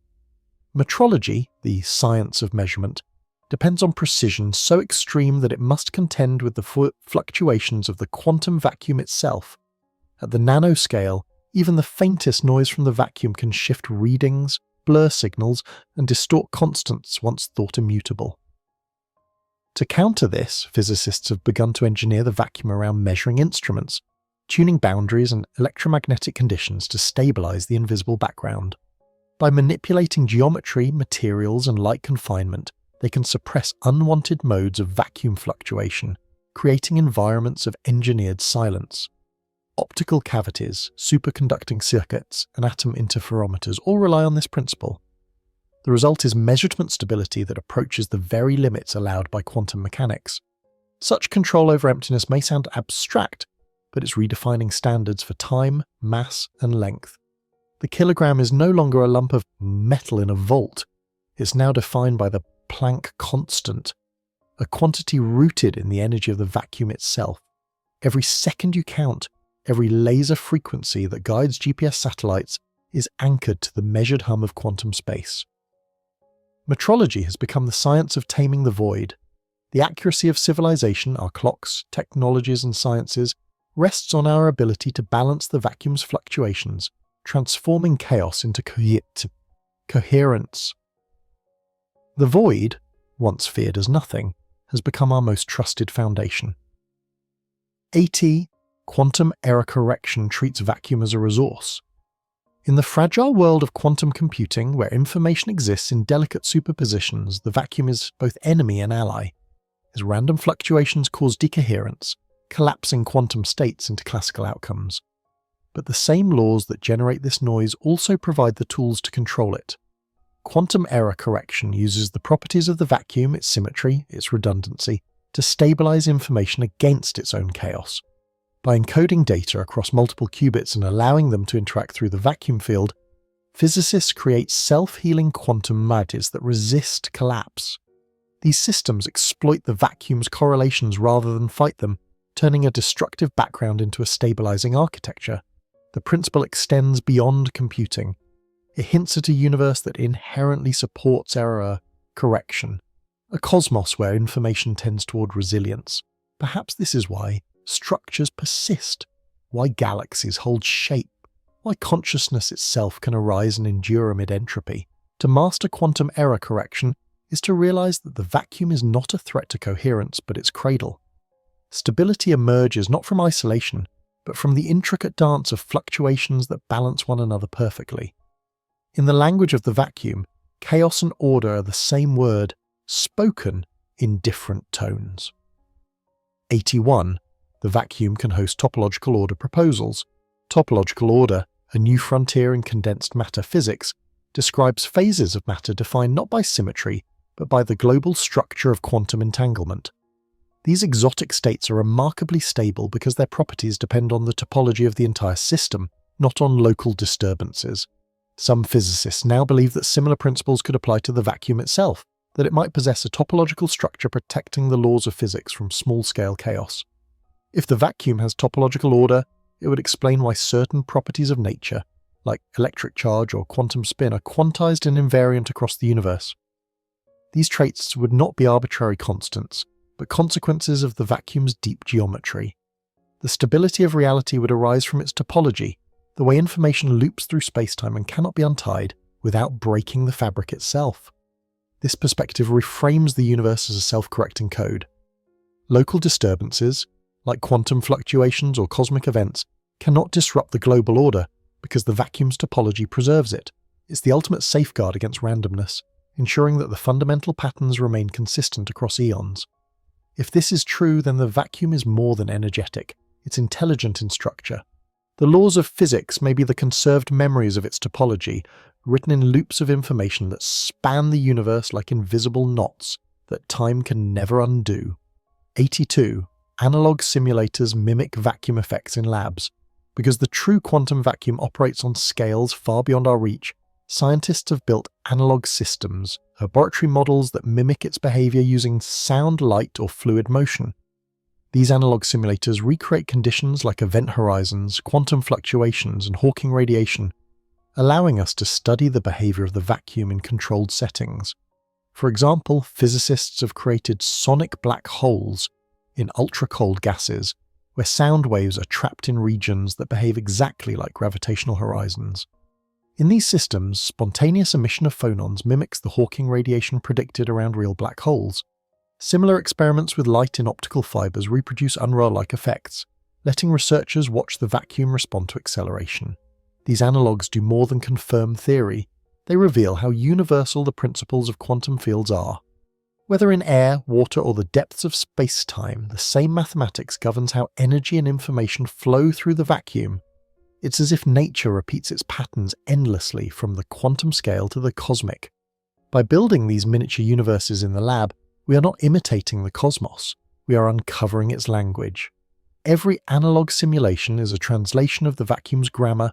S1: Metrology, the science of measurement, depends on precision so extreme that it must contend with the fluctuations of the quantum vacuum itself. At the nanoscale, even the faintest noise from the vacuum can shift readings, blur signals, and distort constants once thought immutable. To counter this, physicists have begun to engineer the vacuum around measuring instruments, tuning boundaries and electromagnetic conditions to stabilize the invisible background. By manipulating geometry, materials, and light confinement, they can suppress unwanted modes of vacuum fluctuation, creating environments of engineered silence. Optical cavities, superconducting circuits, and atom interferometers all rely on this principle. The result is measurement stability that approaches the very limits allowed by quantum mechanics. Such control over emptiness may sound abstract, but it's redefining standards for time, mass, and length. The kilogram is no longer a lump of metal in a vault. It's now defined by the Planck constant, a quantity rooted in the energy of the vacuum itself. Every second you count, every laser frequency that guides GPS satellites is anchored to the measured hum of quantum space. Metrology has become the science of taming the void. The accuracy of civilization, our clocks, technologies, and sciences rests on our ability to balance the vacuum's fluctuations, transforming chaos into coherence. The void, once feared as nothing, has become our most trusted foundation. 80. Quantum error correction treats vacuum as a resource. In the fragile world of quantum computing, where information exists in delicate superpositions, the vacuum is both enemy and ally. As random fluctuations cause decoherence, collapsing quantum states into classical outcomes. But the same laws that generate this noise also provide the tools to control it. Quantum error correction uses the properties of the vacuum, its symmetry, its redundancy, to stabilize information against its own chaos. By encoding data across multiple qubits and allowing them to interact through the vacuum field, physicists create self-healing quantum matrices that resist collapse. These systems exploit the vacuum's correlations rather than fight them, turning a destructive background into a stabilizing architecture. The principle extends beyond computing. It hints at a universe that inherently supports error correction, a cosmos where information tends toward resilience. Perhaps this is why structures persist, why galaxies hold shape, why consciousness itself can arise and endure amid entropy. To master quantum error correction is to realize that the vacuum is not a threat to coherence, but its cradle. Stability emerges not from isolation, but from the intricate dance of fluctuations that balance one another perfectly. In the language of the vacuum, chaos and order are the same word, spoken in different tones. 81. The vacuum can host topological order proposals. Topological order, a new frontier in condensed matter physics, describes phases of matter defined not by symmetry, but by the global structure of quantum entanglement. These exotic states are remarkably stable because their properties depend on the topology of the entire system, not on local disturbances. Some physicists now believe that similar principles could apply to the vacuum itself, that it might possess a topological structure protecting the laws of physics from small-scale chaos. If the vacuum has topological order, it would explain why certain properties of nature, like electric charge or quantum spin, are quantized and invariant across the universe. These traits would not be arbitrary constants, but consequences of the vacuum's deep geometry. The stability of reality would arise from its topology, the way information loops through spacetime and cannot be untied without breaking the fabric itself. This perspective reframes the universe as a self-correcting code. Local disturbances, like quantum fluctuations or cosmic events, cannot disrupt the global order because the vacuum's topology preserves it. It's the ultimate safeguard against randomness, ensuring that the fundamental patterns remain consistent across eons. If this is true, then the vacuum is more than energetic, it's intelligent in structure. The laws of physics may be the conserved memories of its topology, written in loops of information that span the universe like invisible knots that time can never undo. 82. Analog simulators mimic vacuum effects in labs. Because the true quantum vacuum operates on scales far beyond our reach, scientists have built analog systems, laboratory models that mimic its behavior using sound, light, or fluid motion. These analog simulators recreate conditions like event horizons, quantum fluctuations, and Hawking radiation, allowing us to study the behavior of the vacuum in controlled settings. For example, physicists have created sonic black holes in ultra-cold gases, where sound waves are trapped in regions that behave exactly like gravitational horizons. In these systems, spontaneous emission of phonons mimics the Hawking radiation predicted around real black holes. Similar experiments with light in optical fibers reproduce Unruh-like effects, letting researchers watch the vacuum respond to acceleration. These analogues do more than confirm theory, they reveal how universal the principles of quantum fields are. Whether in air, water, or the depths of space-time, the same mathematics governs how energy and information flow through the vacuum. It's as if nature repeats its patterns endlessly from the quantum scale to the cosmic. By building these miniature universes in the lab, we are not imitating the cosmos, we are uncovering its language. Every analog simulation is a translation of the vacuum's grammar,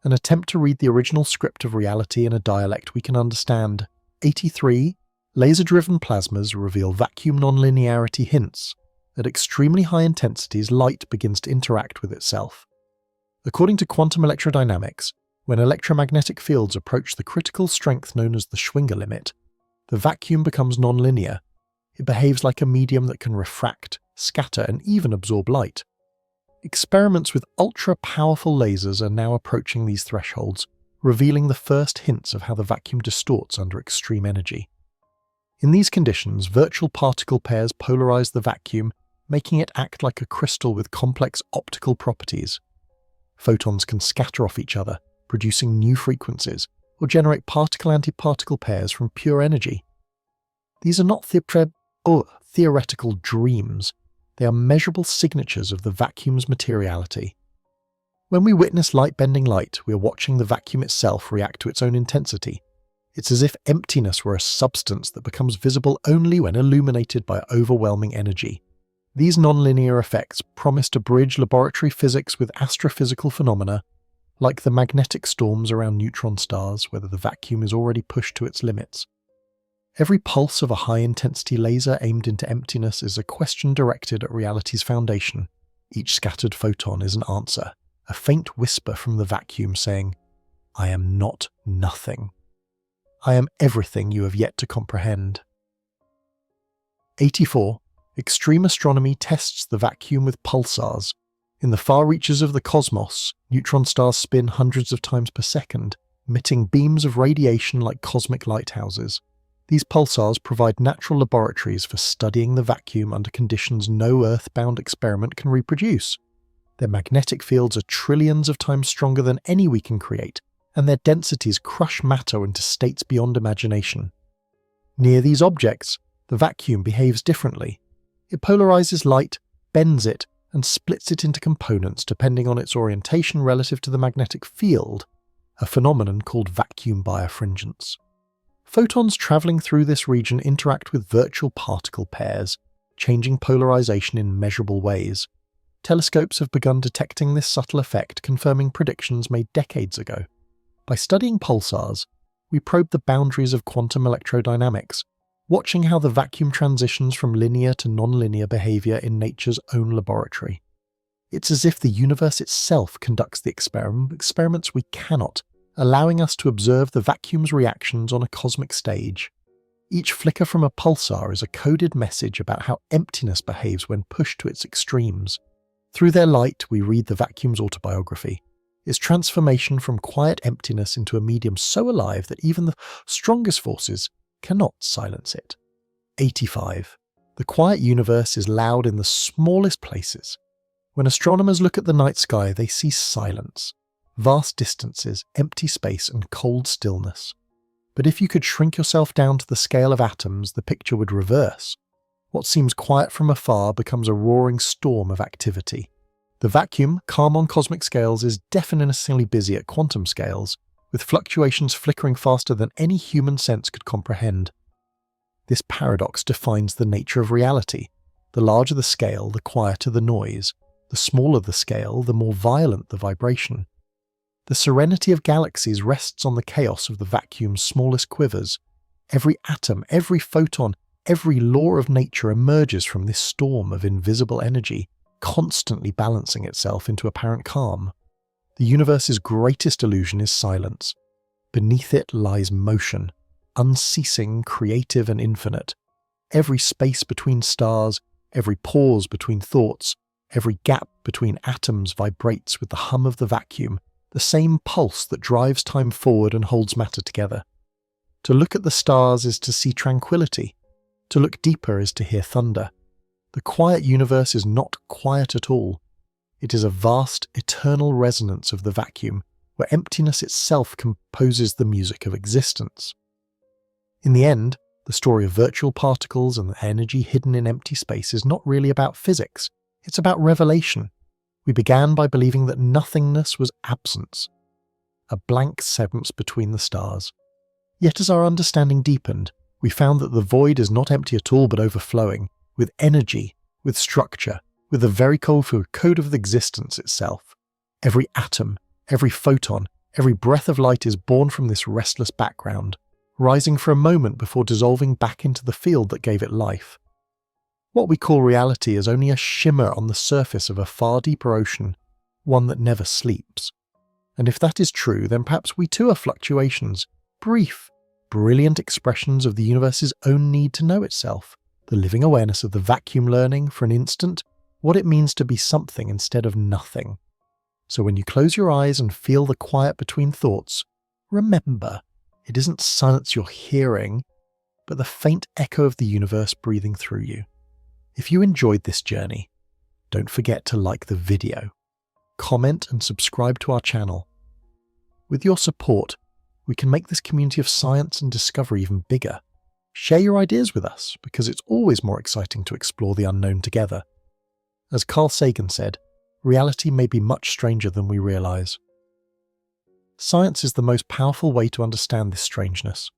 S1: an attempt to read the original script of reality in a dialect we can understand. 83. Laser-driven plasmas reveal vacuum nonlinearity hints. At extremely high intensities, light begins to interact with itself. According to quantum electrodynamics, when electromagnetic fields approach the critical strength known as the Schwinger limit, the vacuum becomes nonlinear. It behaves like a medium that can refract, scatter, and even absorb light. Experiments with ultra-powerful lasers are now approaching these thresholds, revealing the first hints of how the vacuum distorts under extreme energy. In these conditions, virtual particle pairs polarize the vacuum, making it act like a crystal with complex optical properties. Photons can scatter off each other, producing new frequencies, or generate particle-antiparticle pairs from pure energy. These are not theoretical dreams, they are measurable signatures of the vacuum's materiality. When we witness light-bending light, we are watching the vacuum itself react to its own intensity. It's as if emptiness were a substance that becomes visible only when illuminated by overwhelming energy. These nonlinear effects promise to bridge laboratory physics with astrophysical phenomena, like the magnetic storms around neutron stars, where the vacuum is already pushed to its limits. Every pulse of a high-intensity laser aimed into emptiness is a question directed at reality's foundation. Each scattered photon is an answer, a faint whisper from the vacuum saying, "I am not nothing. I am everything you have yet to comprehend." 84. Extreme astronomy tests the vacuum with pulsars. In the far reaches of the cosmos, neutron stars spin hundreds of times per second, emitting beams of radiation like cosmic lighthouses. These pulsars provide natural laboratories for studying the vacuum under conditions no Earth-bound experiment can reproduce. Their magnetic fields are trillions of times stronger than any we can create, and their densities crush matter into states beyond imagination. Near these objects, the vacuum behaves differently. It polarizes light, bends it, and splits it into components depending on its orientation relative to the magnetic field, a phenomenon called vacuum birefringence. Photons travelling through this region interact with virtual particle pairs, changing polarization in measurable ways. Telescopes have begun detecting this subtle effect, confirming predictions made decades ago. By studying pulsars, we probe the boundaries of quantum electrodynamics, watching how the vacuum transitions from linear to nonlinear behavior in nature's own laboratory. It's as if the universe itself conducts the experiments we cannot, allowing us to observe the vacuum's reactions on a cosmic stage. Each flicker from a pulsar is a coded message about how emptiness behaves when pushed to its extremes. Through their light, we read the vacuum's autobiography, its transformation from quiet emptiness into a medium so alive that even the strongest forces cannot silence it. 85. The quiet universe is loud in the smallest places. When astronomers look at the night sky, they see silence, vast distances, empty space, and cold stillness. But if you could shrink yourself down to the scale of atoms, the picture would reverse. What seems quiet from afar becomes a roaring storm of activity. The vacuum, calm on cosmic scales, is deafeningly busy at quantum scales, with fluctuations flickering faster than any human sense could comprehend. This paradox defines the nature of reality. The larger the scale, the quieter the noise. The smaller the scale, the more violent the vibration. The serenity of galaxies rests on the chaos of the vacuum's smallest quivers. Every atom, every photon, every law of nature emerges from this storm of invisible energy, constantly balancing itself into apparent calm. The universe's greatest illusion is silence. Beneath it lies motion, unceasing, creative, and infinite. Every space between stars, every pause between thoughts, every gap between atoms vibrates with the hum of the vacuum, the same pulse that drives time forward and holds matter together. To look at the stars is to see tranquility. To look deeper is to hear thunder. The quiet universe is not quiet at all. It is a vast, eternal resonance of the vacuum, where emptiness itself composes the music of existence. In the end, the story of virtual particles and the energy hidden in empty space is not really about physics. It's about revelation. We began by believing that nothingness was absence, a blank segment between the stars. Yet as our understanding deepened, we found that the void is not empty at all but overflowing, with energy, with structure, with the very code of existence itself. Every atom, every photon, every breath of light is born from this restless background, rising for a moment before dissolving back into the field that gave it life. What we call reality is only a shimmer on the surface of a far deeper ocean, one that never sleeps. And if that is true, then perhaps we too are fluctuations, brief, brilliant expressions of the universe's own need to know itself, the living awareness of the vacuum learning, for an instant, what it means to be something instead of nothing. So when you close your eyes and feel the quiet between thoughts, remember, it isn't silence you're hearing, but the faint echo of the universe breathing through you. If you enjoyed this journey, don't forget to like the video, comment and subscribe to our channel. With your support, we can make this community of science and discovery even bigger. Share your ideas with us, because it's always more exciting to explore the unknown together. As Carl Sagan said, reality may be much stranger than we realize. Science is the most powerful way to understand this strangeness.